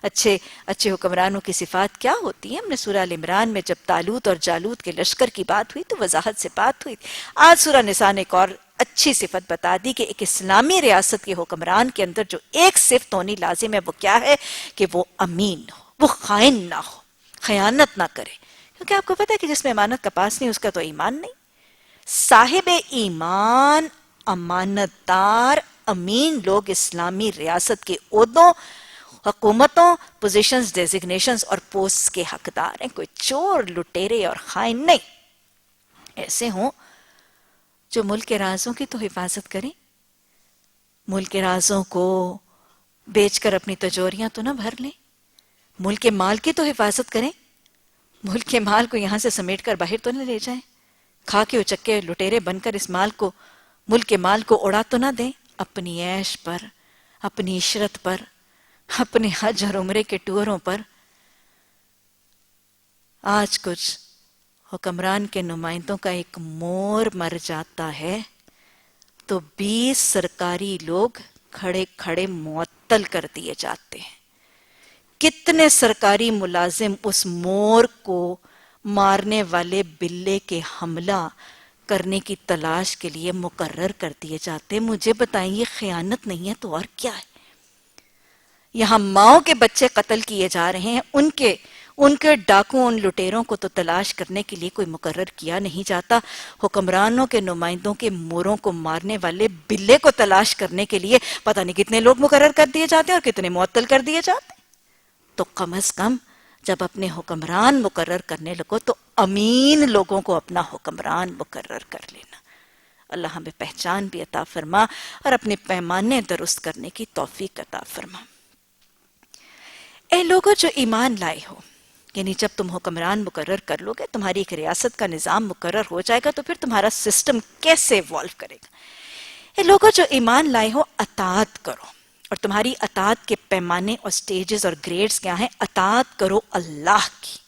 اچھے حکمرانوں کی صفات کیا ہوتی ہیں؟ ہم نے سورہ ال عمران میں جب طالوت اور جالوت کے لشکر کی بات ہوئی تو وضاحت سے بات ہوئی۔ آج سورہ نساء نے ایک اور اچھی صفت بتا دی کہ ایک اسلامی ریاست کے حکمران کے اندر جو ایک صفت ہونی لازم ہے وہ کیا ہے؟ کہ وہ امین ہو، وہ خائن نہ ہو، خیانت نہ کرے۔ کیونکہ آپ کو پتہ ہے کہ جس میں امانت کا پاس نہیں اس کا تو ایمان نہیں۔ صاحب ایمان، امانت دار، امین لوگ اسلامی ریاست کے عہدوں، حکومتوں، پوزیشنز، ڈیزگنیشنز اور پوسٹ کے حقدار ہیں۔ کوئی چور، لٹیرے اور خائن نہیں۔ ایسے ہوں جو ملک کے رازوں کی تو حفاظت کریں، ملک کے رازوں کو بیچ کر اپنی تجوریاں تو نہ بھر لیں، ملک کے مال کی تو حفاظت کریں، ملک کے مال کو یہاں سے سمیٹ کر باہر تو نہ لے جائیں، کھا کے اچکے لٹیرے بن کر اس مال کو، ملک کے مال کو اڑا تو نہ دیں۔ اپنی عیش پر، اپنی عشرت پر، اپنے حج اور عمرے کے ٹوروں پر۔ آج کچھ حکمران کے نمائندوں کا ایک مور مر جاتا ہے تو 20 سرکاری لوگ کھڑے کھڑے معطل کر دیے جاتے ہیں۔ کتنے سرکاری ملازم اس مور کو مارنے والے بلے کے حملہ کرنے کی تلاش کے لیے مقرر کر دیے جاتے ہیں۔ مجھے بتائیں یہ خیانت نہیں ہے تو اور کیا ہے؟ یہاں ماؤں کے بچے قتل کیے جا رہے ہیں، ان کے ڈاکوں، ان لٹیروں کو تو تلاش کرنے کے لیے کوئی مقرر کیا نہیں جاتا۔ حکمرانوں کے نمائندوں کے موروں کو مارنے والے بلے کو تلاش کرنے کے لیے پتہ نہیں کتنے لوگ مقرر کر دیے جاتے ہیں اور کتنے معطل کر دیے جاتے ہیں۔ تو کم از کم جب اپنے حکمران مقرر کرنے لگو تو امین لوگوں کو اپنا حکمران مقرر کر لینا۔ اللہ ہمیں پہچان بھی عطا فرما اور اپنے پیمانے درست کرنے کی توفیق عطا فرما۔ اے لوگوں جو ایمان لائے ہو، یعنی جب تم حکمران مقرر کر لو گے، تمہاری ایک ریاست کا نظام مقرر ہو جائے گا تو پھر تمہارا سسٹم کیسے ایوالو کرے گا؟ اے لوگوں جو ایمان لائے ہو، اطاعت کرو، اور تمہاری اطاعت کے پیمانے اور سٹیجز اور گریڈز کیا ہیں؟ اطاعت کرو اللہ کی۔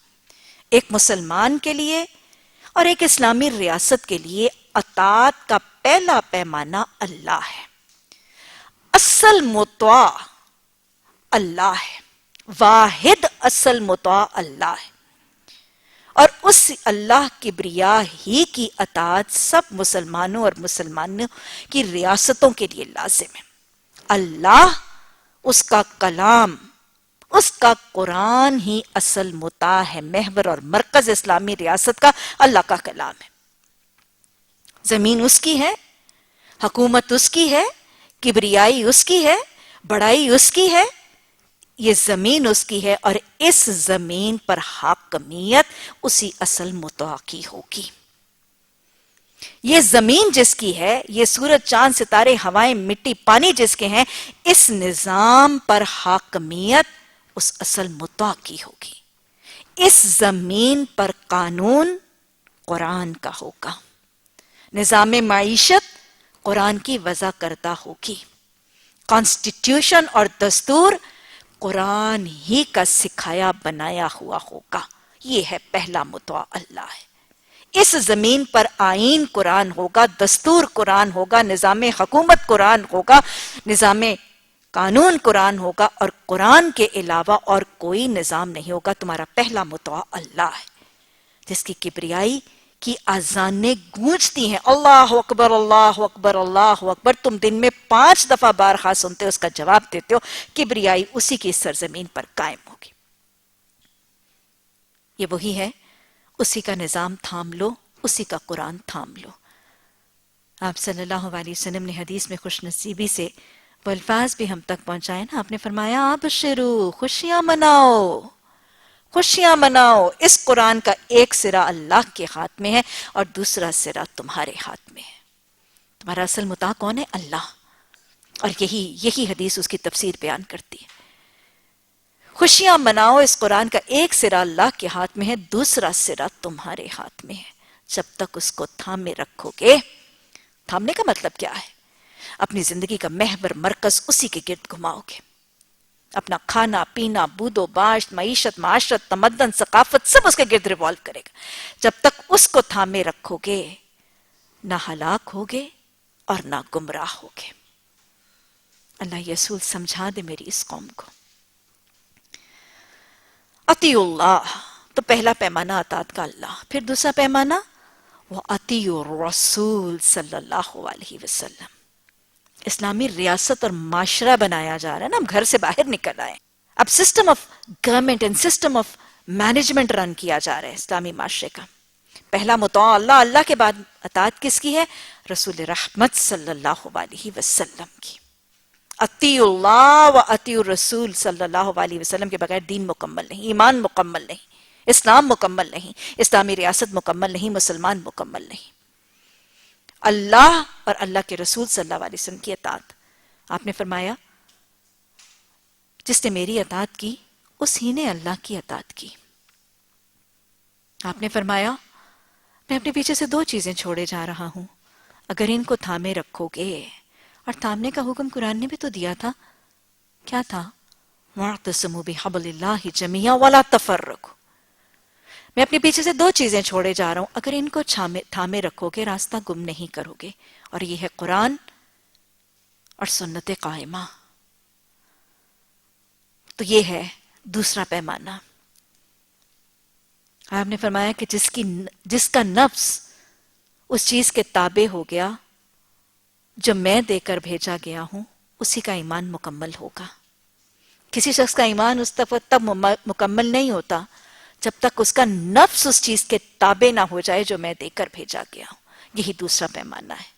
ایک مسلمان کے لیے اور ایک اسلامی ریاست کے لیے اطاعت کا پہلا پیمانہ اللہ ہے۔ اصل مطاع اللہ ہے، واحد اصل مطاع اللہ ہے، اور اس اللہ کبریا ہی کی اطاعت سب مسلمانوں اور مسلمانوں کی ریاستوں کے لیے لازم ہے۔ اللہ، اس کا کلام، اس کا قرآن ہی اصل مطاع ہے، محور اور مرکز اسلامی ریاست کا اللہ کا کلام ہے۔ زمین اس کی ہے، حکومت اس کی ہے، کبریائی اس کی ہے، بڑائی اس کی ہے، یہ زمین اس کی ہے، اور اس زمین پر حاکمیت اسی اصل مطاع کی ہوگی۔ یہ زمین جس کی ہے، یہ سورج چاند ستارے ہوائیں مٹی پانی جس کے ہیں، اس نظام پر حاکمیت اس اصل مطاع کی ہوگی. اس زمین پر قانون قرآن کا ہوگا. نظام معیشت قرآن کی وضع کردہ ہوگی. کانسٹیٹیوشن اور دستور قرآن ہی کا سکھایا بنایا ہوا ہوگا. یہ ہے پہلا مطاع اللہ ہے. اس زمین پر آئین قرآن ہوگا، دستور قرآن ہوگا، نظام حکومت قرآن ہوگا، نظام قانون قرآن ہوگا، اور قرآن کے علاوہ اور کوئی نظام نہیں ہوگا. تمہارا پہلا مطاع اللہ ہے، جس کی کبریائی کی اذانیں گونجتی ہیں، اللہ اکبر اللہ اکبر اللہ اکبر. تم دن میں 5 دفعہ بارہا سنتے ہو، اس کا جواب دیتے ہو. کبریائی اسی کی سرزمین پر قائم ہوگی. یہ وہی ہے، اسی کا نظام تھام لو، اسی کا قرآن تھام لو. آپ صلی اللہ علیہ وسلم نے حدیث میں خوش نصیبی سے وہ الفاظ بھی ہم تک پہنچائے نا. آپ نے فرمایا ابشرو، خوشیاں مناؤ، خوشیاں مناؤ. اس قرآن کا ایک سرا اللہ کے ہاتھ میں ہے اور دوسرا سرا تمہارے ہاتھ میں ہے. تمہارا اصل مطاع کون ہے؟ اللہ. اور یہی حدیث اس کی تفسیر بیان کرتی ہے. خوشیاں مناؤ، اس قرآن کا ایک سرا اللہ کے ہاتھ میں ہے، دوسرا سرا تمہارے ہاتھ میں ہے. جب تک اس کو تھامے رکھو گے. تھامنے کا مطلب کیا ہے؟ اپنی زندگی کا محور مرکز اسی کے گرد گھماؤ گے. اپنا کھانا پینا، بود و باشت، معیشت، معاشرت، تمدن، ثقافت سب اس کے گرد ریوالو کرے گا. جب تک اس کو تھامے رکھو گے نہ ہلاک ہوگے اور نہ گمراہ ہوگے. اللہ یسول سمجھا دے میری اس قوم کو. اطیع اللہ، تو پہلا پیمانہ اطاعت کا اللہ. پھر دوسرا پیمانہ وہ اطیع الرسول صلی اللہ علیہ وسلم. اسلامی ریاست اور معاشرہ بنایا جا رہا ہے نا. اب گھر سے باہر نکل آئے. اب system of government and system of management run کیا جا رہا ہے اسلامی معاشرے کا. پہلا مطاع اللہ، اللہ کے بعد اطاعت کس کی ہے؟ رسول رحمت صلی اللہ علیہ وسلم کی. اطیع اللہ و اطیع الرسول صلی اللہ علیہ وسلم کے بغیر دین مکمل نہیں، ایمان مکمل نہیں، اسلام مکمل نہیں، اسلامی ریاست مکمل نہیں، مسلمان مکمل نہیں. اللہ اور اللہ کے رسول صلی اللہ علیہ وسلم کی اطاعت. آپ نے فرمایا جس نے میری اطاعت کی اس ہی نے اللہ کی اطاعت کی. آپ نے فرمایا میں اپنے پیچھے سے 2 چیزیں چھوڑے جا رہا ہوں، اگر ان کو تھامے رکھو گے. اور تھامنے کا حکم قرآن نے بھی تو دیا تھا. کیا تھا؟ وَاعْتَصِمُوا بِحَبْلِ اللَّهِ جَمِيعًا وَلَا تَفَرَّقُوا. میں اپنے پیچھے سے 2 چیزیں چھوڑے جا رہا ہوں، اگر ان کو تھامے رکھو گے راستہ گم نہیں کرو گے. اور یہ ہے قرآن اور سنت قائمہ. تو یہ ہے دوسرا پیمانہ. آپ نے فرمایا کہ جس کا نفس اس چیز کے تابع ہو گیا جو میں دے کر بھیجا گیا ہوں، اسی کا ایمان مکمل ہوگا. کسی شخص کا ایمان اس تب مکمل نہیں ہوتا جب تک اس کا نفس اس چیز کے تابع نہ ہو جائے جو میں دے کر بھیجا گیا ہوں. یہی دوسرا پیمانہ ہے.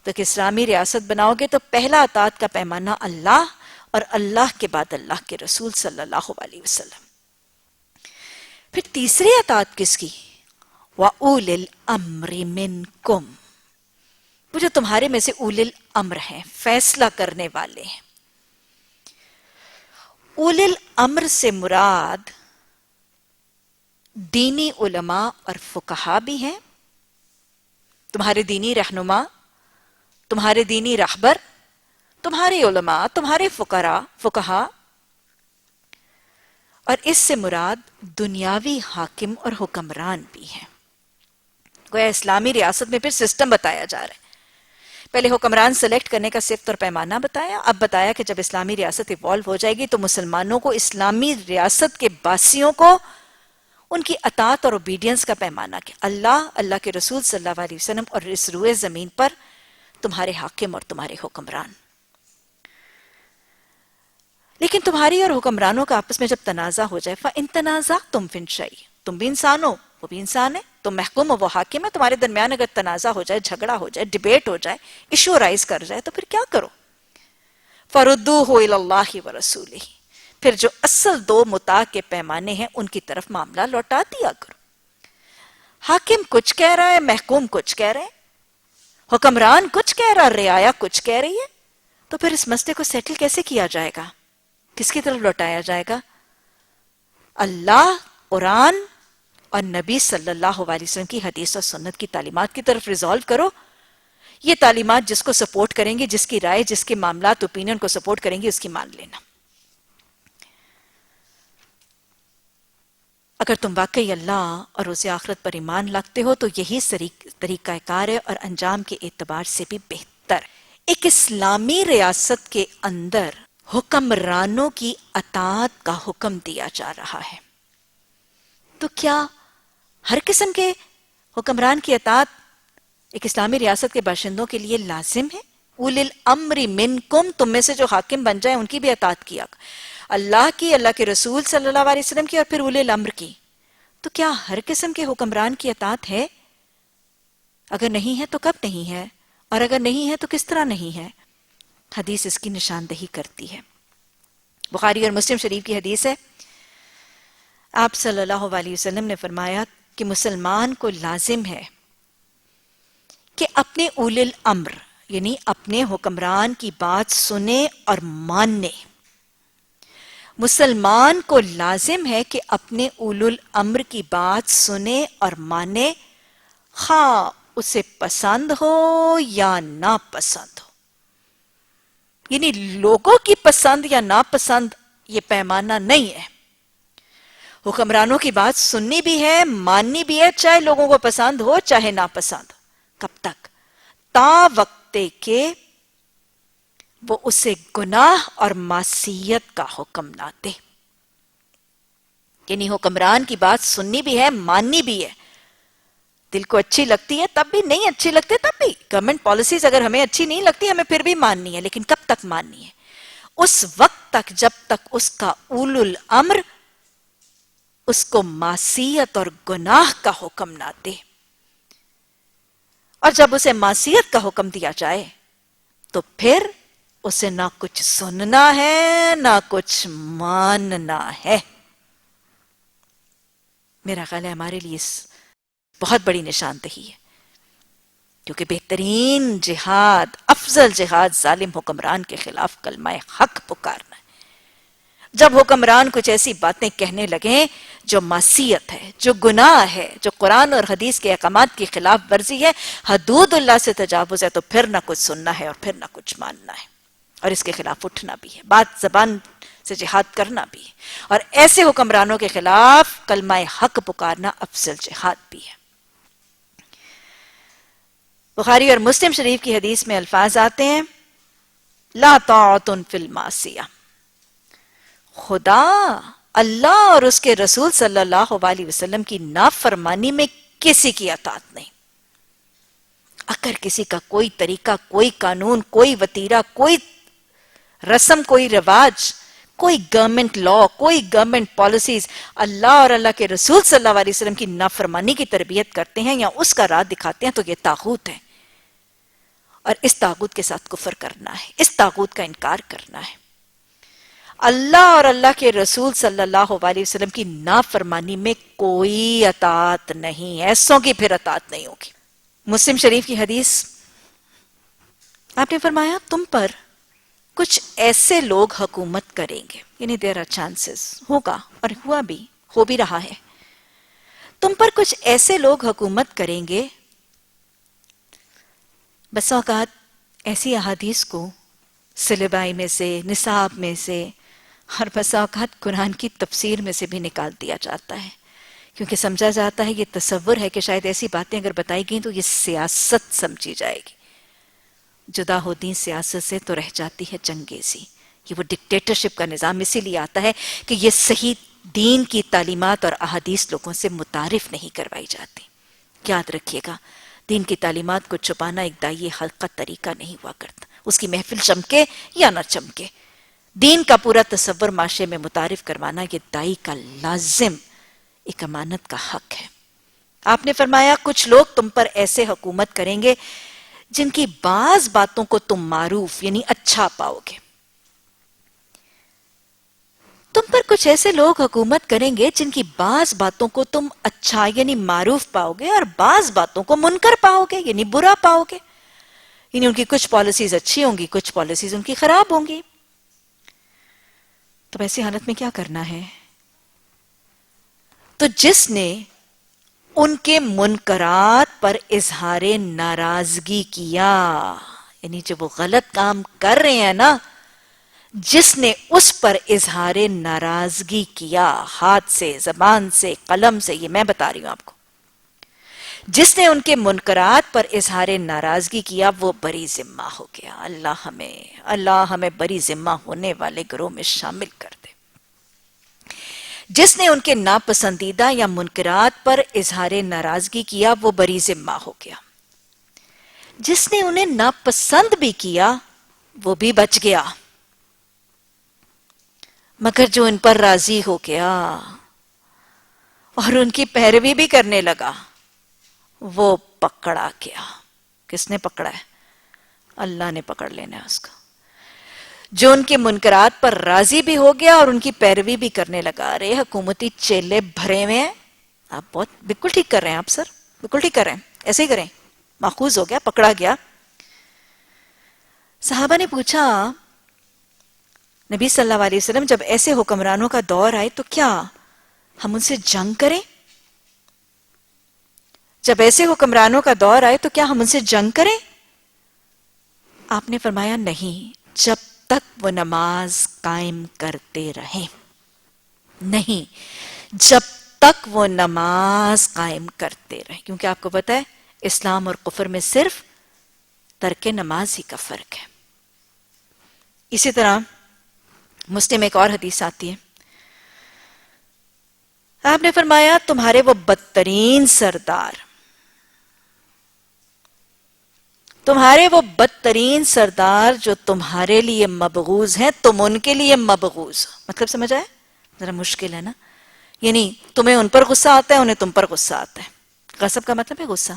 تو کہ اسلامی ریاست بناؤ گے تو پہلا اطاعت کا پیمانہ اللہ، اور اللہ کے بعد اللہ کے رسول صلی اللہ علیہ وسلم. پھر تیسری اطاعت کس کی؟ وَأُولِي الْأَمْرِ مِنْكُمْ. وہ جو تمہارے میں سے اولی الامر ہیں، فیصلہ کرنے والے ہیں. اولی الامر سے مراد دینی علماء اور فقہا بھی ہیں. تمہارے دینی رہنما، تمہارے دینی رہبر، تمہارے علماء، تمہارے فقہا. اور اس سے مراد دنیاوی حاکم اور حکمران بھی ہیں. گویا اسلامی ریاست میں پھر سسٹم بتایا جا رہا ہے. پہلے حکمران سلیکٹ کرنے کا صفت اور پیمانہ بتایا، اب بتایا کہ جب اسلامی ریاست ایوالو ہو جائے گی تو مسلمانوں کو، اسلامی ریاست کے باسیوں کو ان کی اطاعت اور اوبیڈینس کا پیمانہ کہ اللہ، اللہ کے رسول صلی اللہ علیہ وسلم اور اس روئے زمین پر تمہارے حاکم اور تمہارے حکمران. لیکن تمہاری اور حکمرانوں کا آپس میں جب تنازع ہو جائے، فَإِن تَنَازَعْتُمْ فِي شَيْءٍ، تم بھی انسان ہو وہ بھی انسان ہے، تم محکوم ہو وہ حاکم ہے، تمہارے درمیان اگر تنازع ہو جائے، جھگڑا ہو جائے، ڈیبیٹ ہو جائے، ایشو رائز کر جائے تو پھر کیا کرو؟ فَرُدُّوهُ إِلَى اللَّهِ وَرَسُولِهِ، پھر جو اصل 2 مطاع کے پیمانے ہیں ان کی طرف معاملہ لوٹا دیا کرو. حاکم کچھ کہہ رہا ہے، محکوم کچھ کہہ رہے ہیں، حکمران کچھ کہہ رہا، رعایا کچھ کہہ رہی ہے، تو پھر اس مسئلے کو سیٹل کیسے کیا جائے گا؟ کس کی طرف لوٹایا جائے گا؟ اللہ، قرآن اور نبی صلی اللہ علیہ وسلم کی حدیث اور سنت کی تعلیمات کی طرف ریزالو کرو. یہ تعلیمات جس کو سپورٹ کریں گے، جس کی رائے، جس کے معاملات، اوپینین کو سپورٹ کریں گے، اس کی مان لینا. اگر تم واقعی اللہ اور روز آخرت پر ایمان رکھتے ہو تو یہی طریقہ کار ہے، اور انجام کے اعتبار سے بھی بہتر. ایک اسلامی ریاست کے اندر حکمرانوں کی اطاعت کا حکم دیا جا رہا ہے، تو کیا ہر قسم کے حکمران کی اطاعت ایک اسلامی ریاست کے باشندوں کے لیے لازم ہے؟ اولی الامر منکم، تم میں سے جو حاکم بن جائیں ان کی بھی اطاعت کیا، اللہ کی، اللہ کے رسول صلی اللہ علیہ وسلم کی، اور پھر اولی الامر کی. تو کیا ہر قسم کے حکمران کی اطاعت ہے؟ اگر نہیں ہے تو کب نہیں ہے، اور اگر نہیں ہے تو کس طرح نہیں ہے؟ حدیث اس کی نشاندہی کرتی ہے. بخاری اور مسلم شریف کی حدیث ہے، آپ صلی اللہ علیہ وسلم نے فرمایا کہ مسلمان کو لازم ہے کہ اپنے اولی الامر یعنی اپنے حکمران کی بات سنے اور ماننے. مسلمان کو لازم ہے کہ اپنے اولی الامر کی بات سنے اور مانے، خواہ اسے پسند ہو یا ناپسند ہو. یعنی لوگوں کی پسند یا ناپسند یہ پیمانہ نہیں ہے. حکمرانوں کی بات سننی بھی ہے، ماننی بھی ہے، چاہے لوگوں کو پسند ہو چاہے ناپسند. کب تک؟ تا وقت کہ وہ اسے گناہ اور معصیت کا حکم نہ دے. یعنی حکمران کی بات سننی بھی ہے، ماننی بھی ہے. دل کو اچھی لگتی ہے تب بھی، نہیں اچھی لگتی تب بھی. گورنمنٹ پالیسیز اگر ہمیں اچھی نہیں لگتی ہمیں پھر بھی ماننی ہے، لیکن کب تک ماننی ہے؟ اس وقت تک جب تک اس کا اولو الامر اس کو معصیت اور گناہ کا حکم نہ دے. اور جب اسے معصیت کا حکم دیا جائے تو پھر اسے نہ کچھ سننا ہے نہ کچھ ماننا ہے. میرا خیال ہے ہمارے لیے بہت بڑی نشاندہی ہے، کیونکہ بہترین جہاد، افضل جہاد ظالم حکمران کے خلاف کلمہ حق پکارنا ہے. جب حکمران کچھ ایسی باتیں کہنے لگیں جو معصیت ہے، جو گناہ ہے، جو قرآن اور حدیث کے احکامات کی خلاف ورزی ہے، حدود اللہ سے تجاوز ہے، تو پھر نہ کچھ سننا ہے اور پھر نہ کچھ ماننا ہے، اور اس کے خلاف اٹھنا بھی ہے. بات زبان سے جہاد کرنا بھی ہے، اور ایسے حکمرانوں کے خلاف کلمہ حق پکارنا افضل جہاد بھی ہے. بخاری اور مسلم شریف کی حدیث میں الفاظ آتے ہیں، لا طاعۃ فی المعصیہ، خدا، اللہ اور اس کے رسول صلی اللہ علیہ وسلم کی نافرمانی میں کسی کی اطاعت نہیں. اگر کسی کا کوئی طریقہ، کوئی قانون، کوئی وتیرہ، کوئی رسم، کوئی رواج، کوئی گورنمنٹ لا، کوئی گورنمنٹ پالیسیز اللہ اور اللہ کے رسول صلی اللہ علیہ وسلم کی نافرمانی کی تربیت کرتے ہیں یا اس کا راہ دکھاتے ہیں تو یہ طاغوت ہے، اور اس طاغوت کے ساتھ کفر کرنا ہے، اس طاغوت کا انکار کرنا ہے. اللہ اور اللہ کے رسول صلی اللہ علیہ وسلم کی نافرمانی میں کوئی اطاعت نہیں، ایسوں کی پھر اطاعت نہیں ہوگی. مسلم شریف کی حدیث، آپ نے فرمایا تم پر کچھ ایسے لوگ حکومت کریں گے، یعنی دیر آر چانسز، ہوگا اور ہوا بھی، ہو بھی رہا ہے. تم پر کچھ ایسے لوگ حکومت کریں گے، بس اوقات ایسی احادیث کو سلبائی میں سے، نصاب میں سے، اور بس اوقات قرآن کی تفسیر میں سے بھی نکال دیا جاتا ہے، کیونکہ سمجھا جاتا ہے، یہ تصور ہے کہ شاید ایسی باتیں اگر بتائی گئیں تو یہ سیاست سمجھی جائے گی. جدا ہوتی سیاست سے تو رہ جاتی ہے چنگیزی. یہ وہ ڈکٹیٹرشپ کا نظام اسی لیے آتا ہے کہ یہ صحیح دین کی تعلیمات اور احادیث لوگوں سے متعارف نہیں کروائی جاتی. یاد رکھیے گا، دین کی تعلیمات کو چھپانا ایک دائی حق کا طریقہ نہیں ہوا کرتا. اس کی محفل چمکے یا نہ چمکے، دین کا پورا تصور معاشرے میں متعارف کروانا یہ دائی کا لازم ایک امانت کا حق ہے. آپ نے فرمایا کچھ لوگ تم پر ایسے حکومت کریں گے جن کی بعض باتوں کو تم معروف یعنی اچھا پاؤ گے، تم پر کچھ ایسے لوگ حکومت کریں گے جن کی بعض باتوں کو تم اچھا یعنی معروف پاؤ گے اور بعض باتوں کو منکر پاؤ گے یعنی برا پاؤ گے. یعنی ان کی کچھ پالیسیز اچھی ہوں گی, کچھ پالیسیز ان کی خراب ہوں گی. تو ایسی حالت میں کیا کرنا ہے؟ تو جس نے ان کے منکرات پر اظہار ناراضگی کیا, یعنی جو وہ غلط کام کر رہے ہیں نا, جس نے اس پر اظہار ناراضگی کیا, ہاتھ سے, زبان سے, قلم سے, یہ میں بتا رہی ہوں آپ کو, جس نے ان کے منکرات پر اظہار ناراضگی کیا وہ بری ذمہ ہو گیا. اللہ ہمیں بری ذمہ ہونے والے گروہ میں شامل کر دے. جس نے ان کے ناپسندیدہ یا منکرات پر اظہار ناراضگی کیا وہ بری ذمہ ہو گیا. جس نے انہیں ناپسند بھی کیا وہ بھی بچ گیا. مگر جو ان پر راضی ہو گیا اور ان کی پیروی بھی کرنے لگا وہ پکڑا گیا. کس نے پکڑا ہے؟ اللہ نے پکڑ لینا ہے اس کو. جو ان کے منکرات پر راضی بھی ہو گیا اور ان کی پیروی بھی کرنے لگا. ارے حکومتی چیلے بھرے ہوئے ہیں, آپ بہت بالکل ٹھیک کر رہے ہیں, آپ سر بالکل ٹھیک کر رہے ہیں, ایسے ہی کریں. ماخوذ ہو گیا, پکڑا گیا. صحابہ نے پوچھا نبی صلی اللہ علیہ وسلم جب ایسے حکمرانوں کا دور آئے تو کیا ہم ان سے جنگ کریں؟ جب ایسے حکمرانوں کا دور آئے تو کیا ہم ان سے جنگ کریں؟ آپ نے فرمایا نہیں, جب تک وہ نماز قائم کرتے رہیں. نہیں, جب تک وہ نماز قائم کرتے رہیں. کیونکہ آپ کو پتا ہے اسلام اور کفر میں صرف ترک نماز ہی کا فرق ہے. اسی طرح مسلم ایک اور حدیث آتی ہے, آپ نے فرمایا تمہارے وہ بدترین سردار, تمہارے وہ بدترین سردار جو تمہارے لیے مبغوض ہیں تم ان کے لیے مبغوض. مطلب سمجھ آئے؟ ذرا مشکل ہے نا. یعنی تمہیں ان پر غصہ آتا ہے, انہیں تم پر غصہ آتا ہے. غصب کا مطلب ہے غصہ.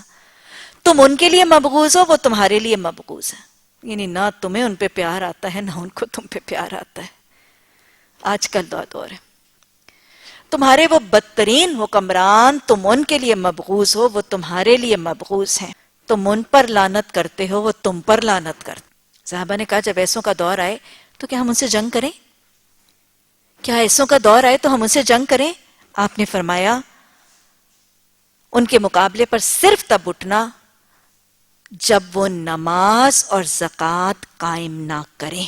تم ان کے لیے مبغوض ہو, وہ تمہارے لیے مبغوض ہے. یعنی نہ تمہیں ان پہ پیار آتا ہے نہ ان کو تم پہ پیار آتا ہے. آج کل دور ہے. تمہارے وہ بدترین حکمران تم ان کے لیے مبغوض ہو, وہ تمہارے لیے مبغوض ہیں. تم ان پر لعنت کرتے ہو, وہ تم پر لعنت کرتے. صحابہ نے کہا جب ایسوں کا دور آئے تو کیا ہم ان سے جنگ کریں؟ کیا ایسوں کا دور آئے تو ہم ان سے جنگ کریں؟ آپ نے فرمایا ان کے مقابلے پر صرف تب اٹھنا جب وہ نماز اور زکوٰۃ قائم نہ کریں.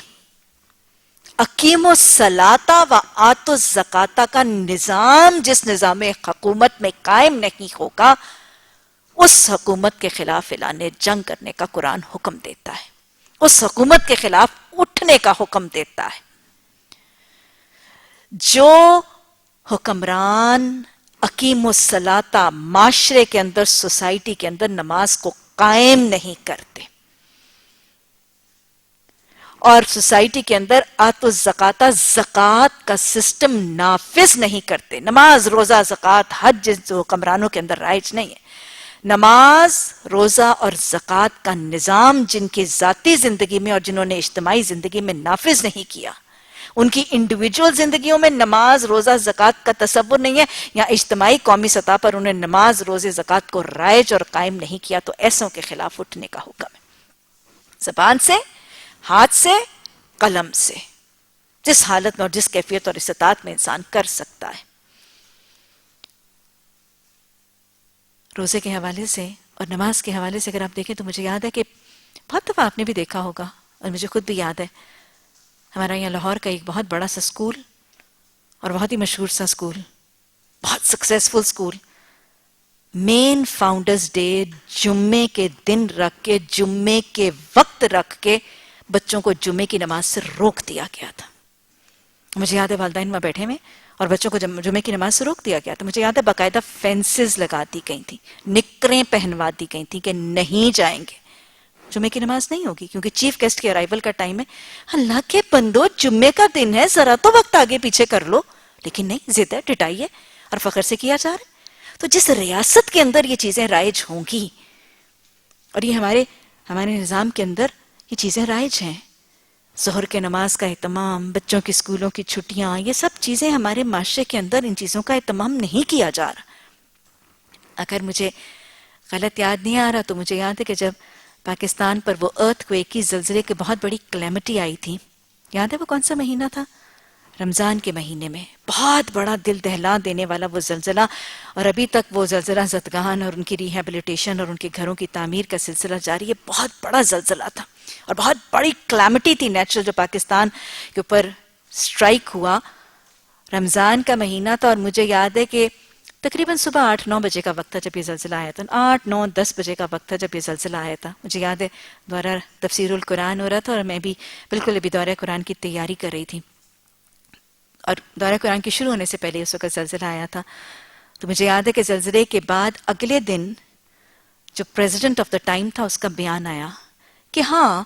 اقیموا الصلاۃ و آتوا الزکاۃ کا نظام جس نظام حکومت میں قائم نہیں ہوگا اس حکومت کے خلاف اعلان جنگ کرنے کا قرآن حکم دیتا ہے. اس حکومت کے خلاف اٹھنے کا حکم دیتا ہے. جو حکمران اقیم الصلاۃ معاشرے کے اندر, سوسائٹی کے اندر نماز کو قائم نہیں کرتے اور سوسائٹی کے اندر آتوا الزکاۃ زکوٰۃ کا سسٹم نافذ نہیں کرتے, نماز روزہ زکوٰۃ حج جو حکمرانوں کے اندر رائج نہیں ہے, نماز روزہ اور زکوٰۃ کا نظام جن کی ذاتی زندگی میں اور جنہوں نے اجتماعی زندگی میں نافذ نہیں کیا, ان کی انڈیویجول زندگیوں میں نماز روزہ زکوٰۃ کا تصور نہیں ہے, یا اجتماعی قومی سطح پر انہیں نماز روزے زکوٰۃ کو رائج اور قائم نہیں کیا, تو ایسوں کے خلاف اٹھنے کا حکم ہے. زبان سے, ہاتھ سے, قلم سے, جس حالت میں اور جس کیفیت اور استطاعت میں انسان کر سکتا ہے. روزے کے حوالے سے اور نماز کے حوالے سے اگر آپ دیکھیں تو مجھے یاد ہے کہ بہت دفعہ آپ نے بھی دیکھا ہوگا اور مجھے خود بھی یاد ہے, ہمارا یہاں لاہور کا ایک بہت بڑا سا اسکول اور بہت ہی مشہور سا اسکول, بہت سکسیسفل اسکول, مین فاؤنڈرز ڈے جمعے کے دن رکھ کے, جمعے کے وقت رکھ کے بچوں کو جمعے کی نماز سے روک دیا گیا تھا. مجھے یاد ہے والدین وہاں بیٹھے ہوئے اور بچوں کو جمعے کی نماز سے روک دیا گیا تھا. مجھے یاد ہے باقاعدہ فینسز لگا دی گئی تھیں, نکریں پہنوا دی گئی تھیں کہ نہیں جائیں گے, جمعے کی نماز نہیں ہوگی کیونکہ چیف گیسٹ کے ارائیول کا ٹائم ہے. اللہ کے بندو, جمعے کا دن ہے, ذرا تو وقت آگے پیچھے کر لو. لیکن نہیں, ضد ہے, ٹٹائی ہے اور فخر سے کیا جا رہا ہے. تو جس ریاست کے اندر یہ چیزیں رائج ہوں گی اور یہ ہمارے نظام کے اندر یہ چیزیں رائج ہیں, ظہر کے نماز کا اہتمام، بچوں کی اسکولوں کی چھٹیاں، یہ سب چیزیں ہمارے معاشرے کے اندر ان چیزوں کا اہتمام نہیں کیا جا رہا. اگر مجھے غلط یاد نہیں آ رہا تو مجھے یاد ہے کہ جب پاکستان پر وہ ارتھ کویک کی زلزلے کی بہت بڑی کلیمٹی آئی تھی، یاد ہے وہ کون سا مہینہ تھا؟ رمضان کے مہینے میں بہت بڑا دل دہلا دینے والا وہ زلزلہ، اور ابھی تک وہ زلزلہ زدگان اور ان کی ریہیبلیٹیشن اور ان کے گھروں کی تعمیر کا سلسلہ جاری ہے. بہت بڑا زلزلہ تھا اور بہت بڑی کلیمٹی تھی نیچرل جو پاکستان کے اوپر سٹرائک ہوا. رمضان کا مہینہ تھا اور مجھے یاد ہے کہ تقریباً صبح 8-9 بجے کا وقت تھا جب یہ زلزلہ آیا تھا. 8-9-10 بجے کا وقت تھا جب یہ زلزلہ آیا تھا. مجھے یاد ہے دورہ تفسیر القرآن ہو رہا تھا اور میں بھی بالکل ابھی دورہ قرآن کی تیاری کر رہی تھی، اور دورہ قرآن کی شروع ہونے سے پہلے اس وقت زلزلہ آیا تھا. تو مجھے یاد ہے کہ زلزلے کے بعد اگلے دن جو پریزیڈنٹ آف دا ٹائم تھا اس کا بیان آیا کہ ہاں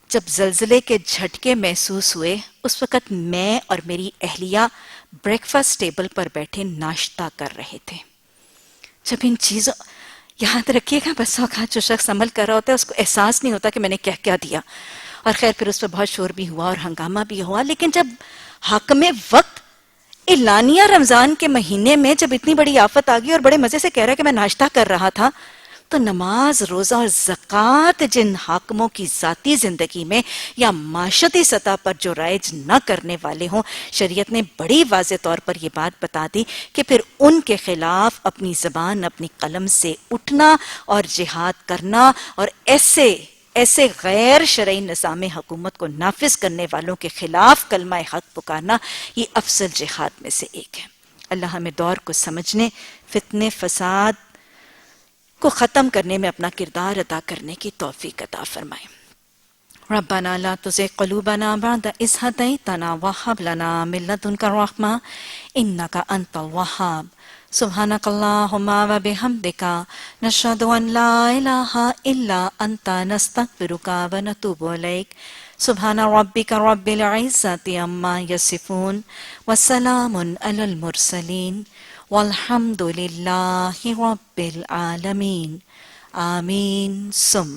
جب زلزلے کے جھٹکے محسوس ہوئے اس وقت میں اور میری اہلیہ بریک فاسٹ ٹیبل پر بیٹھے ناشتہ کر رہے تھے. جب ان چیزوں یاد رکھیے گا، بس اوقات جو شخص عمل کر رہا ہوتا ہے اس کو احساس نہیں ہوتا کہ میں نے کیا کیا دیا. اور خیر پھر اس پہ بہت شور بھی ہوا اور ہنگامہ بھی ہوا، لیکن جب حاکم وقت اعلانیہ رمضان کے مہینے میں جب اتنی بڑی آفت آ گئی اور بڑے مزے سے کہہ رہا ہے کہ میں ناشتہ کر رہا تھا، تو نماز، روزہ اور زکوٰۃ جن حاکموں کی ذاتی زندگی میں یا معاشرتی سطح پر جو رائج نہ کرنے والے ہوں، شریعت نے بڑی واضح طور پر یہ بات بتا دی کہ پھر ان کے خلاف اپنی زبان، اپنی قلم سے اٹھنا اور جہاد کرنا اور ایسے غیر شرعی نظام حکومت کو نافذ کرنے والوں کے خلاف کلمہ حق پکارنا، یہ افضل جہاد میں سے ایک ہے. اللہ ہمیں دور کو سمجھنے، فتنے فساد کو ختم کرنے میں اپنا کردار ادا کرنے کی توفیق عطا فرمائے. ربنا لا تزغ قلوبنا بعد إذ هديتنا وهب لنا من لدنك رحمة إنك أنت الوهاب. سبحانك اللهم وبحمدك نشهد أن لا إله إلا أنت نستغفرك ونتوب إليك. سبحان ربك رب العزة عما يصفون وسلام على المرسلين والحمد لله رب العالمين. آمين ثم